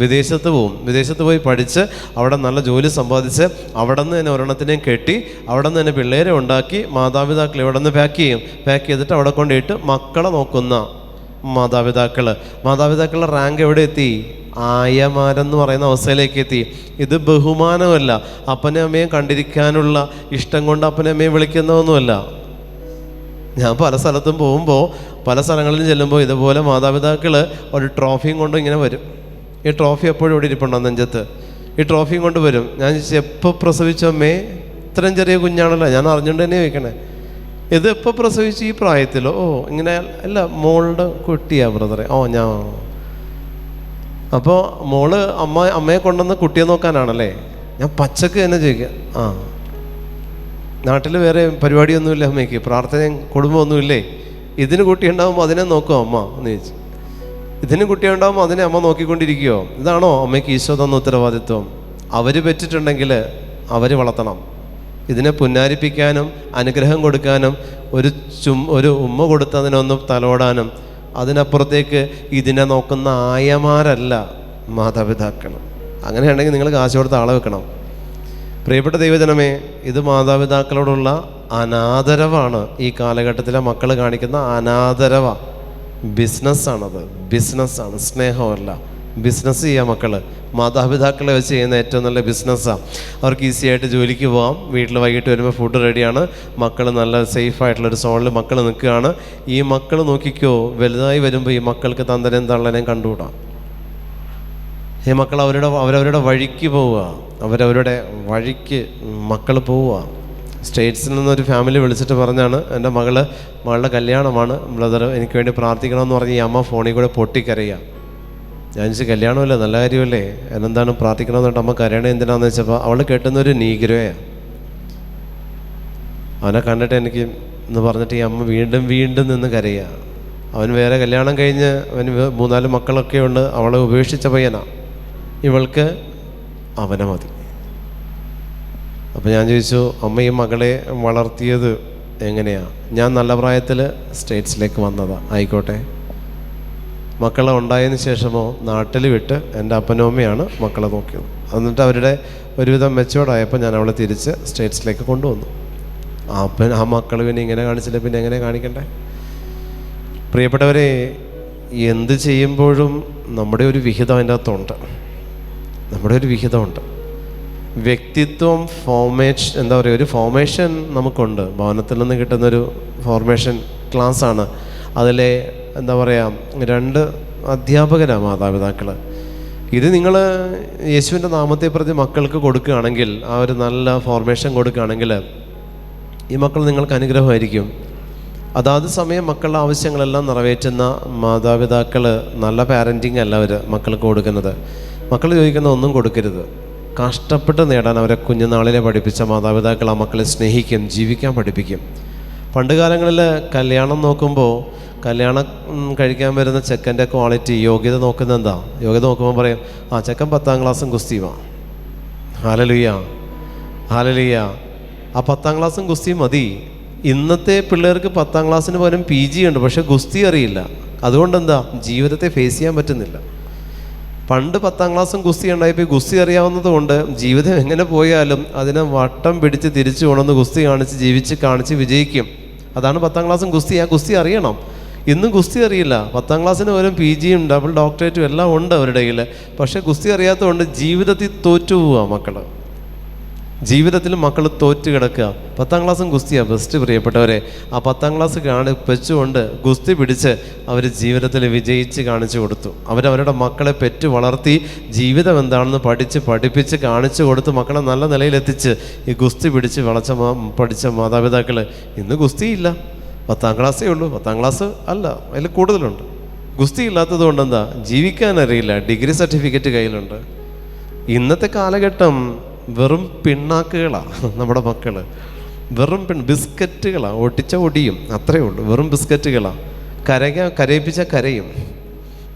വിദേശത്ത് പോയി പഠിച്ച് അവിടെ നല്ല ജോലി സമ്പാദിച്ച് അവിടെ നിന്ന് തന്നെ ഒരെണ്ണത്തിനെയും കെട്ടി അവിടെ നിന്ന് തന്നെ പിള്ളേരെ ഉണ്ടാക്കി മാതാപിതാക്കൾ ഇവിടെ നിന്ന് പാക്ക് ചെയ്തിട്ട് അവിടെ കൊണ്ടിട്ട് മക്കളെ നോക്കുന്ന മാതാപിതാക്കളുടെ റാങ്ക് എവിടെ എത്തി? ആയമാരെന്ന് പറയുന്ന അവസ്ഥയിലേക്ക് എത്തി. ഇത് ബഹുമാനമല്ല, അപ്പനെ അമ്മയും കണ്ടിരിക്കാനുള്ള ഇഷ്ടം കൊണ്ട് അപ്പനെ അമ്മയെ വിളിക്കുന്നതൊന്നുമല്ല. ഞാൻ പല സ്ഥലത്തും പോകുമ്പോൾ, പല സ്ഥലങ്ങളിലും ചെല്ലുമ്പോൾ ഇതുപോലെ മാതാപിതാക്കൾ ഒരു ട്രോഫിയും കൊണ്ട് ഇങ്ങനെ വരും. ഈ ട്രോഫി എപ്പോഴും ഇവിടെ ഇരിപ്പുണ്ടോ നെഞ്ചത്ത്? ഈ ട്രോഫിയും കൊണ്ട് വരും. ഞാൻ എപ്പോൾ പ്രസവിച്ചമ്മേ? ഇത്രയും ചെറിയ കുഞ്ഞാണല്ലോ, ഞാൻ അറിഞ്ഞുകൊണ്ട് തന്നെ ചോദിക്കണേ, ഇത് എപ്പോൾ പ്രസവിച്ചു? ഈ പ്രായത്തിലോ? ഓ ഇങ്ങനെ അല്ല, മോളുടെ കുട്ടിയാ ബ്രദറെ. ഞാൻ അപ്പോൾ അമ്മയെ കൊണ്ടുവന്ന് കുട്ടിയെ നോക്കാനാണല്ലേ? ഞാൻ പച്ചക്ക് തന്നെ ചോദിക്കുക, നാട്ടിൽ വേറെ പരിപാടിയൊന്നുമില്ല അമ്മയ്ക്ക്, പ്രാർത്ഥനയും കുടുംബമൊന്നുമില്ലേ? ഇതിന് കുട്ടി ഉണ്ടാകുമ്പോൾ അതിനെ നോക്കുമോ അമ്മ എന്ന് ചോദിച്ചു. ഇതിന് കുട്ടി ഉണ്ടാകുമ്പോൾ അതിനെ അമ്മ നോക്കിക്കൊണ്ടിരിക്കുമോ? ഇതാണോ അമ്മയ്ക്ക് ഈശോ തന്ന ഉത്തരവാദിത്വം? അവർ പെറ്റിട്ടുണ്ടെങ്കിൽ അവർ വളർത്തണം. ഇതിനെ പുന്നാരിപ്പിക്കാനും അനുഗ്രഹം കൊടുക്കാനും ഒരു ഉമ്മ കൊടുത്തതിനൊന്നും തലോടാനും അതിനപ്പുറത്തേക്ക് ഇതിനെ നോക്കുന്ന ആയമാരല്ല മാതാപിതാക്കൾ. അങ്ങനെയാണെങ്കിൽ നിങ്ങൾ കാശ് കൊടുത്ത് ആളെ വെക്കണം. പ്രിയപ്പെട്ട ദൈവജനമേ, ഇത് മാതാപിതാക്കളോടുള്ള അനാദരവാണ്. ഈ കാലഘട്ടത്തിലെ മക്കൾ കാണിക്കുന്ന അനാദരവാണ്. ബിസിനസ്സാണ്, സ്നേഹമല്ല. ബിസിനസ് ചെയ്യാം മക്കൾ. മാതാപിതാക്കളെ വെച്ച് ചെയ്യുന്ന ഏറ്റവും നല്ല ബിസിനസ്സാണ്. അവർക്ക് ഈസി ആയിട്ട് ജോലിക്ക് പോകാം, വീട്ടിൽ വൈകിട്ട് വരുമ്പോൾ ഫുഡ് റെഡിയാണ്, മക്കൾ നല്ല സേഫായിട്ടുള്ളൊരു സോണിൽ മക്കൾ നിൽക്കുകയാണ്. ഈ മക്കൾ നോക്കിക്കോ, വലുതായി വരുമ്പോൾ ഈ മക്കൾക്ക് തന്തനെയും തള്ളനെയും കണ്ടുകൂടാം. ഈ മക്കൾ അവരവരുടെ വഴിക്ക് പോവുക, അവരവരുടെ വഴിക്ക് മക്കൾ പോവുക. സ്റ്റേറ്റ്സിൽ നിന്നൊരു ഫാമിലി വിളിച്ചിട്ട് പറഞ്ഞാണ്, എൻ്റെ മകളുടെ കല്യാണമാണ് ബ്രദർ, എനിക്ക് വേണ്ടി പ്രാർത്ഥിക്കണമെന്ന് പറഞ്ഞ് ഈ അമ്മ ഫോണിൽ കൂടെ പൊട്ടിക്കരയുക. ഞാൻ ചോദിച്ചു, കല്യാണമല്ലേ, നല്ല കാര്യമല്ലേ, എന്നെന്താണ് പ്രാർത്ഥിക്കണമെന്ന് പറഞ്ഞിട്ട് അമ്മ കരയണേ എന്തിനാണെന്ന് വെച്ചപ്പോൾ അവൾ കെട്ടുന്നൊരു നീഗ്രോയാണ്. അവനെ കണ്ടിട്ട് എനിക്ക് എന്ന് പറഞ്ഞിട്ട് ഈ അമ്മ വീണ്ടും നിന്ന് കരയുക. അവൻ വേറെ കല്യാണം കഴിഞ്ഞ് അവന് 3-4 മക്കളൊക്കെ ഉണ്ട്, അവളെ ഉപേക്ഷിച്ച പയ്യനാണ്. ഇവൾക്ക് അവനെ മതി. അപ്പോൾ ഞാൻ ചോദിച്ചു, അമ്മ ഈ മകളെ വളർത്തിയത് എങ്ങനെയാണ്? ഞാൻ നല്ല പ്രായത്തിൽ സ്റ്റേറ്റ്സിലേക്ക് വന്നതാണ്. ആയിക്കോട്ടെ. മക്കളെ ഉണ്ടായതിന് ശേഷമോ നാട്ടിൽ വിട്ട് എൻ്റെ അപ്പനും അമ്മയാണ് മക്കളെ നോക്കിയത്. എന്നിട്ട് അവരുടെ ഒരുവിധം മെച്ചുവേർഡായപ്പോൾ ഞാൻ അവളെ തിരിച്ച് സ്റ്റേറ്റ്സിലേക്ക് കൊണ്ടുവന്നു. ആ മക്കൾ പിന്നെ ഇങ്ങനെ കാണിച്ചില്ല, പിന്നെ എങ്ങനെ കാണിക്കണ്ടേ? പ്രിയപ്പെട്ടവരെ, എന്ത് ചെയ്യുമ്പോഴും നമ്മുടെ ഒരു വിഹിതം അതിൻ്റെ അകത്തുണ്ട്. നമ്മുടെ ഒരു വിഹിതമുണ്ട്. വ്യക്തിത്വം ഒരു ഫോർമേഷൻ നമുക്കുണ്ട്. ഭവനത്തിൽ നിന്ന് കിട്ടുന്നൊരു ഫോർമേഷൻ ക്ലാസ്സാണ്. അതിലെ 2 അധ്യാപകരാണ് മാതാപിതാക്കൾ. ഇത് നിങ്ങൾ യേശുവിൻ്റെ നാമത്തെ പ്രതി മക്കൾക്ക് കൊടുക്കുകയാണെങ്കിൽ, ആ ഒരു നല്ല ഫോർമേഷൻ കൊടുക്കുകയാണെങ്കിൽ ഈ മക്കൾ നിങ്ങൾക്ക് അനുഗ്രഹമായിരിക്കും. അതാത് സമയം മക്കളുടെ ആവശ്യങ്ങളെല്ലാം നിറവേറ്റുന്ന മാതാപിതാക്കൾ നല്ല പാരൻറ്റിങ് അല്ല അവർ മക്കൾക്ക് കൊടുക്കുന്നത്. മക്കൾ ചോദിക്കുന്ന ഒന്നും കൊടുക്കരുത്. കഷ്ടപ്പെട്ട് നേടാൻ അവരെ കുഞ്ഞുനാളിലെ പഠിപ്പിച്ച മാതാപിതാക്കൾ ആ മക്കളെ സ്നേഹിക്കും, ജീവിക്കാൻ പഠിപ്പിക്കും. പണ്ട് കാലങ്ങളിൽ കല്യാണം നോക്കുമ്പോൾ കല്യാണം കഴിക്കാൻ വരുന്ന ചെക്കൻ്റെ ക്വാളിറ്റി, യോഗ്യത നോക്കുന്നത് എന്താ? യോഗ്യത നോക്കുമ്പോൾ പറയും, ചെക്കൻ 10ാം ക്ലാസ്സും ഗുസ്തിയുമാണ്. ഹല്ലേലൂയ. ആ 10ാം ക്ലാസ്സും ഗുസ്തിയും മതി. ഇന്നത്തെ പിള്ളേർക്ക് 10ാം ക്ലാസ്സിന് പകരം PG ഉണ്ട്, പക്ഷേ ഗുസ്തി അറിയില്ല. അതുകൊണ്ടെന്താ? ജീവിതത്തെ ഫേസ് ചെയ്യാൻ പറ്റുന്നില്ല. പണ്ട് 10ാം ക്ലാസ്സും ഗുസ്തി ഉണ്ടായപ്പോൾ ഗുസ്തി അറിയാവുന്നത് കൊണ്ട് ജീവിതം എങ്ങനെ പോയാലും അതിനെ വട്ടം പിടിച്ച് തിരിച്ചു കൊണ്ടുവന്ന് ഗുസ്തി കാണിച്ച് വിജയിക്കും. അതാണ് 10ാം ക്ലാസ്സും ഗുസ്തി. ആ ഗുസ്തി അറിയണം. ഇന്നും ഗുസ്തി അറിയില്ല. 10ാം ക്ലാസ്സിന് പകരം PGയും ഡബിൾ ഡോക്ടറേറ്റും എല്ലാം ഉണ്ട് അവരുടെ കയ്യിൽ. പക്ഷേ ഗുസ്തി അറിയാത്തതുകൊണ്ട് ജീവിതത്തിൽ തോറ്റുപോവുക മക്കൾ. ജീവിതത്തിൽ മക്കൾ തോറ്റ് കിടക്കുക. 10ാം ക്ലാസ്സും ഗുസ്തിയാണ് ബെസ്റ്റ്. പ്രിയപ്പെട്ടവരെ, ആ 10ാം ക്ലാസ് വെച്ചുകൊണ്ട് ഗുസ്തി പിടിച്ച് അവർ ജീവിതത്തിൽ വിജയിച്ച് കാണിച്ചു കൊടുത്തു. അവരവരുടെ മക്കളെ പെറ്റു വളർത്തി ജീവിതം എന്താണെന്ന് പഠിപ്പിച്ച് കാണിച്ചു കൊടുത്ത് മക്കളെ നല്ല നിലയിലെത്തിച്ച് ഈ ഗുസ്തി പിടിച്ച് പഠിച്ച മാതാപിതാക്കൾ ഇന്ന് ഗുസ്തിയില്ല. 10ാം ക്ലാസ്സേ ഉള്ളൂ. 10ാം ക്ലാസ് അല്ല, അതിൽ കൂടുതലുണ്ട്. ഗുസ്തി ഇല്ലാത്തത് കൊണ്ട് എന്താ? ജീവിക്കാനറിയില്ല. ഡിഗ്രി സർട്ടിഫിക്കറ്റ് കയ്യിലുണ്ട്. ഇന്നത്തെ കാലഘട്ടം വെറും പിണ്ണാക്കുകളാണ് നമ്മുടെ മക്കൾ. വെറും ബിസ്ക്കറ്റുകളാണ്. ഒടിയും അത്രയേ ഉള്ളൂ. വെറും ബിസ്ക്കറ്റുകളാണ്. കരയിപ്പിച്ച കരയും,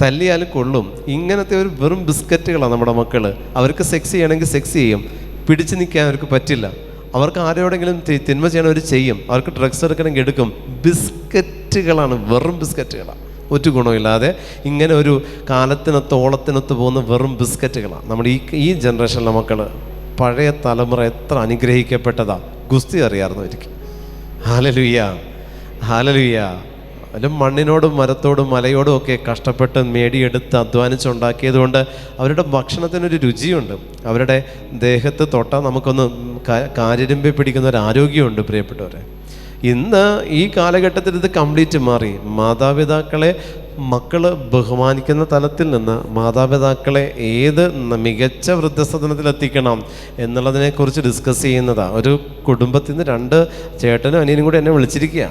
തല്ലിയാലും കൊള്ളും. ഇങ്ങനത്തെ ഒരു വെറും ബിസ്ക്കറ്റുകളാണ് നമ്മുടെ മക്കൾ. അവർക്ക് സെക്സ് ചെയ്യണമെങ്കിൽ സെക്സ് ചെയ്യും. പിടിച്ചു നിൽക്കാൻ അവർക്ക് പറ്റില്ല. അവർക്ക് ആരോടെങ്കിലും തിന്മ ചെയ്യണം അവർ ചെയ്യും. അവർക്ക് ഡ്രഗ്സ് എടുക്കണമെങ്കിൽ എടുക്കും. ബിസ്ക്കറ്റുകളാണ്, വെറും ബിസ്ക്കറ്റുകളാണ്. ഒരു ഗുണമില്ലാതെ ഇങ്ങനെ ഒരു ഓളത്തിനൊത്ത് പോകുന്ന വെറും ബിസ്ക്കറ്റുകളാണ് നമ്മുടെ ഈ ജനറേഷനിലെ മക്കൾ. പഴയ തലമുറ എത്ര അനുഗ്രഹിക്കപ്പെട്ടതാ. ഗുസ്തി അറിയാമായിരുന്നവർക്ക്. ഹല്ലേലൂയ. അതിലും മണ്ണിനോടും മരത്തോടും മലയോടും ഒക്കെ കഷ്ടപ്പെട്ട് നേടിയെടുത്ത് അധ്വാനിച്ചുണ്ടാക്കിയത് കൊണ്ട് അവരുടെ ഭക്ഷണത്തിനൊരു രുചിയുണ്ട്. അവരുടെ ദേഹത്ത് തൊട്ടാൽ നമുക്കൊന്ന് കാരിരുമ്പി പിടിക്കുന്ന ഒരു ആരോഗ്യമുണ്ട്. പ്രിയപ്പെട്ടവരെ, ഇന്ന് ഈ കാലഘട്ടത്തിൽ ഇത് കംപ്ലീറ്റ് മാറി. മാതാപിതാക്കളെ മക്കൾ ബഹുമാനിക്കുന്ന തലത്തിൽ നിന്ന് മാതാപിതാക്കളെ ഏത് മികച്ച വൃദ്ധസദനത്തിലെത്തിക്കണം എന്നുള്ളതിനെക്കുറിച്ച് ഡിസ്കസ് ചെയ്യുന്നതാണ്. ഒരു കുടുംബത്തിൽ നിന്ന് 2 ചേട്ടനും അനിയനും കൂടി എന്നെ വിളിച്ചിരിക്കുക.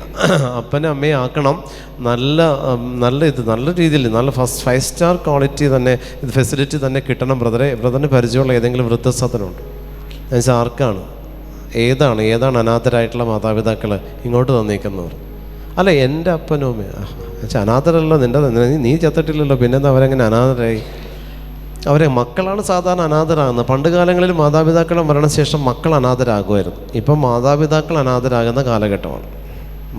അപ്പനും അമ്മയെ ആക്കണം. നല്ല രീതിയിൽ നല്ല 5 സ്റ്റാർ ക്വാളിറ്റി തന്നെ ഫെസിലിറ്റി തന്നെ കിട്ടണം ബ്രദറിന് പരിചയമുള്ള ഏതെങ്കിലും വൃദ്ധസദനമുണ്ട്? എന്നുവെച്ചാൽ ആർക്കാണ്? ഏതാണ് അനാഥരായിട്ടുള്ള മാതാപിതാക്കൾ ഇങ്ങോട്ട് തന്നേക്കുന്നവർ? അല്ല, എൻ്റെ അപ്പനും അമ്മയും അനാഥരല്ല. നീ ചത്തിട്ടില്ലല്ലോ, പിന്നെന്താ അവരെങ്ങനെ അനാഥരായി? അവരെ മക്കളാണ് സാധാരണ അനാഥരാകുന്നത്. പണ്ട് കാലങ്ങളിൽ മാതാപിതാക്കളുടെ മരണശേഷം മക്കൾ അനാഥരാകുമായിരുന്നു. ഇപ്പം മാതാപിതാക്കൾ അനാഥരാകുന്ന കാലഘട്ടമാണ്.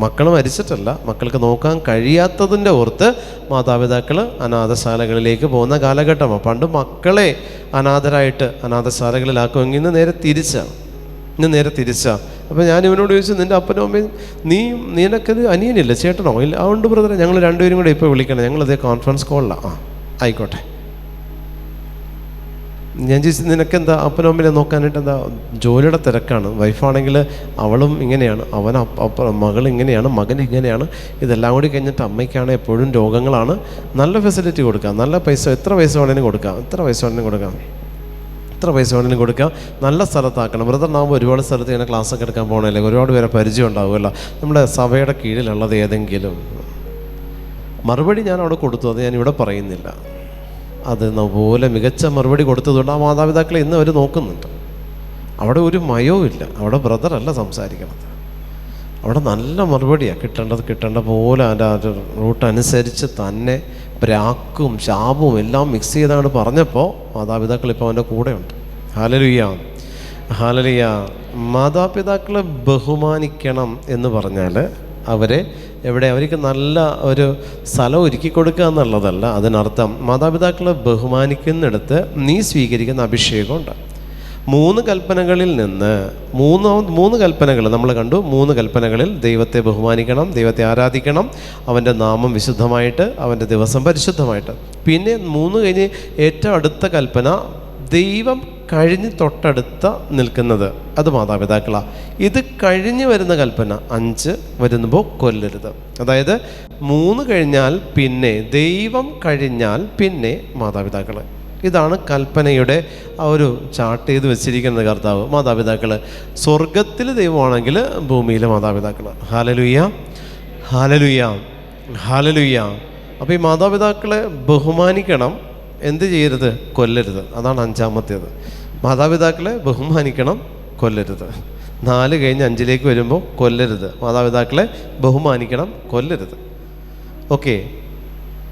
മക്കൾ മരിച്ചിട്ടല്ല, മക്കൾക്ക് നോക്കാൻ കഴിയാത്തതിൻ്റെ ഓർത്ത് മാതാപിതാക്കൾ അനാഥശാലകളിലേക്ക് പോകുന്ന കാലഘട്ടമാണ്. പണ്ട് മക്കളെ അനാഥരായിട്ട് അനാഥശാലകളിലാക്കുമെങ്കിൽ ഇന്ന് നേരെ തിരിച്ചാണ്. അപ്പോൾ ഞാൻ ഇവനോട് ചോദിച്ചു, നിൻ്റെ അപ്പനും അമ്മയും നിനക്കത് അനിയനില്ല, ചേട്ടനോ? ഇല്ല. അതുകൊണ്ട് ബ്രദറെ, ഞങ്ങൾ 2 പേരും കൂടെ ഇപ്പോൾ വിളിക്കണം, ഞങ്ങളതേ കോൺഫറൻസ് കോളിലാണ്. ആയിക്കോട്ടെ. ഞാൻ ചോദിച്ചു, നിനക്കെന്താ അപ്പനും അമ്മയെ നോക്കാനായിട്ട് എന്താ? ജോലിയുടെ തിരക്കാണ്. വൈഫാണെങ്കിൽ അവളും ഇങ്ങനെയാണ്, മകൾ ഇങ്ങനെയാണ്, മകൻ ഇങ്ങനെയാണ്. ഇതെല്ലാം കൂടി കഴിഞ്ഞിട്ട് അമ്മയ്ക്കാണ് എപ്പോഴും രോഗങ്ങളാണ്. നല്ല ഫെസിലിറ്റി കൊടുക്കാം, നല്ല പൈസ, എത്ര പൈസ വേണേലും കൊടുക്കാം. എത്ര പൈസ വേണമെങ്കിലും കൊടുക്കാം, നല്ല സ്ഥലത്താക്കണം. ബ്രദറിനാകുമ്പോൾ ഒരുപാട് സ്ഥലത്ത് ഇങ്ങനെ ക്ലാസ്സൊക്കെ എടുക്കാൻ പോകണമല്ലേ, ഒരുപാട് പേരെ പരിചയം ഉണ്ടാവുമല്ലോ, നമ്മുടെ സഭയുടെ കീഴിലുള്ളത് ഏതെങ്കിലും. മറുപടി ഞാൻ അവിടെ കൊടുത്തു, അത് ഞാൻ ഇവിടെ പറയുന്നില്ല. അത് പോലെ മികച്ച മറുപടി കൊടുത്തതുകൊണ്ട് ആ മാതാപിതാക്കളെ ഇന്ന് അവർ നോക്കുന്നുണ്ട്. അവിടെ ഒരു മയവും ഇല്ല, അവിടെ ബ്രദറല്ല സംസാരിക്കണത്, അവിടെ നല്ല മറുപടിയാണ് കിട്ടേണ്ട പോലെ അതിൻ്റെ റൂട്ട് അനുസരിച്ച് തന്നെ പ്രാക്കും ശാപവും എല്ലാം മിക്സ് ചെയ്താണ് പറഞ്ഞപ്പോൾ മാതാപിതാക്കൾ ഇപ്പോൾ അവൻ്റെ കൂടെയുണ്ട്. Hallelujah, hallelujah. മാതാപിതാക്കളെ ബഹുമാനിക്കണം എന്ന് പറഞ്ഞാൽ അവരെ അവർക്ക് നല്ല ഒരു സ്ഥലം ഒരുക്കി കൊടുക്കുക എന്നുള്ളതല്ല. അതിനർത്ഥം മാതാപിതാക്കളെ ബഹുമാനിക്കുന്നിടത്ത് നീ സ്വീകരിക്കുന്ന അഭിഷേകമുണ്ട്. 3 കൽപ്പനകളിൽ നിന്ന് മൂന്ന് കൽപ്പനകൾ നമ്മൾ കണ്ടു. 3 കൽപ്പനകളിൽ ദൈവത്തെ ബഹുമാനിക്കണം, ദൈവത്തെ ആരാധിക്കണം, അവൻ്റെ നാമം വിശുദ്ധമായിട്ട്, അവൻ്റെ ദിവസം പരിശുദ്ധമായിട്ട്. പിന്നെ 3 കഴിഞ്ഞ് ഏറ്റവും അടുത്ത കൽപ്പന ദൈവം കഴിഞ്ഞ് തൊട്ടടുത്ത നിൽക്കുന്നത്, അത് മാതാപിതാക്കളാണ്. ഇത് കഴിഞ്ഞ് വരുന്ന കൽപ്പന 5 വരുമ്പോൾ കൊല്ലരുത്. അതായത് 3 കഴിഞ്ഞാൽ പിന്നെ ദൈവം, കഴിഞ്ഞാൽ പിന്നെ മാതാപിതാക്കൾ. ഇതാണ് കൽപ്പനയുടെ ആ ഒരു ചാർട്ട് ചെയ്ത് വെച്ചിരിക്കുന്നത് കർത്താവ്. മാതാപിതാക്കൾ സ്വർഗത്തിൽ ദൈവമാണെങ്കിൽ ഭൂമിയിലെ മാതാപിതാക്കൾ. ഹല്ലേലൂയ, ഹല്ലേലൂയ, ഹല്ലേലൂയ. അപ്പോൾ ഈ മാതാപിതാക്കളെ ബഹുമാനിക്കണം, എന്ത് ചെയ്യരുത്? കൊല്ലരുത്. അതാണ് 5ാമത്തേത്. മാതാപിതാക്കളെ ബഹുമാനിക്കണം, കൊല്ലരുത്. 4 കഴിഞ്ഞ് 5ലേക്ക് വരുമ്പോൾ കൊല്ലരുത്. മാതാപിതാക്കളെ ബഹുമാനിക്കണം, കൊല്ലരുത്. ഓക്കെ,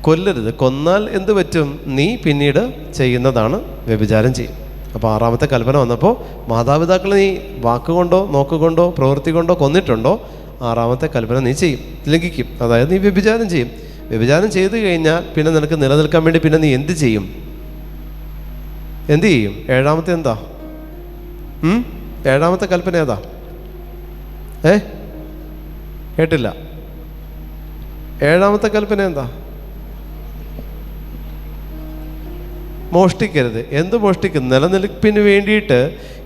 കൊല്ലരുത്. കൊന്നാൽ എന്ത് പറ്റും? നീ പിന്നീട് ചെയ്യുന്നതാണ് വ്യഭിചാരം ചെയ്യും. അപ്പോൾ 6ാമത്തെ കൽപ്പന വന്നപ്പോൾ മാതാപിതാക്കളെ നീ വാക്കുകൊണ്ടോ നോക്കുകൊണ്ടോ പ്രവൃത്തി കൊണ്ടോ കൊന്നിട്ടുണ്ടോ, 6ാമത്തെ കൽപ്പന നീ ചെയ്യും, ലംഘിക്കും. അതായത് നീ വ്യഭിചാരം ചെയ്യും. വ്യഭിചാരം ചെയ്തു കഴിഞ്ഞാൽ പിന്നെ നിനക്ക് നിലനിൽക്കാൻ വേണ്ടി പിന്നെ നീ എന്ത് ചെയ്യും? 7ാമത്തെ എന്താ? 7ാമത്തെ കൽപ്പന ഏതാ? കേട്ടില്ല. 7ാമത്തെ കൽപ്പന എന്താ? മോഷ്ടിക്കരുത്. എന്ത് മോഷ്ടിക്കും? നിലനിൽപ്പിന് വേണ്ടിയിട്ട്.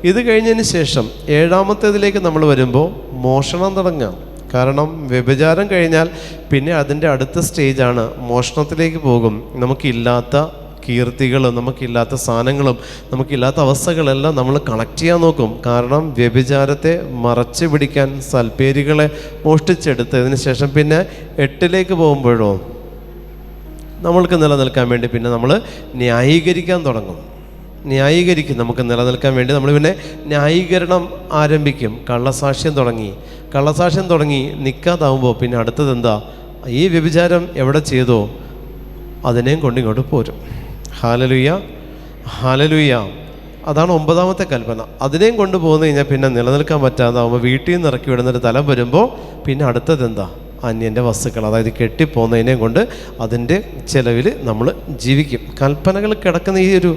ഇത് കഴിഞ്ഞതിന് ശേഷം 7ാമത്തേതിലേക്ക് നമ്മൾ വരുമ്പോൾ മോഷണം തുടങ്ങാം. കാരണം വ്യഭിചാരം കഴിഞ്ഞാൽ പിന്നെ അതിൻ്റെ അടുത്ത സ്റ്റേജാണ് മോഷണത്തിലേക്ക് പോകും. നമുക്കില്ലാത്ത കീർത്തികളും നമുക്കില്ലാത്ത സാധനങ്ങളും നമുക്കില്ലാത്ത അവസ്ഥകളെല്ലാം നമ്മൾ കണക്ട് ചെയ്യാൻ നോക്കും. കാരണം വ്യഭിചാരത്തെ മറച്ചു പിടിക്കാൻ സൽപ്പേരുകളെ മോഷ്ടിച്ചെടുത്തതിന് ശേഷം പിന്നെ 8ലേക്ക് പോകുമ്പോഴോ നമ്മൾക്ക് നിലനിൽക്കാൻ വേണ്ടി പിന്നെ നമ്മൾ ന്യായീകരിക്കാൻ തുടങ്ങും. നമുക്ക് നിലനിൽക്കാൻ വേണ്ടി നമ്മൾ പിന്നെ ന്യായീകരണം ആരംഭിക്കും. കള്ളസാക്ഷ്യം തുടങ്ങി നിൽക്കാതാവുമ്പോൾ പിന്നെ അടുത്തത് എന്താ? ഈ വ്യഭിചാരം എവിടെ ചെയ്തോ അതിനെയും കൊണ്ടിങ്ങോട്ട് പോരും. Hallelujah, hallelujah. അതാണ് 9ാമത്തെ കൽപ്പന. അതിനെയും കൊണ്ടുപോകുന്നു കഴിഞ്ഞാൽ പിന്നെ നിലനിൽക്കാൻ പറ്റാതാവുമ്പോൾ വീട്ടിൽ നിന്ന് ഇറക്കി വിടുന്നൊരു തലം വരുമ്പോൾ പിന്നെ അടുത്തത് എന്താ? അന്യൻ്റെ വസ്തുക്കൾ, അതായത് കെട്ടിപ്പോകുന്നതിനെ കൊണ്ട് അതിൻ്റെ ചിലവിൽ നമ്മൾ ജീവിക്കും. കൽപ്പനകൾ കിടക്കുന്ന ഈ ഒരു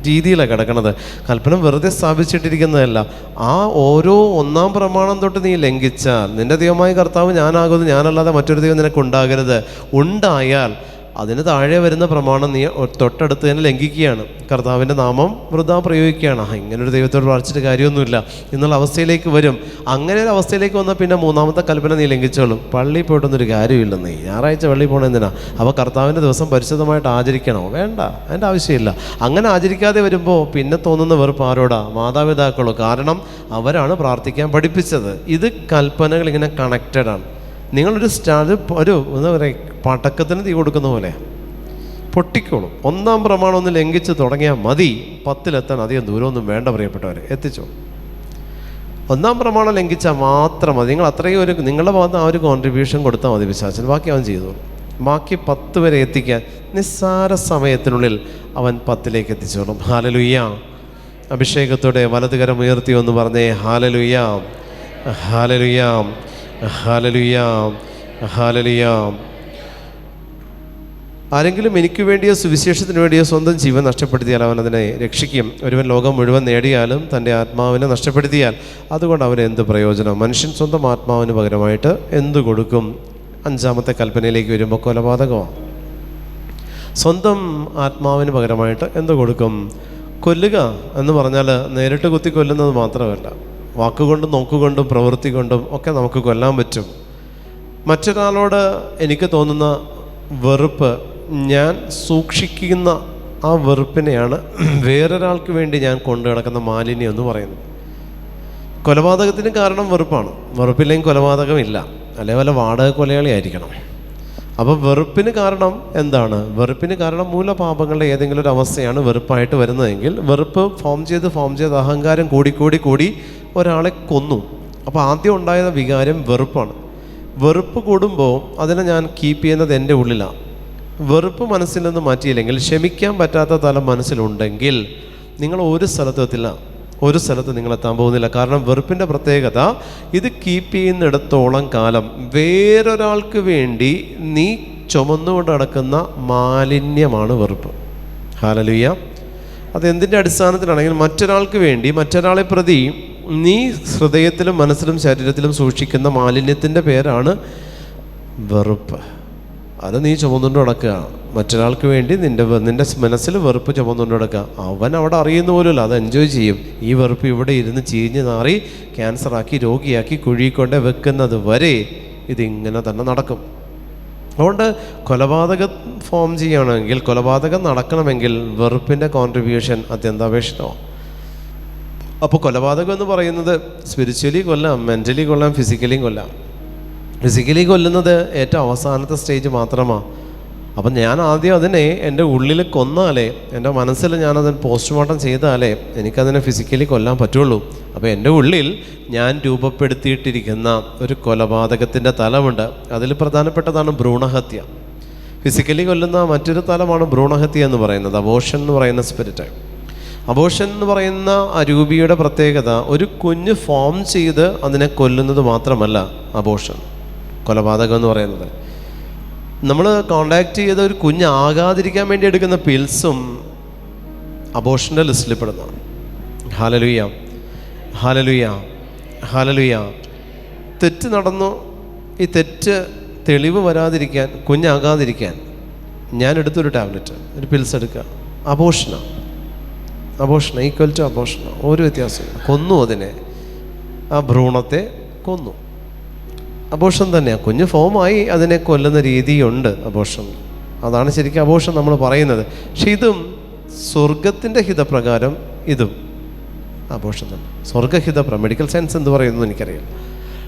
രീതിയിലാണ് കിടക്കുന്നത്. കൽപ്പന വെറുതെ സ്ഥാപിച്ചിട്ടിരിക്കുന്നതല്ല. ആ ഓരോ 1ാം പ്രമാണം തൊട്ട് നീ ലംഘിച്ചാൽ, നിൻ്റെ ദൈവമായ കർത്താവ് ഞാനാകുന്നു, ഞാനല്ലാതെ മറ്റൊരു ദൈവം നിനക്കുണ്ടാകരുത്. ഉണ്ടായാൽ അതിന് താഴെ വരുന്ന പ്രമാണം നീ തൊട്ടടുത്ത് തന്നെ ലംഘിക്കുകയാണ്. കർത്താവിൻ്റെ നാമം വൃഥാ പ്രയോഗിക്കുകയാണ്. ഇങ്ങനൊരു ദൈവത്തോട് പ്രാർത്ഥിച്ചിട്ട് കാര്യമൊന്നുമില്ല എന്നുള്ള അവസ്ഥയിലേക്ക് വരും. അങ്ങനെ ഒരു അവസ്ഥയിലേക്ക് വന്നാൽ പിന്നെ 3ാമത്തെ കൽപ്പന നീ ലംഘിച്ചോളും. പള്ളിയിൽ പോയിട്ടൊന്നൊരു കാര്യമില്ല. നീ ഞായറാഴ്ച പള്ളിയിൽ പോകണം എന്തിനാ? അപ്പോൾ കർത്താവിൻ്റെ ദിവസം പരിശുദ്ധമായിട്ട് ആചരിക്കണോ? വേണ്ട, അതിൻ്റെ ആവശ്യമില്ല. അങ്ങനെ ആചരിക്കാതെ വരുമ്പോൾ പിന്നെ തോന്നുന്ന വെറുപ്പ് ആരോടാ? മാതാപിതാക്കളോ. കാരണം അവരാണ് പ്രാർത്ഥിക്കാൻ പഠിപ്പിച്ചത്. ഇത് കൽപ്പനകൾ ഇങ്ങനെ കണക്റ്റഡാണ്. നിങ്ങളൊരു എന്താ പറയുക, പടക്കത്തിന് തീ കൊടുക്കുന്ന പോലെ പൊട്ടിക്കോളും. 1ാം പ്രമാണം ഒന്ന് ലംഘിച്ച് തുടങ്ങിയാൽ മതി, 10ലെത്താൻ അധികം ദൂരമൊന്നും വേണ്ട പ്രിയപ്പെട്ടവരെ, എത്തിച്ചോ. 1ാം പ്രമാണം ലംഘിച്ചാൽ മാത്രം മതി. നിങ്ങൾ അത്രയും നിങ്ങളുടെ ഭാഗത്ത് ആ ഒരു കോൺട്രിബ്യൂഷൻ കൊടുത്താൽ മതി വിശ്വാസത്തിന്. ബാക്കി അവൻ ചെയ്തോളൂ. ബാക്കി 10 വരെ എത്തിക്കാൻ നിസ്സാര സമയത്തിനുള്ളിൽ അവൻ 10ലേക്ക് എത്തിച്ചോളും. ഹല്ലേലൂയ. അഭിഷേകത്തോടെ വലതുകരം ഉയർത്തി ഒന്ന് പറഞ്ഞേ ഹല്ലേലൂയ, ഹല്ലേലൂയ, ഹല്ലേലൂയ, ഹല്ലേലൂയ. ആരെങ്കിലും എനിക്ക് വേണ്ടിയോ സുവിശേഷത്തിന് വേണ്ടിയോ സ്വന്തം ജീവൻ നഷ്ടപ്പെടുത്തിയാൽ അവൻ അതിനെ രക്ഷിക്കും. ഒരുവൻ ലോകം മുഴുവൻ നേടിയാലും തൻ്റെ ആത്മാവിനെ നഷ്ടപ്പെടുത്തിയാൽ അതുകൊണ്ട് അവന് എന്ത് പ്രയോജനം? മനുഷ്യൻ സ്വന്തം ആത്മാവിന് പകരമായിട്ട് എന്ത് കൊടുക്കും? 5ാമത്തെ കൽപ്പനയിലേക്ക് വരുമ്പോൾ കൊലപാതകമാണ്. സ്വന്തം ആത്മാവിന് പകരമായിട്ട് എന്ത് കൊടുക്കും? കൊല്ലുക എന്ന് പറഞ്ഞാൽ നേരിട്ട് കുത്തി കൊല്ലുന്നത് മാത്രമല്ല, വാക്കുകൊണ്ടും നോക്കുകൊണ്ടും പ്രവൃത്തി കൊണ്ടും ഒക്കെ നമുക്ക് കൊല്ലാൻ പറ്റും. മറ്റൊരാളോട് എനിക്ക് തോന്നുന്ന വെറുപ്പ് ഞാൻ സൂക്ഷിക്കുന്ന ആ വെറുപ്പിനെയാണ് വേറൊരാൾക്ക് വേണ്ടി ഞാൻ കൊണ്ടു നടക്കുന്ന മാലിന്യം എന്ന് പറയുന്നത്. കൊലപാതകത്തിന് കാരണം വെറുപ്പാണ്. വെറുപ്പില്ലെങ്കിൽ കൊലപാതകമില്ല, അല്ലെങ്കിൽ വല്ല വാടക കൊലയാളി ആയിരിക്കണം. അപ്പോൾ വെറുപ്പിന് കാരണം എന്താണ്? വെറുപ്പിന് കാരണം മൂലപാപങ്ങളുടെ ഏതെങ്കിലും ഒരു അവസ്ഥയാണ് വെറുപ്പായിട്ട് വരുന്നതെങ്കിൽ, വെറുപ്പ് ഫോം ചെയ്ത് അഹങ്കാരം കൂടി ഒരാളെ കൊന്നു. അപ്പോൾ ആദ്യം ഉണ്ടായ വികാരം വെറുപ്പാണ്. വെറുപ്പ് കൂടുമ്പോൾ അതിനെ ഞാൻ കീപ്പ് ചെയ്യുന്നത് എൻ്റെ ഉള്ളിലാണ്. വെറുപ്പ് മനസ്സിൽ നിന്ന് മാറ്റിയില്ലെങ്കിൽ, ക്ഷമിക്കാൻ പറ്റാത്ത തലം മനസ്സിലുണ്ടെങ്കിൽ നിങ്ങൾ ഒരു സ്ഥലത്തെത്തില്ല, ഒരു സ്ഥലത്ത് നിങ്ങൾ എത്താൻ പോകുന്നില്ല. കാരണം വെറുപ്പിൻ്റെ പ്രത്യേകത, ഇത് കീപ്പ് ചെയ്യുന്നിടത്തോളം കാലം വേറൊരാൾക്ക് വേണ്ടി നീ ചുമന്നുകൊണ്ട് നടക്കുന്ന മാലിന്യമാണ് വെറുപ്പ്. ഹല്ലേലൂയ. അതെന്തിൻ്റെ അടിസ്ഥാനത്തിലാണെങ്കിൽ, മറ്റൊരാൾക്ക് വേണ്ടി, മറ്റൊരാളെ പ്രതി നീ ഹൃദയത്തിലും മനസ്സിലും ശരീരത്തിലും സൂക്ഷിക്കുന്ന മാലിന്യത്തിൻ്റെ പേരാണ് വെറുപ്പ്. അത് നീ ചുമന്നുകൊണ്ട് നടക്കുക. മറ്റൊരാൾക്ക് വേണ്ടി നിൻ്റെ മനസ്സിൽ വെറുപ്പ് ചുമന്നുകൊണ്ട് നടക്കുക. അവൻ അവിടെ അറിയുന്ന പോലുമില്ല, അത് എൻജോയ് ചെയ്യും. ഈ വെറുപ്പ് ഇവിടെ ഇരുന്ന് ചീഞ്ഞ് നാറി ക്യാൻസറാക്കി രോഗിയാക്കി കുഴിക്കൊണ്ട് വെക്കുന്നത് വരെ ഇതിങ്ങനെ തന്നെ നടക്കും. അതുകൊണ്ട് കൊലപാതകം ഫോം ചെയ്യുകയാണെങ്കിൽ, കൊലപാതകം നടക്കണമെങ്കിൽ വെറുപ്പിൻ്റെ കോൺട്രിബ്യൂഷൻ അത്യന്താപേക്ഷിതമാണ്. അപ്പോൾ കൊലപാതകം എന്ന് പറയുന്നത് സ്പിരിച്വലി കൊല്ലാം, മെൻ്റലി കൊല്ലാം, ഫിസിക്കലിയും കൊല്ലാം. ഫിസിക്കലി കൊല്ലുന്നത് ഏറ്റവും അവസാനത്തെ സ്റ്റേജ് മാത്രമാണ്. അപ്പം ഞാൻ ആദ്യം അതിനെ എൻ്റെ ഉള്ളിൽ കൊന്നാലേ, എൻ്റെ മനസ്സിൽ ഞാനതിന് പോസ്റ്റ്മോർട്ടം ചെയ്താലേ എനിക്കതിനെ ഫിസിക്കലി കൊല്ലാൻ പറ്റുള്ളൂ. അപ്പോൾ എൻ്റെ ഉള്ളിൽ ഞാൻ രൂപപ്പെടുത്തിയിട്ടിരിക്കുന്ന ഒരു കൊലപാതകത്തിൻ്റെ തലമുണ്ട്. അതിൽ പ്രധാനപ്പെട്ടതാണ് ഭ്രൂണഹത്യ. ഫിസിക്കലി കൊല്ലുന്ന മറ്റൊരു തലമാണ് ഭ്രൂണഹത്യ എന്ന് പറയുന്നത്, അബോർഷൻ എന്ന് പറയുന്ന സ്പിരിറ്റ്. അബോർഷൻ എന്ന് പറയുന്ന അരൂപിയുടെ പ്രത്യേകത, ഒരു കുഞ്ഞ് ഫോം ചെയ്ത് അതിനെ കൊല്ലുന്നത് മാത്രമല്ല അബോർഷൻ, കൊലപാതകം എന്ന് പറയുന്നത്. നമ്മൾ കോണ്ടാക്ട് ചെയ്ത ഒരു കുഞ്ഞ് ആകാതിരിക്കാൻ വേണ്ടി എടുക്കുന്ന പിൽസും അബോർഷൻ്റെ ലിസ്റ്റിൽ പെടുന്നതാണ്. ഹല്ലേലൂയ, ഹല്ലേലൂയ, ഹല്ലേലൂയ. തെറ്റ് നടന്നു, ഈ തെറ്റ് തെളിവ് വരാതിരിക്കാൻ, കുഞ്ഞാകാതിരിക്കാൻ ഞാൻ എടുത്തൊരു ടാബ്ലറ്റ്, ഒരു പിൽസ് എടുക്കുക, അബോർഷനാണ്. അബോർഷൻ ഈക്വൽ ടു അബോർഷൻ, ഒരു വ്യത്യാസമില്ല. കൊന്നു, അതിനെ, ആ ഭ്രൂണത്തെ കൊന്നു. അബോർഷൻ തന്നെയാണ്. കുഞ്ഞ് ഫോമായി അതിനെ കൊല്ലുന്ന രീതിയുണ്ട് അബോർഷൻ. അതാണ് ശരിക്കും അബോർഷൻ നമ്മൾ പറയുന്നത്. പക്ഷെ ഇതും സ്വർഗത്തിൻ്റെ ഹിതപ്രകാരം ഇതും അബോർഷൻ തന്നെ. സ്വർഗഹിതപ്രകാരം, മെഡിക്കൽ സയൻസ് എന്ത് പറയുന്നു എനിക്കറിയില്ല.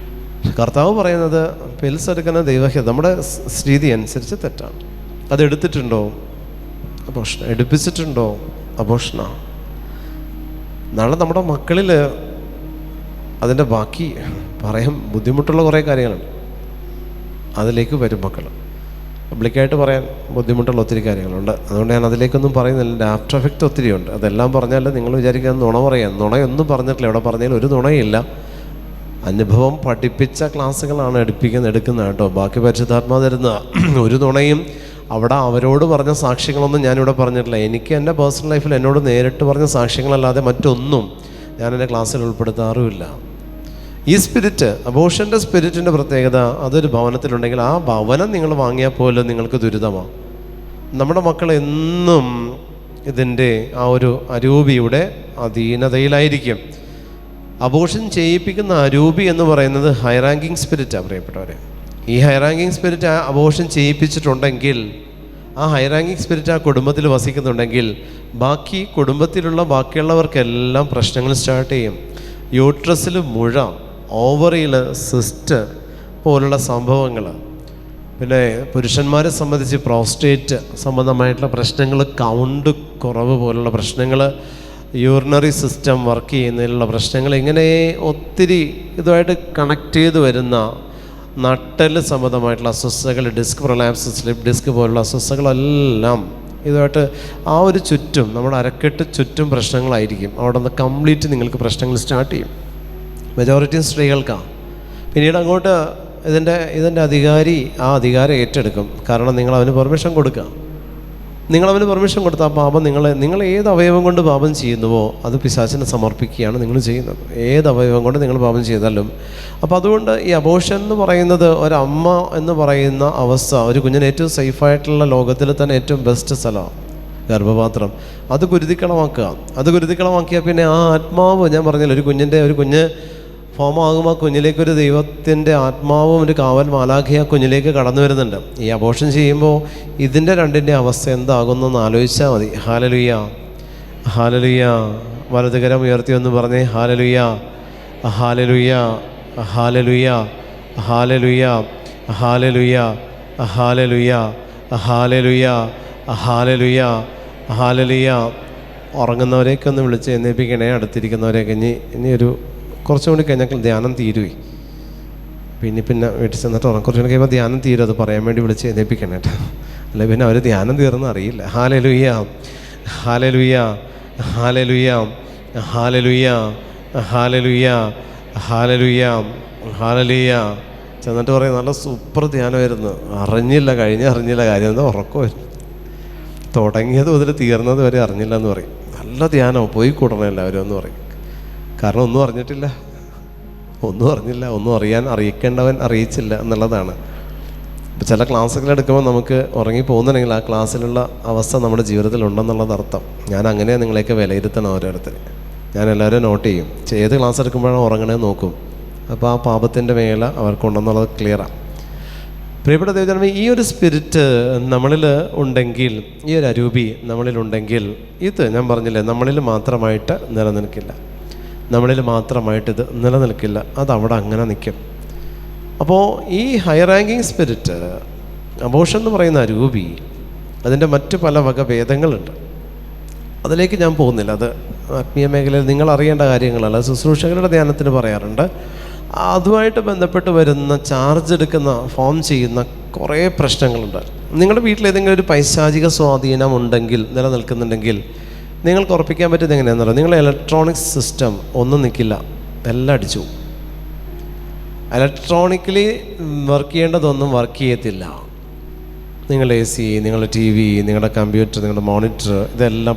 കർത്താവ് പറയുന്നത് പിൽസ് എടുക്കുന്ന ദൈവഹിതം, നമ്മുടെ രീതി അനുസരിച്ച് തെറ്റാണ്. അതെടുത്തിട്ടുണ്ടോ അബോർഷൻ, എടുപ്പിച്ചിട്ടുണ്ടോ അബോർഷനാണ്. നാളെ നമ്മുടെ മക്കളിൽ അതിൻ്റെ ബാക്കി പറയാൻ ബുദ്ധിമുട്ടുള്ള കുറേ കാര്യങ്ങളുണ്ട്. അതിലേക്ക് വരും മക്കൾ. പബ്ലിക്കായിട്ട് പറയാൻ ബുദ്ധിമുട്ടുള്ള ഒത്തിരി കാര്യങ്ങളുണ്ട്. അതുകൊണ്ട് ഞാൻ അതിലേക്കൊന്നും പറയുന്നില്ല. ആഫ്റ്റർ എഫക്റ്റ് ഒത്തിരി ഉണ്ട്. അതെല്ലാം പറഞ്ഞാൽ നിങ്ങൾ വിചാരിക്കാൻ നുണ പറയാൻ. നുണയൊന്നും പറഞ്ഞിട്ടില്ല. ഇവിടെ പറഞ്ഞാൽ ഒരു നുണയില്ല. അനുഭവം പഠിപ്പിച്ച ക്ലാസ്സുകളാണ് എടുക്കുന്നത് കേട്ടോ. ബാക്കി പരിശുദ്ധാത്മാവ് തരുന്ന ഒരു നുണയും അവിടെ അവരോട് പറഞ്ഞ സാക്ഷ്യങ്ങളൊന്നും ഞാനിവിടെ പറഞ്ഞിട്ടില്ല. എനിക്ക് എൻ്റെ പേഴ്സണൽ ലൈഫിൽ എന്നോട് നേരിട്ട് പറഞ്ഞ സാക്ഷ്യങ്ങളല്ലാതെ മറ്റൊന്നും ഞാൻ എൻ്റെ ക്ലാസ്സിൽ ഉൾപ്പെടുത്താറുമില്ല. ഈ സ്പിരിറ്റ്, അബോർഷൻ്റെ സ്പിരിറ്റിൻ്റെ പ്രത്യേകത, അതൊരു ഭവനത്തിലുണ്ടെങ്കിൽ ആ ഭവനം നിങ്ങൾ വാങ്ങിയാൽ പോലും നിങ്ങൾക്ക് ദുരിതമാണ്. നമ്മുടെ മക്കൾ എന്നും ഇതിൻ്റെ ആ ഒരു അരൂപിയുടെ അധീനതയിലായിരിക്കും. അബോർഷൻ ചെയ്യിപ്പിക്കുന്ന അരൂപി എന്ന് പറയുന്നത് ഹൈ റാങ്കിങ് സ്പിരിറ്റാണ് പ്രിയപ്പെട്ടവരെ. ഈ ഹൈ റാങ്കിങ് സ്പിരിറ്റ് അബോർഷൻ ചെയ്യിപ്പിച്ചിട്ടുണ്ടെങ്കിൽ, ആ ഹൈ റാങ്കിങ് സ്പിരിറ്റ് ആ കുടുംബത്തിൽ വസിക്കുന്നുണ്ടെങ്കിൽ, ബാക്കി കുടുംബത്തിലുള്ള ബാക്കിയുള്ളവർക്കെല്ലാം പ്രശ്നങ്ങൾ സ്റ്റാർട്ട് ചെയ്യും. യൂട്രസിൽ മുഴ, ഓവറിയിൽ സിസ്റ്റ് പോലുള്ള സംഭവങ്ങൾ, പിന്നെ പുരുഷന്മാരെ സംബന്ധിച്ച് പ്രോസ്റ്റേറ്റ് സംബന്ധമായിട്ടുള്ള പ്രശ്നങ്ങൾ, കൗണ്ട് കുറവ് പോലുള്ള പ്രശ്നങ്ങൾ, യൂറിനറി സിസ്റ്റം വർക്ക് ചെയ്യുന്നതിലുള്ള പ്രശ്നങ്ങൾ, ഇങ്ങനെ ഒത്തിരി ഇതുമായിട്ട് കണക്ട് ചെയ്ത് വരുന്ന നട്ടൽ സംബന്ധമായിട്ടുള്ള അസ്വസ്ഥതകൾ, ഡിസ്ക് പ്രൊലാപ്സ്, സ്ലിപ്പ് ഡിസ്ക് പോലുള്ള അസ്വസ്ഥതകളെല്ലാം ഇതുമായിട്ട് ആ ഒരു ചുറ്റും, നമ്മുടെ അരക്കെട്ട് ചുറ്റും പ്രശ്നങ്ങളായിരിക്കും. അവിടെ നിന്ന് കംപ്ലീറ്റ് നിങ്ങൾക്ക് പ്രശ്നങ്ങൾ സ്റ്റാർട്ട് ചെയ്യും. മെജോറിറ്റി സ്ത്രീകൾക്കാണ്. പിന്നീട് അങ്ങോട്ട് ഇതിൻ്റെ അധികാരി ആ അധികാരം ഏറ്റെടുക്കും. കാരണം നിങ്ങൾ അവന് പെർമിഷൻ കൊടുക്കുക. നിങ്ങളവന് പെർമിഷൻ കൊടുത്താൽ ആ പാപം നിങ്ങൾ ഏത് അവയവം കൊണ്ട് പാപം ചെയ്യുന്നുവോ അത് പിശാചിനെ സമർപ്പിക്കുകയാണ് നിങ്ങൾ ചെയ്യുന്നത്. ഏത് അവയവം കൊണ്ട് നിങ്ങൾ പാപം ചെയ്താലും. അപ്പോൾ അതുകൊണ്ട് ഈ അബോർഷൻ എന്ന് പറയുന്നത്, ഒരമ്മ എന്ന് പറയുന്ന അവസ്ഥ, ഒരു കുഞ്ഞിന് ഏറ്റവും സേഫായിട്ടുള്ള, ലോകത്തിൽ തന്നെ ഏറ്റവും ബെസ്റ്റ് സ്ഥലമാണ് ഗർഭപാത്രം. അത് കുരുതിക്കളമാക്കുക. അത് കുരുതിക്കളമാക്കിയാൽ പിന്നെ ആ ആത്മാവ്, ഞാൻ പറഞ്ഞില്ല, ഒരു കുഞ്ഞ് ഫോമാകുമ്പോൾ ആ കുഞ്ഞിലേക്കൊരു ദൈവത്തിൻ്റെ ആത്മാവും ഒരു കാവൽ മാലാഖി ആ കുഞ്ഞിലേക്ക് കടന്നു വരുന്നുണ്ട്. ഈ അബോർഷൻ ചെയ്യുമ്പോൾ ഇതിൻ്റെ രണ്ടിൻ്റെ അവസ്ഥ എന്താകുമെന്നൊന്ന് ആലോചിച്ചാൽ മതി. ഹാലലുയ്യ, ഹാലലുയ്യ. വലതുകരം ഉയർത്തി ഒന്ന് പറഞ്ഞേ ഹാലലുയ്യ, ഹാലലുയ്യ, ഹാലലുയ്യ, ഹാലലുയ്യ, ഹാലലുയ്യ, ഹാലലുയ്യ, ഹാലലുയ്യ, ഹാലലുയ്യ, ഹാലലുയ്യ. ഉറങ്ങുന്നവരെയൊക്കെ ഒന്ന് വിളിച്ച് എഴുന്നേൽപ്പിക്കണേ. അടുത്തിരിക്കുന്നവരെയൊക്കെ ഇനി ഒരു കുറച്ചും കൂടി കഴിഞ്ഞാൽ ധ്യാനം തീരുവേ. പിന്നെ വീട്ടിൽ ചെന്നിട്ട് കുറച്ചും കൂടി കഴിയുമ്പോൾ ധ്യാനം തീരും. അത് പറയാൻ വേണ്ടി വിളിച്ച് എഴുന്നേൽപ്പിക്കണം കേട്ടോ. അല്ല പിന്നെ അവർ ധ്യാനം തീർന്ന് അറിയില്ല. ഹാലലുയ്യ, ഹാലലുയ്യ, ഹാലലുയ്യ, ഹാലലുയ്യ, ഹാലലുയ്യ, ഹാലലുയ്യ, ഹാലലുയ്യ. ചെന്നിട്ട് പറയും നല്ല സൂപ്പർ ധ്യാനമായിരുന്നു, അറിഞ്ഞില്ല കാര്യം എന്താ ഉറക്കമായിരുന്നു, തുടങ്ങിയത് മുതൽ തീർന്നത് വരെ അറിഞ്ഞില്ല എന്ന് പറയും. നല്ല ധ്യാനം, പോയി കൂടണം എല്ലാവരും എന്ന് പറയും. കാരണം ഒന്നും അറിഞ്ഞിട്ടില്ല, ഒന്നും അറിയിക്കേണ്ടവൻ അറിയിച്ചില്ല എന്നുള്ളതാണ്. ഇപ്പം ചില ക്ലാസ്സുകൾ എടുക്കുമ്പോൾ നമുക്ക് ഉറങ്ങി പോകുന്നുണ്ടെങ്കിൽ ആ ക്ലാസ്സിലുള്ള അവസ്ഥ നമ്മുടെ ജീവിതത്തിൽ ഉണ്ടെന്നുള്ളത് അർത്ഥം. ഞാൻ അങ്ങനെ നിങ്ങളെയൊക്കെ വിലയിരുത്തണം ഓരോരുത്തർ. ഞാൻ എല്ലാവരും നോട്ട് ചെയ്യും. ഏത് ക്ലാസ് എടുക്കുമ്പോഴാണ് ഉറങ്ങണേന്ന് നോക്കും. അപ്പോൾ ആ പാപത്തിൻ്റെ മേല അവർക്കുണ്ടെന്നുള്ളത് ക്ലിയറാണ്. പ്രിയപ്പെട്ട ദൈവജനമേ, ഈ ഒരു സ്പിരിറ്റ് നമ്മളിൽ ഉണ്ടെങ്കിൽ, ഈ ഒരു അരൂപി നമ്മളിലുണ്ടെങ്കിൽ, ഇത് ഞാൻ പറഞ്ഞില്ലേ നമ്മളിൽ മാത്രമായിട്ട് നിലനിൽക്കില്ല, ഇത് നിലനിൽക്കില്ല. അതവിടെ അങ്ങനെ നിൽക്കും. അപ്പോൾ ഈ ഹൈ റാങ്കിങ് സ്പിരിറ്റ്, അബോർഷൻ എന്ന് പറയുന്ന അരൂപി, അതിൻ്റെ മറ്റു പല വക ഭേദങ്ങളുണ്ട്. അതിലേക്ക് ഞാൻ പോകുന്നില്ല. അത് ആത്മീയ മേഖലയിൽ നിങ്ങൾ അറിയേണ്ട കാര്യങ്ങളല്ല. ശുശ്രൂഷകരുടെ ധ്യാനത്തിന് പറയാറുണ്ട്. അതുമായിട്ട് ബന്ധപ്പെട്ട് വരുന്ന ചാർജ് എടുക്കുന്ന, ഫോം ചെയ്യുന്ന കുറേ പ്രശ്നങ്ങളുണ്ട്. നിങ്ങളുടെ വീട്ടിൽ ഏതെങ്കിലും ഒരു പൈശാചിക സ്വാധീനം ഉണ്ടെങ്കിൽ, നിലനിൽക്കുന്നുണ്ടെങ്കിൽ, നിങ്ങൾക്ക് ഉറപ്പിക്കാൻ പറ്റുന്നത് എങ്ങനെയാണെന്ന് പറയുന്നത്, നിങ്ങളുടെ ഇലക്ട്രോണിക്സ് സിസ്റ്റം ഒന്നും നിൽക്കില്ല, എല്ലാം അടിച്ചു. ഇലക്ട്രോണിക്കലി വർക്ക് ചെയ്യേണ്ടതൊന്നും വർക്ക് ചെയ്യത്തില്ല. നിങ്ങളുടെ AC, നിങ്ങളുടെ TV, നിങ്ങളുടെ കമ്പ്യൂട്ടർ, നിങ്ങളുടെ മോണിറ്റർ, ഇതെല്ലാം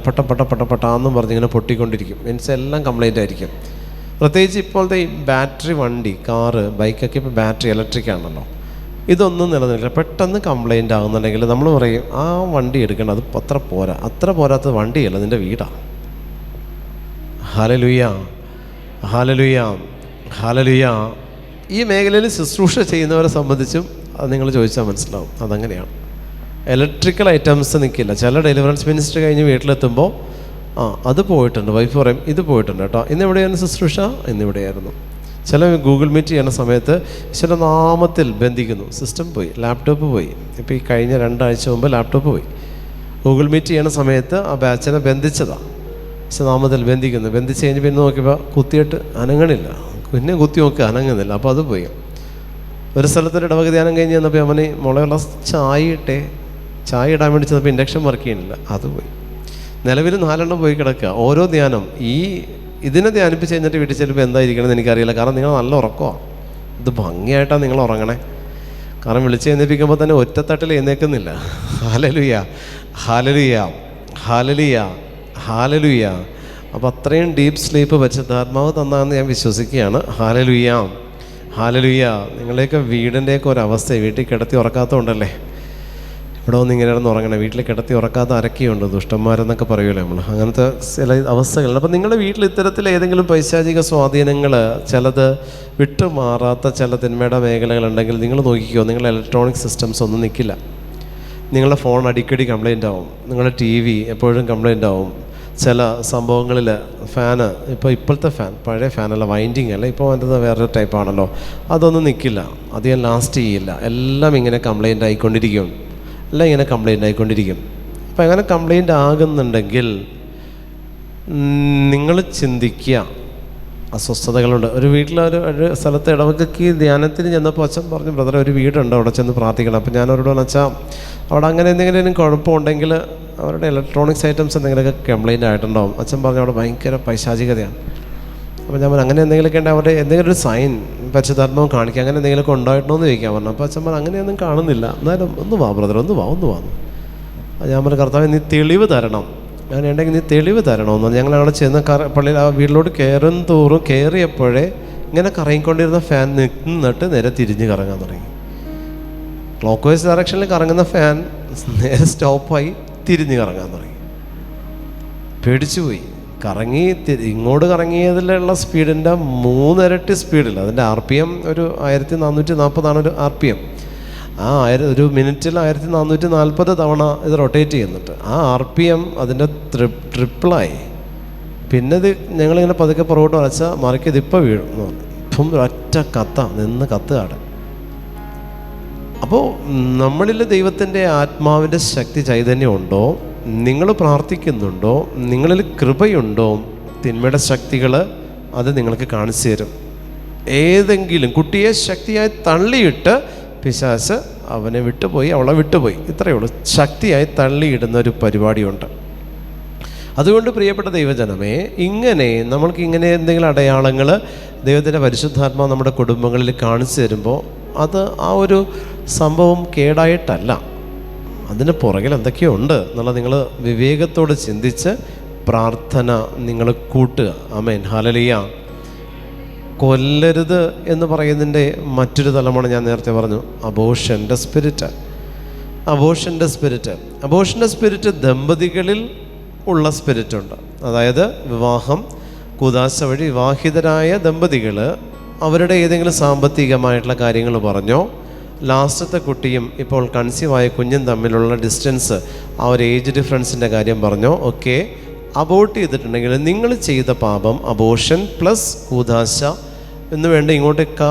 പട്ടാന്നും പറഞ്ഞിങ്ങനെ പൊട്ടിക്കൊണ്ടിരിക്കും. മീൻസ് എല്ലാം കംപ്ലൈൻ്റ് ആയിരിക്കും. പ്രത്യേകിച്ച് ഇപ്പോഴത്തെ ഈ ബാറ്ററി വണ്ടി, കാറ്, ബൈക്കൊക്കെ ഇപ്പോൾ ബാറ്ററി ഇലക്ട്രിക് ആണല്ലോ. ഇതൊന്നും നിലനിൽക്കില്ല. പെട്ടെന്ന് കംപ്ലൈൻ്റ് ആകുന്നുണ്ടെങ്കിൽ നമ്മൾ പറയും ആ വണ്ടി എടുക്കണം, അത് അത്ര പോരാത്തത് വണ്ടിയല്ല, നിൻ്റെ വീടാണ്. ഹല്ലേലൂയ, ഹല്ലേലൂയ, ഹല്ലേലൂയ. ഈ മേഖലയിൽ ശുശ്രൂഷ ചെയ്യുന്നവരെ സംബന്ധിച്ചും അത് നിങ്ങൾ ചോദിച്ചാൽ മനസ്സിലാവും. അതങ്ങനെയാണ്. ഇലക്ട്രിക്കൽ ഐറ്റംസ് നിൽക്കില്ല. ചില ഡെലിവറൻസ് മിനിസ്റ്റർ കഴിഞ്ഞ് വീട്ടിലെത്തുമ്പോൾ അത് പോയിട്ടുണ്ട്, വൈഫ് പറയും ഇത് പോയിട്ടുണ്ട് കേട്ടോ, ഇന്നെവിടെയായിരുന്നു ശുശ്രൂഷ, ഇന്നിവിടെയായിരുന്നു. ചില ഗൂഗിൾ മീറ്റ് ചെയ്യുന്ന സമയത്ത് ചില നാമത്തിൽ ബന്ധിക്കുന്നു, സിസ്റ്റം പോയി, ലാപ്ടോപ്പ് പോയി. ഇപ്പോൾ ഈ കഴിഞ്ഞ 2 ആഴ്ച മുമ്പ് ലാപ്ടോപ്പ് പോയി. ഗൂഗിൾ മീറ്റ് ചെയ്യുന്ന സമയത്ത് ആ ബാച്ചിനെ ബന്ധിച്ചതാണ്, പക്ഷെ നാമത്തിൽ ബന്ധിച്ച് കഴിഞ്ഞ് പിന്നെ നോക്കിയപ്പോൾ കുത്തിയിട്ട് അനങ്ങണില്ല, പിന്നെ കുത്തി നോക്കി അനങ്ങുന്നില്ല. അപ്പോൾ അത് പോയി. ഒരു സ്ഥലത്തൊരു ഇടവക ധ്യാനം കഴിഞ്ഞ് ചെന്നപ്പോൾ അവന് മുളയുള്ള ചായ ഇടാൻ വേണ്ടി ചെന്നപ്പോൾ ഇൻഡക്ഷൻ വർക്ക് ചെയ്യുന്നില്ല, അത് പോയി. നിലവിൽ 4 പോയി കിടക്കുക. ഓരോ ധ്യാനം ഇതിനെ ധ്യാനിപ്പിച്ച് കഴിഞ്ഞിട്ട് വീട്ടിൽ ചെല്ലുമ്പോൾ എന്തായിരിക്കണമെന്ന് എനിക്കറിയില്ല. കാരണം നിങ്ങൾ നല്ല ഉറക്കമാണ്, ഇത് ഭംഗിയായിട്ടാണ് നിങ്ങൾ ഉറങ്ങണേ. കാരണം വിളിച്ച് എഴുന്നേൽപ്പിക്കുമ്പോൾ തന്നെ ഒറ്റത്തട്ടിൽ എഴുന്നേൽക്കുന്നില്ല. ഹല്ലേലൂയ, ഹല്ലേലൂയ, ഹല്ലേലൂയ, ഹല്ലേലൂയ. അപ്പോൾ അത്രയും ഡീപ്പ് സ്ലീപ്പ് പരിശുദ്ധാത്മാവ് തന്നാന്ന് ഞാൻ വിശ്വസിക്കുകയാണ്. ഹല്ലേലൂയ, ഹല്ലേലൂയ. നിങ്ങളുടെയൊക്കെ വീടിൻ്റെയൊക്കെ ഒരവസ്ഥ, വീട്ടിൽ കിടത്തി ഉറക്കാത്തതുകൊണ്ടല്ലേ ഇവിടെ ഒന്ന് ഇങ്ങനെ ഇടന്ന് ഉറങ്ങണേ. വീട്ടിൽ കിടത്തി ഉറക്കാത്ത അരക്കിയുണ്ട്, ദുഷ്ടന്മാരെന്നൊക്കെ പറയുമല്ലോ നമ്മൾ. അങ്ങനത്തെ ചില അവസ്ഥകളുണ്ട്. അപ്പം നിങ്ങളുടെ വീട്ടിൽ ഇത്തരത്തിൽ ഏതെങ്കിലും പൈശാചിക സ്വാധീനങ്ങൾ, ചിലത് വിട്ടുമാറാത്ത ചില തിന്മയുടെ മേഖലകളുണ്ടെങ്കിൽ നിങ്ങൾ നോക്കിക്കോ, നിങ്ങളുടെ ഇലക്ട്രോണിക് സിസ്റ്റംസ് ഒന്നും നിൽക്കില്ല. നിങ്ങളുടെ ഫോൺ അടിക്കടി കംപ്ലൈൻ്റ് ആവും, നിങ്ങളുടെ TV എപ്പോഴും കംപ്ലൈൻ്റ് ആവും. ചില സംഭവങ്ങളിൽ ഫാന്, ഇപ്പോഴത്തെ ഫാൻ പഴയ ഫാനല്ല, വൈൻഡിങ് അല്ല, ഇപ്പോൾ അതിൻ്റെ വേറൊരു ടൈപ്പാണല്ലോ, അതൊന്നും നിൽക്കില്ല, അധികം ലാസ്റ്റ് ചെയ്യില്ല. എല്ലാം ഇങ്ങനെ കംപ്ലൈൻ്റ് ആയിക്കൊണ്ടിരിക്കും. അപ്പോൾ അങ്ങനെ കംപ്ലൈൻ്റ് ആകുന്നുണ്ടെങ്കിൽ നിങ്ങൾ ചിന്തിക്കുക, അസ്വസ്ഥതകളുണ്ട്. ഒരു ഒരു സ്ഥലത്ത് ഇടവകയ്ക്ക് ധ്യാനത്തിന് ചെന്നപ്പോൾ അച്ഛൻ പറഞ്ഞു, ബ്രദറെ ഒരു വീടുണ്ട്, അവിടെ ചെന്ന് പ്രാർത്ഥിക്കണം. അപ്പോൾ ഞാൻ അവരോട് പറഞ്ഞു, അച്ഛാ അവിടെ അങ്ങനെ എന്തെങ്കിലും കുഴപ്പമുണ്ടെങ്കിൽ അവരുടെ ഇലക്ട്രോണിക്സ് ഐറ്റംസ് എന്തെങ്കിലുമൊക്കെ കംപ്ലൈൻ്റ് ആയിട്ടുണ്ടാവും. അച്ഛൻ പറഞ്ഞു അവിടെ ഭയങ്കര പൈശാചികതയാണ്. അപ്പോൾ ഞാൻ പറഞ്ഞു അങ്ങനെ എന്തെങ്കിലുമൊക്കെ ഉണ്ടെങ്കിൽ അവിടെ എന്തെങ്കിലും ഒരു സൈൻ പരിശുദ്ധാത്മാവ് കാണിക്കുക, അങ്ങനെ എന്തെങ്കിലുമൊക്കെ ഉണ്ടായിട്ടോ എന്ന് ചോദിക്കാൻ പറഞ്ഞു. അപ്പോൾ അച്ഛൻ പറഞ്ഞു അങ്ങനെയൊന്നും കാണുന്നില്ല, എന്നാലും ഒന്ന് വാ ബ്രദർ, ഒന്ന് വാ. ഞാൻ പറഞ്ഞു കർത്താവ് നീ തെളിവ് തരണം, അങ്ങനെ ഉണ്ടെങ്കിൽ നീ തെളിവ് തരണമെന്ന്. ഞങ്ങൾ അവിടെ ചെന്ന് പള്ളിയിൽ ആ വീട്ടിലോട്ട് കയറും തോറും കയറിയപ്പോഴേ ഇങ്ങനെ കറങ്ങിക്കൊണ്ടിരുന്ന ഫാൻ നിന്നിട്ട് നേരെ തിരിഞ്ഞ് കറങ്ങാൻ തുടങ്ങി. ക്ലോക്ക് വൈസ് ഡയറക്ഷനിൽ കറങ്ങുന്ന ഫാൻ നേരെ സ്റ്റോപ്പായി തിരിഞ്ഞ് കറങ്ങാൻ തുടങ്ങി. പേടിച്ചു പോയി. ഇങ്ങോട്ട് കറങ്ങിയതിലുള്ള സ്പീഡിൻ്റെ 3 ഇരട്ടി സ്പീഡിൽ, അതിൻ്റെ RPM ഒരു 1440 ഒരു RPM. ഒരു മിനിറ്റിൽ 1440 തവണ ഇത് റൊട്ടേറ്റ് ചെയ്യുന്നുണ്ട്. ആ RPM അതിൻ്റെ ട്രിപ്പിളായി. പിന്നെ ഇത് ഞങ്ങളിങ്ങനെ പതുക്കെ പുറകോട്ട് വരച്ചാൽ മറിക്കത് ഇപ്പം വീഴും എന്ന് പറഞ്ഞു. ഇപ്പം ഒറ്റ നിന്ന് കത്തുകാട്. അപ്പോൾ നമ്മളിൽ ദൈവത്തിൻ്റെ ആത്മാവിൻ്റെ ശക്തി ചൈതന്യം ഉണ്ടോ, നിങ്ങൾ പ്രാർത്ഥിക്കുന്നുണ്ടോ, നിങ്ങളിൽ കൃപയുണ്ടോ, തിന്മയുടെ ശക്തികൾ അത് നിങ്ങൾക്ക് കാണിച്ചു തരും. ഏതെങ്കിലും കുട്ടിയെ ശക്തിയായി തള്ളിയിട്ട് പിശാച് അവനെ വിട്ടുപോയി, അവളെ വിട്ടുപോയി, ഇത്രയേ ഉള്ളൂ. ശക്തിയായി തള്ളിയിടുന്ന ഒരു പരിപാടിയുണ്ട്. അതുകൊണ്ട് പ്രിയപ്പെട്ട ദൈവജനമേ, നമ്മൾക്ക് ഇങ്ങനെ എന്തെങ്കിലും അടയാളങ്ങൾ ദൈവത്തിൻ്റെ പരിശുദ്ധാത്മാവ് നമ്മുടെ കുടുംബങ്ങളിൽ കാണിച്ചു തരുമ്പോൾ അത് ആ ഒരു സംഭവം കേടായിട്ടല്ല, അതിന് പുറകിൽ എന്തൊക്കെയോ ഉണ്ട് എന്നുള്ളത് നിങ്ങൾ വിവേകത്തോട് ചിന്തിച്ച് പ്രാർത്ഥന നിങ്ങൾ കൂട്ടുക. ആമേൻ, ഹല്ലേലൂയ. കൊല്ലരുത് എന്ന് പറയുന്നതിൻ്റെ മറ്റൊരു തലമാണ് ഞാൻ നേരത്തെ പറഞ്ഞു, അബോർഷൻ്റെ സ്പിരിറ്റ് ദമ്പതികളിൽ ഉള്ള സ്പിരിറ്റുണ്ട്. അതായത് വിവാഹം കൂദാശ വഴി വിവാഹിതരായ ദമ്പതികൾ അവരുടെ ഏതെങ്കിലും സാമ്പത്തികമായിട്ടുള്ള കാര്യങ്ങൾ പറഞ്ഞോ, ലാസ്റ്റത്തെ കുട്ടിയും ഇപ്പോൾ കൺസീവായ കുഞ്ഞും തമ്മിലുള്ള ഡിസ്റ്റൻസ്, ആ ഒരു ഏജ് ഡിഫറൻസിൻ്റെ കാര്യം പറഞ്ഞോ ഒക്കെ അബോർട്ട് ചെയ്തിട്ടുണ്ടെങ്കിൽ നിങ്ങൾ ചെയ്ത പാപം അബോർഷൻ പ്ലസ് കൂദാശ എന്ന് വേണ്ട ഇങ്ങോട്ട്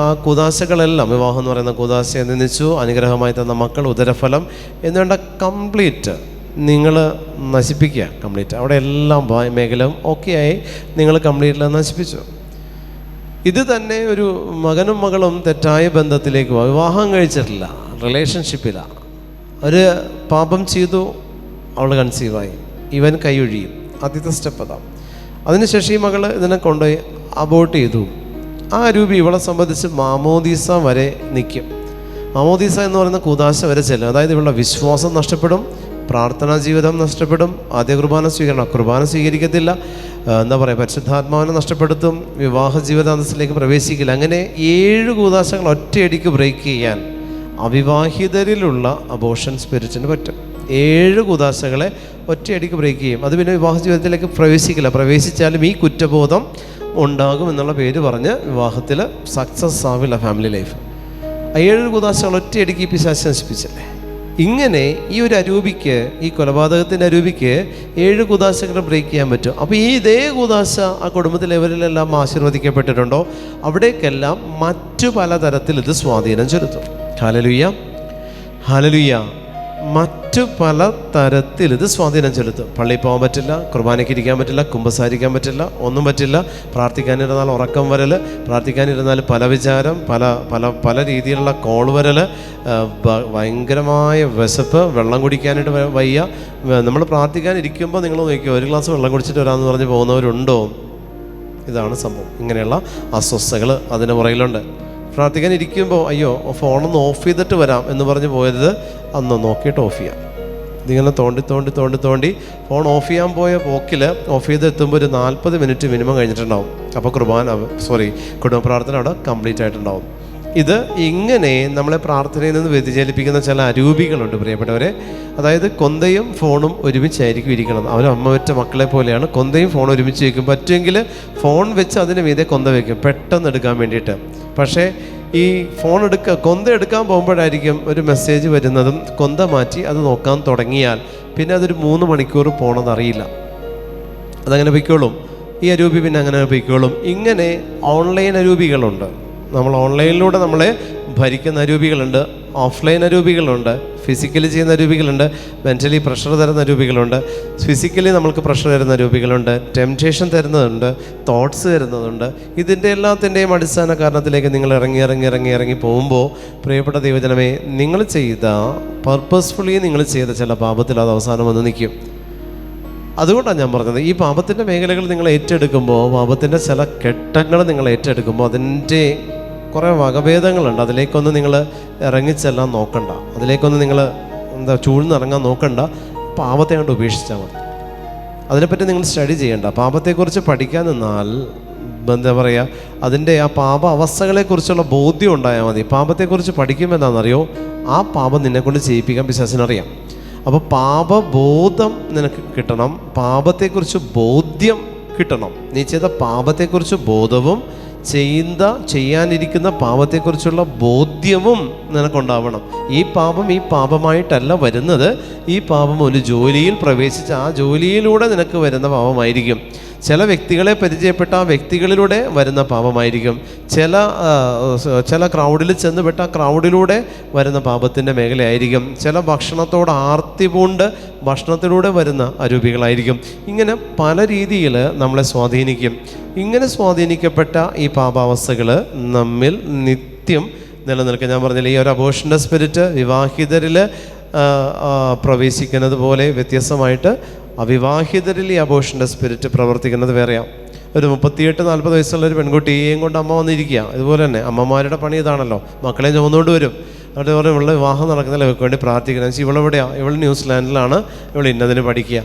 കൂദാശകളെല്ലാം, വിവാഹം എന്ന് പറയുന്ന കൂദാശയെ നിന്ദിച്ചു, അനുഗ്രഹമായി തന്ന മക്കൾ, ഉദരഫലം എന്നുവേണ്ട കംപ്ലീറ്റ് നിങ്ങൾ നശിപ്പിക്കുക. കംപ്ലീറ്റ് അവിടെ എല്ലാം മേഖലയും ഓക്കെയായി നിങ്ങൾ കംപ്ലീറ്റ്ലി നശിപ്പിച്ചു. ഇത് തന്നെ ഒരു മകനും മകളും തെറ്റായ ബന്ധത്തിലേക്ക് പോകും. വിവാഹം കഴിച്ചിട്ടില്ല, റിലേഷൻഷിപ്പിലാണ്, ഒരു പാപം ചെയ്തു, അവൾ കൺസീവായി, ഇവൻ കൈയൊഴിയും. ആദ്യത്തെ സ്റ്റെപ്പ് അതാണ്. അതിനുശേഷം ഈ മകൾ ഇതിനെ കൊണ്ടുപോയി അബോർട്ട് ചെയ്തു. ആ രൂപി ഇവളെ സംബന്ധിച്ച് മാമോദീസ വരെ നിൽക്കും. മാമോദീസ എന്ന് പറയുന്ന കൂദാശ വരെ ചെല്ലും. അതായത് ഇവളുടെ വിശ്വാസം നഷ്ടപ്പെടും, പ്രാർത്ഥനാ ജീവിതം നഷ്ടപ്പെടും, ആദ്യ കുർബാന സ്വീകരിക്കത്തില്ല, പരിശുദ്ധാത്മാവിനെ നഷ്ടപ്പെടുത്തും, വിവാഹ ജീവിതാന്തസ്സിലേക്ക് പ്രവേശിക്കില്ല. അങ്ങനെ 7 കൂദാശകൾ ഒറ്റയടിക്ക് ബ്രേക്ക് ചെയ്യാൻ അവിവാഹിതരിലുള്ള അബോർഷൻ സ്പിരിറ്റിന് പറ്റും. 7 കൂദാശകളെ ഒറ്റയടിക്ക് ബ്രേക്ക് ചെയ്യും. അത് പിന്നെ വിവാഹ ജീവിതത്തിലേക്ക് പ്രവേശിക്കില്ല. പ്രവേശിച്ചാലും ഈ കുറ്റബോധം ഉണ്ടാകും എന്നുള്ള പേര് പറഞ്ഞ് വിവാഹത്തിൽ സക്സസ് ആവില്ല ഫാമിലി ലൈഫ്. 7 കൂദാശകൾ ഒറ്റയടിക്ക് പിശാച് നശിപ്പിച്ചല്ലേ. ഇങ്ങനെ ഈ ഒരു അരൂപിക്ക്, ഈ കൊലപാതകത്തിൻ്റെ അരൂപിക്ക് 7 കൂദാശകൾ ബ്രേക്ക് ചെയ്യാൻ പറ്റും. അപ്പോൾ ഇതേ കൂദാശ ആ കുടുംബത്തിൽ എവരിലെല്ലാം ആശീർവദിക്കപ്പെട്ടിട്ടുണ്ടോ അവിടേക്കെല്ലാം മറ്റു പലതരത്തിൽ ഇത് സ്വാധീനം ചെലുത്തും. Hallelujah, hallelujah. മറ്റു പല തരത്തിൽ ഇത് സ്വാധീനം ചെലുത്തും. പള്ളിയിൽ പോകാൻ പറ്റില്ല, കുർബാനയ്ക്ക് ഇരിക്കാൻ പറ്റില്ല, കുമ്പസാരിക്കാൻ പറ്റില്ല, ഒന്നും പറ്റില്ല. പ്രാർത്ഥിക്കാനിരുന്നാൽ ഉറക്കം വരൽ, പ്രാർത്ഥിക്കാനിരുന്നാൽ പല വിചാരം, പല പല പല രീതിയിലുള്ള കോൾ വരൽ, ഭയങ്കരമായ വിശപ്പ്, വെള്ളം കുടിക്കാനായിട്ട് വയ്യ. നമ്മൾ പ്രാർത്ഥിക്കാനിരിക്കുമ്പോൾ നിങ്ങൾ നോക്കിയോ, ഒരു ഗ്ലാസ് വെള്ളം കുടിച്ചിട്ട് വരാമെന്ന് പറഞ്ഞ് പോകുന്നവരുണ്ടോ? ഇതാണ് സംഭവം. ഇങ്ങനെയുള്ള അസ്വസ്ഥതകൾ അതിന് പുറകിലുണ്ട്. പ്രാർത്ഥിക്കാൻ ഇരിക്കുമ്പോൾ അയ്യോ ഫോണൊന്ന് ഓഫ് ചെയ്തിട്ട് വരാം എന്ന് പറഞ്ഞ് പോയത് അന്ന് നോക്കിയിട്ട് ഓഫ് ചെയ്യാം. ഇതിങ്ങനെ തോണ്ടി ഫോൺ ഓഫ് ചെയ്യാൻ പോയ പോക്കിൽ ഓഫ് ചെയ്ത് എത്തുമ്പോൾ ഒരു 40 മിനിറ്റ് മിനിമം കഴിഞ്ഞിട്ടുണ്ടാവും. അപ്പോൾ കുടുംബ പ്രാർത്ഥന അവിടെ കംപ്ലീറ്റ് ആയിട്ടുണ്ടാവും. ഇത് ഇങ്ങനെ നമ്മളെ പ്രാർത്ഥനയിൽ നിന്ന് വ്യതിചലിപ്പിക്കുന്ന ചില അരൂപികളുണ്ട് പ്രിയപ്പെട്ടവരെ. അതായത് കൊന്തയും ഫോണും ഒരുമിച്ചായിരിക്കും ഇരിക്കണം. അവർ അമ്മ വെച്ച മക്കളെ പോലെയാണ്. കൊന്തയും ഫോണും ഒരുമിച്ച് വയ്ക്കും. പറ്റുമെങ്കിൽ ഫോൺ വെച്ച് അതിന് മീതെ കൊന്ത വയ്ക്കും പെട്ടെന്ന് എടുക്കാൻ വേണ്ടിയിട്ട്. പക്ഷേ ഈ കൊന്ത എടുക്കാൻ പോകുമ്പോഴായിരിക്കും ഒരു മെസ്സേജ് വരുന്നതും കൊന്ത മാറ്റി അത് നോക്കാൻ തുടങ്ങിയാൽ പിന്നെ അതൊരു 3 മണിക്കൂർ പോണതറിയില്ല. അതങ്ങനെ പൊയ്ക്കോളും. ഈ അരൂപി പിന്നെ അങ്ങനെ പൊയ്ക്കോളും. ഇങ്ങനെ ഓൺലൈൻ അരൂപികളുണ്ട്. നമ്മൾ ഓൺലൈനിലൂടെ നമ്മളെ ഭരിക്കുന്ന അരൂപികളുണ്ട്, ഓഫ്ലൈൻ അരൂപികളുണ്ട്, ഫിസിക്കലി ചെയ്യുന്ന അരൂപികളുണ്ട്, മെൻ്റലി പ്രഷർ തരുന്ന അരൂപികളുണ്ട്, ഫിസിക്കലി നമ്മൾക്ക് പ്രഷർ തരുന്ന അരൂപികളുണ്ട്, ടെംപ്റ്റേഷൻ തരുന്നതുണ്ട്, തോട്ട്സ് തരുന്നതുണ്ട്. ഇതിൻ്റെ എല്ലാത്തിൻ്റെയും അടിസ്ഥാന കാരണത്തിലേക്ക് നിങ്ങൾ ഇറങ്ങി പോകുമ്പോൾ പ്രിയപ്പെട്ട ദൈവജനമേ, നിങ്ങൾ ചെയ്ത പർപ്പസ്ഫുള്ളി നിങ്ങൾ ചെയ്ത ചില പാപത്തിൽ അത് അവസാനം വന്ന് നിൽക്കും. അതുകൊണ്ടാണ് ഞാൻ പറഞ്ഞത്, ഈ പാപത്തിൻ്റെ മേഖലകൾ നിങ്ങൾ ഏറ്റെടുക്കുമ്പോൾ, പാപത്തിൻ്റെ ചില ഘട്ടങ്ങൾ നിങ്ങൾ ഏറ്റെടുക്കുമ്പോൾ അതിൻ്റെ കുറേ വകഭേദങ്ങളുണ്ട്. അതിലേക്കൊന്നും നിങ്ങൾ ഇറങ്ങിച്ചെല്ലാൻ നോക്കണ്ട, അതിലേക്കൊന്നും നിങ്ങൾ ചൂഴ്ന്നിറങ്ങാൻ നോക്കണ്ട. പാപത്തെ കണ്ട് ഉപേക്ഷിച്ചാൽ മതി. അതിനെപ്പറ്റി നിങ്ങൾ സ്റ്റഡി ചെയ്യേണ്ട. പാപത്തെക്കുറിച്ച് പഠിക്കാൻ നിന്നാൽ അതിൻ്റെ ആ പാപ അവസ്ഥകളെക്കുറിച്ചുള്ള ബോധ്യം ഉണ്ടായാൽ മതി. പാപത്തെക്കുറിച്ച് പഠിക്കുമ്പോൾ എന്താണെന്നറിയോ, ആ പാപം നിന്നെക്കൊണ്ട് ചെയ്യിപ്പിക്കാൻ പിശാചിനറിയാം. അപ്പോൾ പാപബോധം നിനക്ക് കിട്ടണം, പാപത്തെക്കുറിച്ച് ബോധ്യം കിട്ടണം. നീ ചെയ്ത പാപത്തെക്കുറിച്ച് ബോധവും ചെയ്യാനിരിക്കുന്ന പാപത്തെക്കുറിച്ചുള്ള ബോധ്യവും നിനക്കുണ്ടാവണം. ഈ പാപം ഈ പാപമായിട്ടല്ല വരുന്നത്. ഈ പാപം ഒരു ജോലിയിൽ പ്രവേശിച്ച് ആ ജോലിയിലൂടെ നിനക്ക് വരുന്ന പാപമായിരിക്കും. ചില വ്യക്തികളെ പരിചയപ്പെട്ട ആ വ്യക്തികളിലൂടെ വരുന്ന പാപമായിരിക്കും. ചില ക്രൗഡിൽ ചെന്നുപെട്ട ആ ക്രൗഡിലൂടെ വരുന്ന പാപത്തിൻ്റെ മേഖലയായിരിക്കും. ചില ഭക്ഷണത്തോട് ആർത്തി പൂണ്ട് ഭക്ഷണത്തിലൂടെ വരുന്ന അരൂപികളായിരിക്കും. ഇങ്ങനെ പല രീതിയിൽ നമ്മളെ സ്വാധീനിക്കും. ഇങ്ങനെ സ്വാധീനിക്കപ്പെട്ട ഈ പാപാവസ്ഥകൾ നമ്മിൽ നിത്യം നിലനിൽക്കുക. ഞാൻ പറഞ്ഞില്ല, ഈ ഒരു അബോർഷൻ്റെ സ്പിരിറ്റ് വിവാഹിതരിൽ പ്രവേശിക്കുന്നത് പോലെ വ്യത്യസ്തമായിട്ട് അവിവാഹിതരിൽ ഈ അബോർഷൻ്റെ സ്പിരിറ്റ് പ്രവർത്തിക്കുന്നത് വേറെയാണ്. ഒരു 38-40 വയസ്സുള്ള ഒരു പെൺകുട്ടിയെയും കൊണ്ട് അമ്മ വന്നിരിക്കുക. ഇതുപോലെ തന്നെ അമ്മമാരുടെ പണി ഇതാണല്ലോ, മക്കളെ ചുമന്നുകൊണ്ട് വരും. അവിടെ പറയും ഇവളുടെ വിവാഹം നടക്കുന്നില്ല, ഇവർക്ക് വേണ്ടി പ്രാർത്ഥിക്കണം. വെച്ചാൽ ഇവളെവിടെയാണ്? ഇവൾ ന്യൂസിലാൻഡിലാണ്, ഇവൾ ഇന്നതിന് പഠിക്കുക.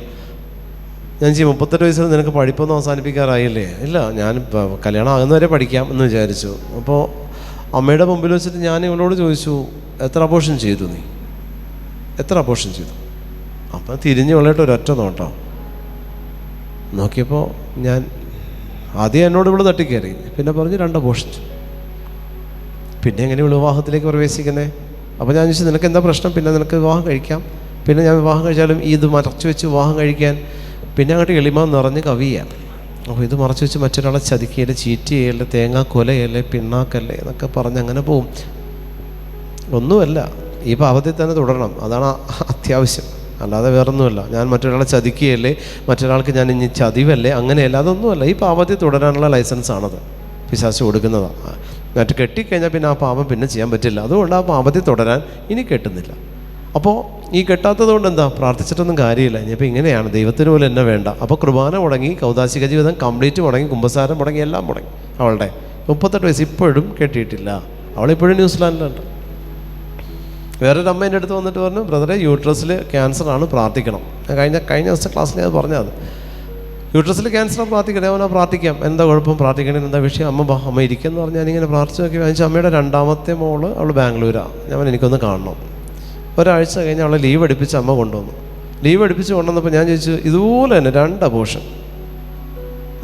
ഞാൻ 38 വയസ്സിൽ നിനക്ക് പഠിപ്പൊന്നും അവസാനിപ്പിക്കാറായില്ലേ? ഇല്ല, ഞാൻ കല്യാണം ആകുന്നവരെ പഠിക്കാം എന്ന് വിചാരിച്ചു. അപ്പോൾ അമ്മയുടെ മുമ്പിൽ വെച്ചിട്ട് ഞാൻ ഇവളോട് ചോദിച്ചു, എത്ര അബോർഷൻ ചെയ്തു നീ? എത്ര അബോർഷൻ ചെയ്തു? അപ്പം തിരിഞ്ഞ് വിളയിട്ട് ഒരൊറ്റ നോട്ടം നോക്കിയപ്പോൾ ഞാൻ ആദ്യം എന്നോട് ഇവിടെ തട്ടിക്കയറി, പിന്നെ പറഞ്ഞ് 2 അബോർഷൻ. പിന്നെ എങ്ങനെ വിവാഹത്തിലേക്ക് പ്രവേശിക്കുന്നേ? അപ്പോൾ ഞാൻ ചോദിച്ചു, നിനക്ക് എന്താ പ്രശ്നം? പിന്നെ നിനക്ക് വിവാഹം കഴിക്കാം. പിന്നെ ഞാൻ വിവാഹം കഴിച്ചാലും ഇത് മറച്ചു വെച്ച് വിവാഹം കഴിക്കാൻ പിന്നെ അങ്ങോട്ട് എളിമ നിറഞ്ഞ് കവിയാണ്. അപ്പോൾ ഇത് മറച്ചു വെച്ച് മറ്റൊരാളെ ചതിക്കുകയല്ലേ, ചീറ്റ് ചെയ്യല്ലേ, തേങ്ങ കൊലയല്ലേ, പിണ്ണാക്കല്ലേ എന്നൊക്കെ പറഞ്ഞ് അങ്ങനെ പോവും. ഒന്നുമല്ല, ഈ പാപത്തിൽ തന്നെ തുടരണം. അതാണ് അത്യാവശ്യം, അല്ലാതെ വേറൊന്നുമല്ല. ഞാൻ മറ്റൊരാളെ ചതിക്കുകയല്ലേ, മറ്റൊരാൾക്ക് ഞാൻ ഇനി ചതിവല്ലേ, അങ്ങനെയല്ല, അതൊന്നുമല്ല. ഈ പാപത്തിൽ തുടരാനുള്ള ലൈസൻസാണത് പിശാച് കൊടുക്കുന്നതാണ്. മറ്റ് കെട്ടിക്കഴിഞ്ഞാൽ പിന്നെ ആ പാപം പിന്നെ ചെയ്യാൻ പറ്റില്ല. അതുകൊണ്ട് ആ പാപത്തിൽ തുടരാൻ ഇനി കെട്ടുന്നില്ല. അപ്പോൾ ഈ കെട്ടാത്തത് കൊണ്ട് എന്താ? പ്രാർത്ഥിച്ചിട്ടൊന്നും കാര്യമില്ല. ഇനിയിപ്പോൾ ഇങ്ങനെയാണ്, ദൈവത്തിന് പോലും എന്നെ വേണ്ട. അപ്പോൾ കുർബാന മുടങ്ങി, കൗദാശിക ജീവിതം കംപ്ലീറ്റ് മുടങ്ങി, കുമ്പസാരം മുടങ്ങി, എല്ലാം മുടങ്ങി. അവളുടെ 38 വയസ്സ് ഇപ്പോഴും കെട്ടിയിട്ടില്ല. അവളിപ്പോഴും ന്യൂസിലാൻഡിലുണ്ട്. വേറൊരു അമ്മ എൻ്റെ അടുത്ത് വന്നിട്ട് പറഞ്ഞു, ബ്രദറെ യൂട്രസിൽ ക്യാൻസറാണ്, പ്രാർത്ഥിക്കണം. കഴിഞ്ഞ ദിവസത്തെ ക്ലാസ്സിൽ ഞാൻ പറഞ്ഞത്, യൂട്രസിൽ ക്യാൻസറാണ്, പ്രാർത്ഥിക്കണേ. അവനാ പ്രാർത്ഥിക്കാം, എന്താ കുഴപ്പം, പ്രാർത്ഥിക്കണേ, എന്താ വിഷയം? അമ്മ ഇരിക്കുമെന്ന് പറഞ്ഞ് ഞാനിങ്ങനെ പ്രാർത്ഥിച്ച് നോക്കി. വാങ്ങിച്ച അമ്മയുടെ 2ാമത്തെ മോള് അവൾ ബാംഗ്ലൂരാണ്. ഞാൻ എനിക്കൊന്ന് കാണണം. ഒരാഴ്ച കഴിഞ്ഞ് അവളെ ലീവ് എടുപ്പിച്ച് അമ്മ കൊണ്ടുവന്നു. ലീവ് എടുപ്പിച്ച് കൊണ്ടുവന്നപ്പോൾ ഞാൻ ചോദിച്ചു, ഇതുപോലെ തന്നെ 2 അബോർഷൻ.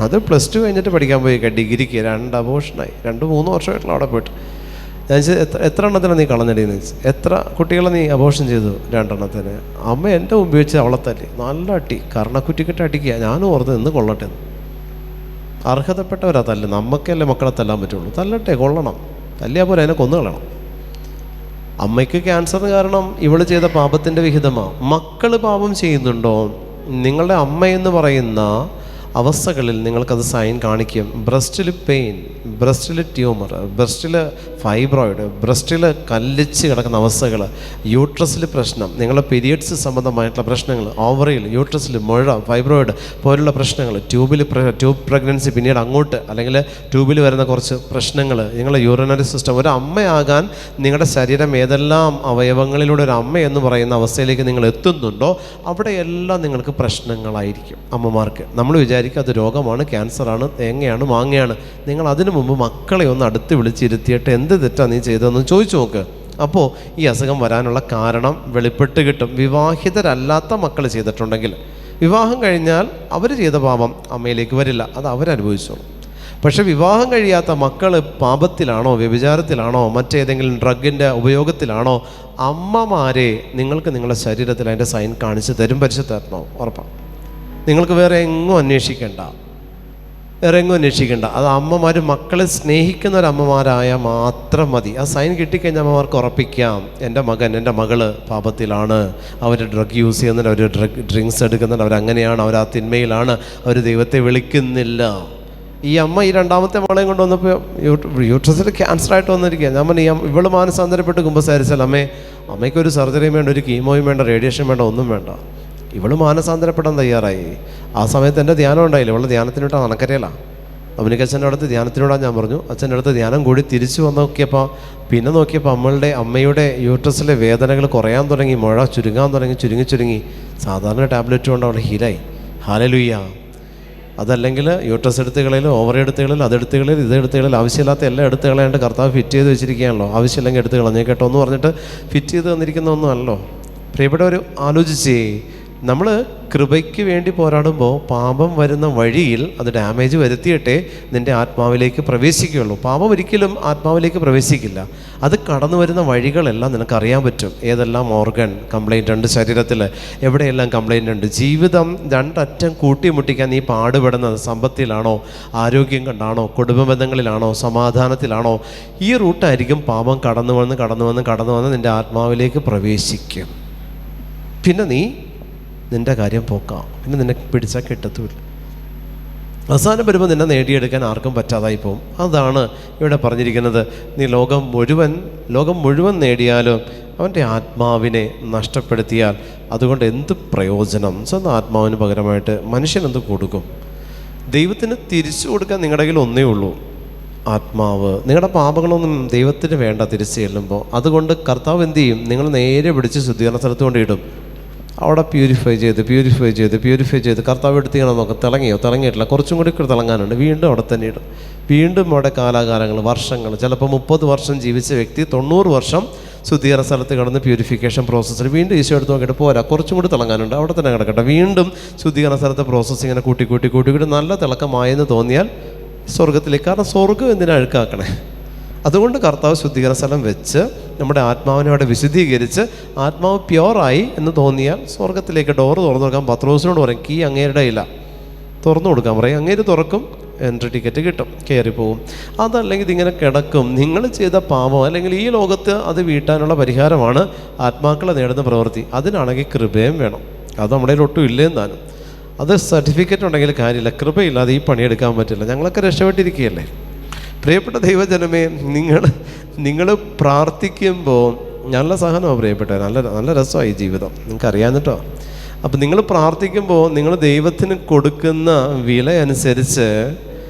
അത് +2 കഴിഞ്ഞിട്ട് പഠിക്കാൻ പോയി, ഡിഗ്രിക്ക് 2 അബോർഷനായി. 2-3 വർഷമായിട്ടുള്ള അവിടെ പോയിട്ട്. ഞാൻ ചോദിച്ചു, എത്ര എണ്ണത്തിനാണ് നീ കളഞ്ഞടിയെന്ന് ചോദിച്ചു. എത്ര കുട്ടികളെ നീ അബോർഷൻ ചെയ്തു? 2 എണ്ണത്തിന്. അമ്മ എൻ്റെ മുമ്പ് വെച്ച് അവളെ തല്ലി, നല്ല അട്ടി, കർണക്കുറ്റിക്കിട്ട് അടിക്കുക. ഞാനും ഓർത്ത് നിന്ന് കൊള്ളട്ടെ എന്ന്. അർഹതപ്പെട്ടവരാ തല്ല്, നമുക്കല്ലേ മക്കളെ തല്ലാൻ പറ്റുള്ളൂ. തല്ലട്ടെ, കൊള്ളണം. തല്ലിയാൽ പോലെ അതിനെ കൊന്നു കളയണം. അമ്മയ്ക്ക് ക്യാൻസർ കാരണം ഇവൾ ചെയ്ത പാപത്തിൻ്റെ വിഹിതമാണ്. മക്കൾ പാപം ചെയ്യുന്നുണ്ടോ? നിങ്ങളുടെ അമ്മയെന്ന് പറയുന്ന അവസ്ഥകളിൽ നിങ്ങൾക്കത് സൈൻ കാണിക്കും. ബ്രസ്റ്റിൽ പെയിൻ, ബ്രസ്റ്റിൽ ട്യൂമർ, ബ്രസ്റ്റിൽ ഫൈബ്രോയിഡ്, ബ്രസ്റ്റിൽ കല്ലിച്ച് കിടക്കുന്ന അവസ്ഥകൾ, യൂട്രസിൽ പ്രശ്നം, നിങ്ങളുടെ പീരിയഡ്സ് സംബന്ധമായിട്ടുള്ള പ്രശ്നങ്ങൾ, ഓവറിയിൽ യൂട്രസിൽ മുഴ, ഫൈബ്രോയിഡ് പോലുള്ള പ്രശ്നങ്ങൾ, ട്യൂബ് പ്രഗ്നൻസി, പിന്നീട് അങ്ങോട്ട് അല്ലെങ്കിൽ ട്യൂബിൽ വരുന്ന കുറച്ച് പ്രശ്നങ്ങൾ, നിങ്ങളുടെ യൂറിനറി സിസ്റ്റം. ഒരു അമ്മയാകാൻ നിങ്ങളുടെ ശരീരം ഏതെല്ലാം അവയവങ്ങളിലൂടെ ഒരു അമ്മ എന്ന് പറയുന്ന അവസ്ഥയിലേക്ക് നിങ്ങൾ എത്തുന്നുണ്ടോ അവിടെയെല്ലാം നിങ്ങൾക്ക് പ്രശ്നങ്ങളായിരിക്കും അമ്മമാർക്ക്. നമ്മൾ വിചാരിക്കും അത് രോഗമാണ്, ക്യാൻസറാണ്, തേങ്ങയാണ്, മാങ്ങയാണ്. നിങ്ങൾ അതിനു മുമ്പ് മക്കളെ ഒന്ന് അടുത്ത് വിളിച്ചിരുത്തിയിട്ട് എന്ത് തെറ്റാണ് നീ ചെയ്തതെന്ന് ചോദിച്ചു നോക്ക്. അപ്പോൾ ഈ അസുഖം വരാനുള്ള കാരണം വെളിപ്പെട്ട് കിട്ടും. വിവാഹിതരല്ലാത്ത മക്കൾ ചെയ്തിട്ടുണ്ടെങ്കിൽ, വിവാഹം കഴിഞ്ഞാൽ അവർ ചെയ്ത പാപം അമ്മയിലേക്ക് വരില്ല, അത് അവരനുഭവിച്ചോളും. പക്ഷെ വിവാഹം കഴിയാത്ത മക്കൾ പാപത്തിലാണോ, വ്യഭിചാരത്തിലാണോ, മറ്റേതെങ്കിലും ഡ്രഗിൻ്റെ ഉപയോഗത്തിലാണോ, അമ്മമാരെ നിങ്ങൾക്ക് നിങ്ങളുടെ ശരീരത്തിൽ അതിൻ്റെ സൈൻ കാണിച്ച് തരും. പരിശുദ്ധാത്മാവ് ഉറപ്പാണ്. നിങ്ങൾക്ക് വേറെ എങ്ങും അന്വേഷിക്കേണ്ട. അത് അമ്മമാർ മക്കളെ സ്നേഹിക്കുന്ന ഒരു അമ്മമാരായാൽ മാത്രം മതി. ആ സൈൻ കിട്ടിക്കഴിഞ്ഞാൽ അമ്മമാർക്ക് ഉറപ്പിക്കാം, എൻ്റെ മകൻ, എൻ്റെ മകള് പാപത്തിലാണ്, അവർ ഡ്രഗ് യൂസ് ചെയ്യുന്നുണ്ട്, അവർ ഡ്രിങ്ക്സ് എടുക്കുന്നുണ്ട്, അവരങ്ങനെയാണ്, അവർ ആ തിന്മയിലാണ്, അവർ ദൈവത്തെ വിളിക്കുന്നില്ല. ഈ അമ്മ ഈ 2ാമത്തെ മോളെയും കൊണ്ട് വന്നപ്പോൾ യൂട്രസിൽ ക്യാൻസറായിട്ട് വന്നിരിക്കുക. ഞാൻ പറഞ്ഞു, ഇവള് മാനസാന്തരപ്പെട്ട് കുമ്പസാരിച്ചാൽ അമ്മയ്ക്കൊരു സർജറിയും വേണ്ട, ഒരു കീമോയും വേണ്ട, റേഡിയേഷൻ വേണ്ട, ഒന്നും വേണ്ട. ഇവള് മാനസാന്തരപ്പെടാൻ തയ്യാറായി. ആ സമയത്ത് എൻ്റെ ധ്യാനം ഉണ്ടായില്ല, ഇവളുടെ ധ്യാനത്തിനോട്ട് അണക്കരയിലാണ്. അച്ഛൻ്റെ അടുത്ത് ധ്യാനത്തിനോടാൻ ഞാൻ പറഞ്ഞു. അച്ഛൻ്റെ അടുത്ത് ധ്യാനം കൂടി തിരിച്ചു വന്ന് നോക്കിയപ്പോൾ അമ്മയുടെ യൂട്രസിലെ വേദനകൾ കുറയാൻ തുടങ്ങി, മുഴ ചുരുങ്ങാൻ തുടങ്ങി, ചുരുങ്ങി സാധാരണ ടാബ്ലറ്റ് കൊണ്ട് അവൾ ഹീലായി. ഹല്ലേലൂയ. അതല്ലെങ്കിൽ യൂട്രസ് എടുത്തുകളിൽ, ഓവർ എടുത്തുകളിൽ, അതെടുത്തുകളിൽ, ഇതെടുത്തുകളിൽ, ആവശ്യമില്ലാത്ത എല്ലാം എടുത്ത് കളയാണ്ട് കർത്താവ് ഫിറ്റ് ചെയ്ത് വെച്ചിരിക്കുകയാണല്ലോ. ആവശ്യമില്ലെങ്കിൽ എടുത്ത് കളഞ്ഞേ കേട്ടോ എന്ന് പറഞ്ഞിട്ട് ഫിറ്റ് ചെയ്ത് തന്നിരിക്കുന്ന ഒന്നുമല്ലോ. പ്രിയപ്പെട്ടവർ, ആലോചിച്ചേ, നമ്മൾ കൃപയ്ക്ക് വേണ്ടി പോരാടുമ്പോൾ പാപം വരുന്ന വഴിയിൽ അത് ഡാമേജ് വരുത്തിയിട്ടേ നിൻ്റെ ആത്മാവിലേക്ക് പ്രവേശിക്കുകയുള്ളൂ. പാപം ഒരിക്കലും ആത്മാവിലേക്ക് പ്രവേശിക്കില്ല. അത് കടന്നു വരുന്ന വഴികളെല്ലാം നിനക്കറിയാൻ പറ്റും. ഏതെല്ലാം ഓർഗൻ കംപ്ലൈൻ്റ് ഉണ്ട് ശരീരത്തിൽ, എവിടെയെല്ലാം കംപ്ലൈൻ്റ് ഉണ്ട്. ജീവിതം രണ്ടറ്റം കൂട്ടിമുട്ടിക്കാൻ നീ പാടുപെടുന്നത് സമ്പത്തിലാണോ, ആരോഗ്യം കൊണ്ടാണോ, കുടുംബ ബന്ധങ്ങളിലാണോ, സമാധാനത്തിലാണോ? ഈ റൂട്ടായിരിക്കും പാപം കടന്നു വന്ന് നിൻ്റെ ആത്മാവിലേക്ക് പ്രവേശിക്കും. പിന്നെ നിൻ്റെ കാര്യം പോക്കാം, പിന്നെ നിന്നെ പിടിച്ചാൽ കിട്ടത്തുമില്ല. അവസാനം വരുമ്പോൾ നിന്നെ നേടിയെടുക്കാൻ ആർക്കും പറ്റാതായി പോകും. അതാണ് ഇവിടെ പറഞ്ഞിരിക്കുന്നത്. നീ ലോകം മുഴുവൻ നേടിയാലും അവൻ്റെ ആത്മാവിനെ നഷ്ടപ്പെടുത്തിയാൽ അതുകൊണ്ട് എന്ത് പ്രയോജനം? സ്വന്തം ആത്മാവിന് പകരമായിട്ട് മനുഷ്യൻ എന്ത് കൊടുക്കും? ദൈവത്തിന് തിരിച്ചു കൊടുക്കാൻ നിങ്ങളുടെ കയ്യിൽ ഒന്നേ ഉള്ളൂ, ആത്മാവ്. നിങ്ങളുടെ പാപങ്ങളൊന്നും ദൈവത്തിന് വേണ്ട തിരിച്ചു ചെല്ലുമ്പോൾ. അതുകൊണ്ട് കർത്താവ് എന്ത് ചെയ്യും? നിങ്ങൾ നേരെ പിടിച്ച് ശുദ്ധീകരണ സ്ഥലത്ത് കൊണ്ടിടും. അവിടെ പ്യൂരിഫൈ ചെയ്ത് കർത്താവ് എടുത്ത് ചെയ്യണം നോക്കാം. തിളങ്ങിയിട്ടില്ല, കുറച്ചും കൂടി തിളങ്ങാനുണ്ട്, വീണ്ടും അവിടെ തന്നെ ഇടും. വീണ്ടും അവിടെ കാലാകാലങ്ങൾ, വർഷങ്ങൾ, ചിലപ്പോൾ 30 വർഷം ജീവിച്ച വ്യക്തി 90 വർഷം ശുദ്ധീകരണ സ്ഥലത്ത് കിടന്ന് പ്യൂരിഫിക്കേഷൻ പ്രോസസ്സിൽ വീണ്ടും ഈശോ എടുത്ത് നോക്കിയിട്ട് പോരാ, കുറച്ചും കൂടി തിളങ്ങാനുണ്ട്, അവിടെ തന്നെ കിടക്കട്ടെ. വീണ്ടും ശുദ്ധീകരണ സ്ഥലത്തെ പ്രോസസ്സ് ഇങ്ങനെ കൂട്ടി നല്ല തിളക്കമായെന്ന് തോന്നിയാൽ സ്വർഗത്തിലേക്ക്. കാരണം സ്വർഗം എന്തിനാ അഴുക്കാക്കണേ? അതുകൊണ്ട് കർത്താവ് ശുദ്ധീകരണ സ്ഥലം വെച്ച് നമ്മുടെ ആത്മാവിനെ അവിടെ വിശുദ്ധീകരിച്ച് ആത്മാവ് പ്യുവറായി എന്ന് തോന്നിയാൽ സ്വർഗത്തിലേക്ക് ഡോറ് തുറന്നു കൊടുക്കാൻ പത്രോസിനോട് പറയും, കീ അങ്ങേരുടെ ഇല്ല, തുറന്നു കൊടുക്കാൻ പറയും. അങ്ങേര് തുറക്കും, എൻട്രി ടിക്കറ്റ് കിട്ടും, കയറിപ്പോവും. അതല്ലെങ്കിൽ ഇതിങ്ങനെ കിടക്കും. നിങ്ങൾ ചെയ്ത പാപം അല്ലെങ്കിൽ ഈ ലോകത്ത് അത് വീട്ടാനുള്ള പരിഹാരമാണ് ആത്മാക്കളെ നേടുന്ന പ്രവൃത്തി. അതിനാണെങ്കിൽ കൃപയും വേണം. അത് നമ്മുടെ ഒട്ടും ഇല്ലേന്ന് താനും. അത് സർട്ടിഫിക്കറ്റ് ഉണ്ടെങ്കിൽ കാര്യമില്ല, കൃപയില്ലാതെ ഈ പണിയെടുക്കാൻ പറ്റില്ല. ഞങ്ങളൊക്കെ രക്ഷപ്പെട്ടിരിക്കുകയല്ലേ. പ്രിയപ്പെട്ട ദൈവജനമേ, നിങ്ങൾ പ്രാർത്ഥിക്കുമ്പോൾ നല്ല സഹനമാണ് പ്രിയപ്പെട്ട, നല്ല രസമായി ജീവിതം, നിങ്ങൾക്കറിയാമെന്നിട്ടോ. അപ്പം നിങ്ങൾ പ്രാർത്ഥിക്കുമ്പോൾ നിങ്ങൾ ദൈവത്തിന് കൊടുക്കുന്ന വില അനുസരിച്ച്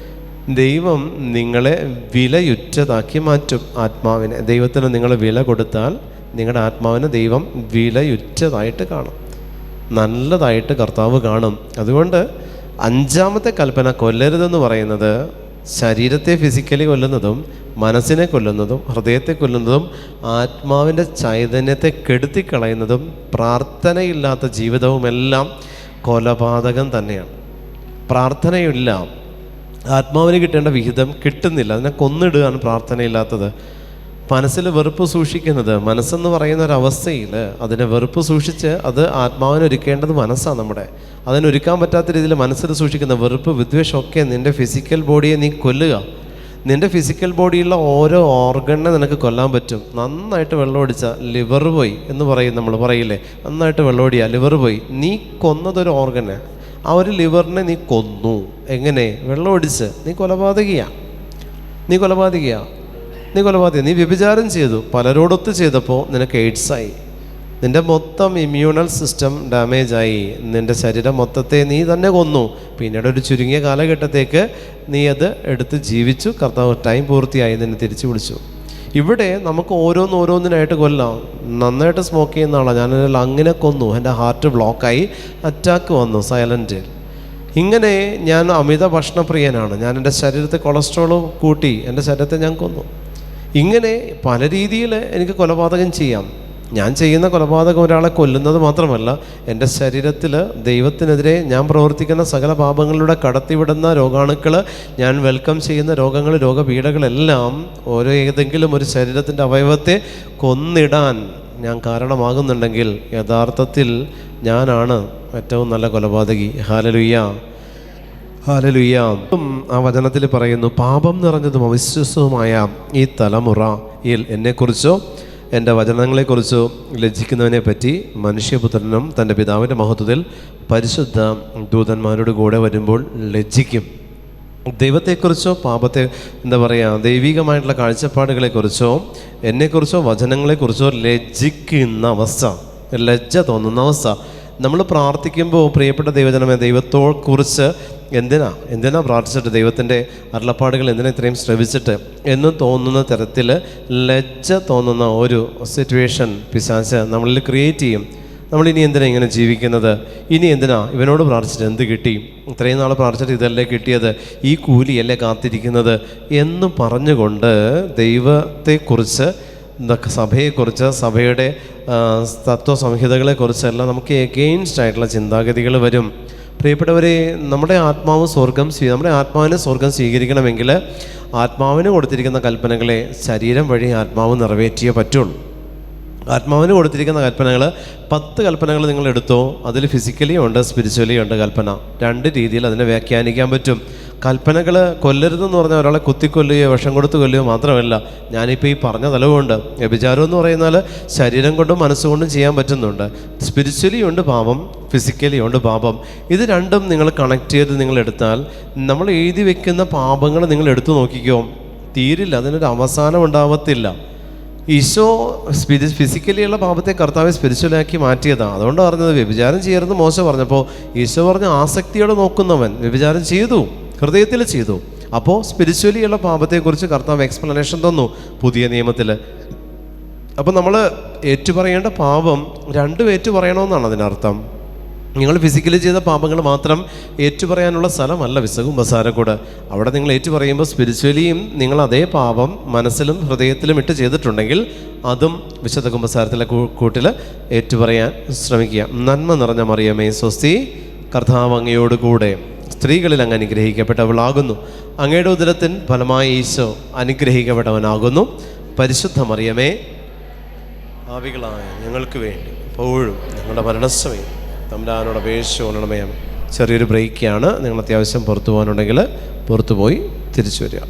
ദൈവം നിങ്ങളെ വിലയുറ്റതാക്കി മാറ്റും. ആത്മാവിനെ ദൈവത്തിന് നിങ്ങൾ വില കൊടുത്താൽ നിങ്ങളുടെ ആത്മാവിനെ ദൈവം വിലയുറ്റതായിട്ട് കാണും, നല്ലതായിട്ട് കർത്താവ് കാണും. അതുകൊണ്ട് 5ാമത്തെ കൽപ്പന, കൊല്ലരുതെന്ന് പറയുന്നത് ശരീരത്തെ ഫിസിക്കലി കൊല്ലുന്നതും മനസ്സിനെ കൊല്ലുന്നതും ഹൃദയത്തെ കൊല്ലുന്നതും ആത്മാവിൻ്റെ ചൈതന്യത്തെ കെടുത്തിക്കളയുന്നതും പ്രാർത്ഥനയില്ലാത്ത ജീവിതവുമെല്ലാം കൊലപാതകം തന്നെയാണ്. പ്രാർത്ഥനയില്ല, ആത്മാവിന് കിട്ടേണ്ട വിഹിതം കിട്ടുന്നില്ല, അതിനെ കൊന്നിടുകയാണ് പ്രാർത്ഥനയില്ലാത്തത്. മനസ്സിൽ വെറുപ്പ് സൂക്ഷിക്കുന്നത്, മനസ്സെന്ന് പറയുന്ന ഒരവസ്ഥയിൽ അതിനെ വെറുപ്പ് സൂക്ഷിച്ച് അത് ആത്മാവിനെ ഒരുക്കേണ്ടത് മനസ്സാണ് നമ്മുടെ. അതിനൊരുക്കാൻ പറ്റാത്ത രീതിയിൽ മനസ്സിൽ സൂക്ഷിക്കുന്ന വെറുപ്പ്, വിദ്വേഷമൊക്കെ നിൻ്റെ ഫിസിക്കൽ ബോഡിയെ നീ കൊല്ലുക. നിൻ്റെ ഫിസിക്കൽ ബോഡിയിലുള്ള ഓരോ ഓർഗനെ നിനക്ക് കൊല്ലാൻ പറ്റും. നന്നായിട്ട് വെള്ളമടിച്ചാൽ ലിവർ പോയി എന്ന് പറയും, നമ്മൾ പറയില്ലേ, നന്നായിട്ട് വെള്ളമടിയാൽ ലിവർ പോയി. നീ കൊന്നതൊരു ഓർഗനെ, ആ ഒരു ലിവറിനെ നീ കൊന്നു. എങ്ങനെ? വെള്ളമടിച്ച്. നീ കൊലപാതകിയാ. നീ വ്യഭിചാരം ചെയ്തു, പലരോടൊത്ത് ചെയ്തപ്പോൾ നിനക്ക് എയ്ഡ്സായി. നിൻ്റെ മൊത്തം ഇമ്മ്യൂണൽ സിസ്റ്റം ഡാമേജായി. നിൻ്റെ ശരീരം മൊത്തത്തെ നീ തന്നെ കൊന്നു. പിന്നീട് ഒരു ചുരുങ്ങിയ കാലഘട്ടത്തേക്ക് നീ അത് എടുത്ത് ജീവിച്ചു. കർത്താവ് ടൈം പൂർത്തിയായി നിന്നെ തിരിച്ചു വിളിച്ചു. ഇവിടെ നമുക്ക് ഓരോന്നിനായിട്ട് കൊല്ലാം. നന്നായിട്ട് സ്മോക്ക് ചെയ്യുന്ന ആളാണ് ഞാൻ, ലങ്ങിനെ കൊന്നു, എൻ്റെ ഹാർട്ട് ബ്ലോക്കായി, അറ്റാക്ക് വന്നു, സൈലൻറ്റ്. ഇങ്ങനെ ഞാൻ അമിത ഭക്ഷണപ്രിയനാണ്, ഞാൻ എൻ്റെ ശരീരത്തെ കൊളസ്ട്രോൾ കൂട്ടി എൻ്റെ ശരീരത്തെ ഞാൻ കൊന്നു. ഇങ്ങനെ പല രീതിയിൽ എനിക്ക് കൊലപാതകം ചെയ്യാം. ഞാൻ ചെയ്യുന്ന കൊലപാതകം ഒരാളെ കൊല്ലുന്നത് മാത്രമല്ല, എൻ്റെ ശരീരത്തിൽ ദൈവത്തിനെതിരെ ഞാൻ പ്രവർത്തിക്കുന്ന സകല പാപങ്ങളിലൂടെ കടത്തിവിടുന്ന രോഗാണുക്കൾ, ഞാൻ വെൽക്കം ചെയ്യുന്ന രോഗങ്ങൾ, രോഗപീഠകളെല്ലാം ഏതെങ്കിലും ഒരു ശരീരത്തിൻ്റെ അവയവത്തെ കൊന്നിടാൻ ഞാൻ കാരണമാകുന്നുണ്ടെങ്കിൽ യഥാർത്ഥത്തിൽ ഞാനാണ് ഏറ്റവും നല്ല കൊലപാതകി. ഹല്ലേലൂയ. ആ വചനത്തിൽ പറയുന്നു, പാപം നിറഞ്ഞതും അവിശ്വാസവുമായ ഈ തലമുറയിൽ എന്നെക്കുറിച്ചോ എൻ്റെ വചനങ്ങളെക്കുറിച്ചോ ലജ്ജിക്കുന്നവനെ പറ്റി മനുഷ്യപുത്രനും തൻ്റെ പിതാവിൻ്റെ മഹത്വത്തിൽ പരിശുദ്ധ ദൂതന്മാരോട് കൂടെ വരുമ്പോൾ ലജ്ജിക്കും. ദൈവത്തെക്കുറിച്ചോ പാപത്തെ ദൈവികമായിട്ടുള്ള കാഴ്ചപ്പാടുകളെക്കുറിച്ചോ എന്നെക്കുറിച്ചോ വചനങ്ങളെക്കുറിച്ചോ ലജ്ജിക്കുന്ന അവസ്ഥ, ലജ്ജ തോന്നുന്ന അവസ്ഥ. നമ്മൾ പ്രാർത്ഥിക്കുമ്പോൾ പ്രിയപ്പെട്ട ദൈവജനമേ, ദൈവത്തെക്കുറിച്ച് എന്തിനാ പ്രാർത്ഥിച്ചിട്ട്, ദൈവത്തിൻ്റെ അരുളപ്പാടുകൾ എന്തിനാ ഇത്രയും ശ്രവിച്ചിട്ട് എന്ന് തോന്നുന്ന തരത്തിൽ ലജ്ജ തോന്നുന്ന ഒരു സിറ്റുവേഷൻ പിശാച് നമ്മളിൽ ക്രിയേറ്റ് ചെയ്യും. നമ്മളിനി എന്തിനാ ഇങ്ങനെ ജീവിക്കുന്നത്, ഇനി എന്തിനാ ഇവനോട് പ്രാർത്ഥിച്ചിട്ട് എന്ത് കിട്ടി, ഇത്രയും നാൾ പ്രാർത്ഥിച്ചിട്ട് ഇതല്ലേ കിട്ടിയത്, ഈ കൂലിയല്ലേ കാത്തിരിക്കുന്നത് എന്ന് പറഞ്ഞുകൊണ്ട് ദൈവത്തെക്കുറിച്ച് ഇതൊക്കെ സഭയെക്കുറിച്ച്, സഭയുടെ തത്വസംഹിതകളെക്കുറിച്ചെല്ലാം നമുക്ക് എഗെയിൻസ്റ്റ് ആയിട്ടുള്ള ചിന്താഗതികൾ വരും. പ്രിയപ്പെട്ടവരെ, നമ്മുടെ ആത്മാവിന് സ്വർഗം സ്വീകരിക്കണമെങ്കിൽ ആത്മാവിന് കൊടുത്തിരിക്കുന്ന കൽപ്പനകളെ ശരീരം വഴി ആത്മാവ് നിറവേറ്റിയേ പറ്റുള്ളൂ. ആത്മാവിന് കൊടുത്തിരിക്കുന്ന കൽപ്പനകൾ 10 കൽപ്പനകൾ നിങ്ങൾ എടുത്തോ, അതിൽ ഫിസിക്കലി ഉണ്ട്, സ്പിരിച്വലി ഉണ്ട് കൽപ്പന. 2 രീതിയിൽ അതിനെ വ്യാഖ്യാനിക്കാൻ പറ്റും. കൽപ്പനകൾ കൊല്ലരുതെന്ന് പറഞ്ഞാൽ ഒരാളെ കുത്തിക്കൊല്ലുകയോ വിഷം കൊടുത്ത് കൊല്ലുകയോ മാത്രമല്ല. ഞാനിപ്പോൾ ഈ പറഞ്ഞ തലവുണ്ട്. വ്യഭിചാരം എന്ന് പറയുന്നാൽ ശരീരം കൊണ്ടും മനസ്സുകൊണ്ടും ചെയ്യാൻ പറ്റുന്നുണ്ട്. സ്പിരിച്വലി ഉണ്ട് പാപം, ഫിസിക്കലി ഉണ്ട് പാപം. ഇത് രണ്ടും നിങ്ങൾ കണക്ട് ചെയ്ത് നിങ്ങൾ എടുത്താൽ, നമ്മൾ എഴുതി വെക്കുന്ന പാപങ്ങൾ നിങ്ങൾ എടുത്തു നോക്കിക്കോ, തീരില്ല, അതിനൊരു അവസാനം ഉണ്ടാവത്തില്ല. ഈശോ ഫിസിക്കലിയുള്ള പാപത്തെ കർത്താവ് സ്പിരിച്വലാക്കി മാറ്റിയതാണ്. അതുകൊണ്ട് പറഞ്ഞത് വ്യഭിചാരം ചെയ്യരുതെന്ന് മോശ പറഞ്ഞപ്പോൾ ഈശോ പറഞ്ഞ ആസക്തിയോടെ നോക്കുന്നവൻ വ്യഭിചാരം ചെയ്തു, ഹൃദയത്തിൽ ചെയ്തു. അപ്പോൾ സ്പിരിച്വലിയുള്ള പാപത്തെക്കുറിച്ച് കർത്താവ് എക്സ്പ്ലനേഷൻ തന്നു പുതിയ നിയമത്തിൽ. അപ്പോൾ നമ്മൾ ഏറ്റുപറയേണ്ട പാപം രണ്ടും ഏറ്റുപറയണമെന്നാണ് അതിനർത്ഥം. നിങ്ങൾ ഫിസിക്കലി ചെയ്ത പാപങ്ങൾ മാത്രം ഏറ്റുപറയാനുള്ള സ്ഥലമല്ല വിശകുംഭസാരക്കൂട്. അവിടെ നിങ്ങൾ ഏറ്റുപറയുമ്പോൾ സ്പിരിച്വലിയും നിങ്ങൾ അതേ പാപം മനസ്സിലും ഹൃദയത്തിലും ഇട്ട് ചെയ്തിട്ടുണ്ടെങ്കിൽ അതും വിശുദ്ധ കുംഭസാരത്തിലെ കൂട്ടിൽ ഏറ്റുപറയാൻ ശ്രമിക്കുക. നന്മ നിറഞ്ഞ മറിയമേ സ്വസ്തി, കർത്താവ് അങ്ങയോടുകൂടെ സ്ത്രീകളിൽ അങ്ങ് അനുഗ്രഹിക്കപ്പെട്ടവളാകുന്നു. അങ്ങയുടെ ഉദരത്തിൻ ഫലമായി ഈശോ അനുഗ്രഹിക്കപ്പെട്ടവനാകുന്നു. പരിശുദ്ധ മറിയമേ, പാപികളായ ഞങ്ങൾക്ക് വേണ്ടി എപ്പോഴും ഞങ്ങളുടെ മരണസമയം തമ്പുരാനോട് അപേക്ഷിച്ചുകൊള്ളണമേ. ചെറിയൊരു ബ്രേക്കാണ്. നിങ്ങൾ അത്യാവശ്യം പുറത്തു പോകാനുണ്ടെങ്കിൽ പുറത്തു പോയി തിരിച്ചു വരിക.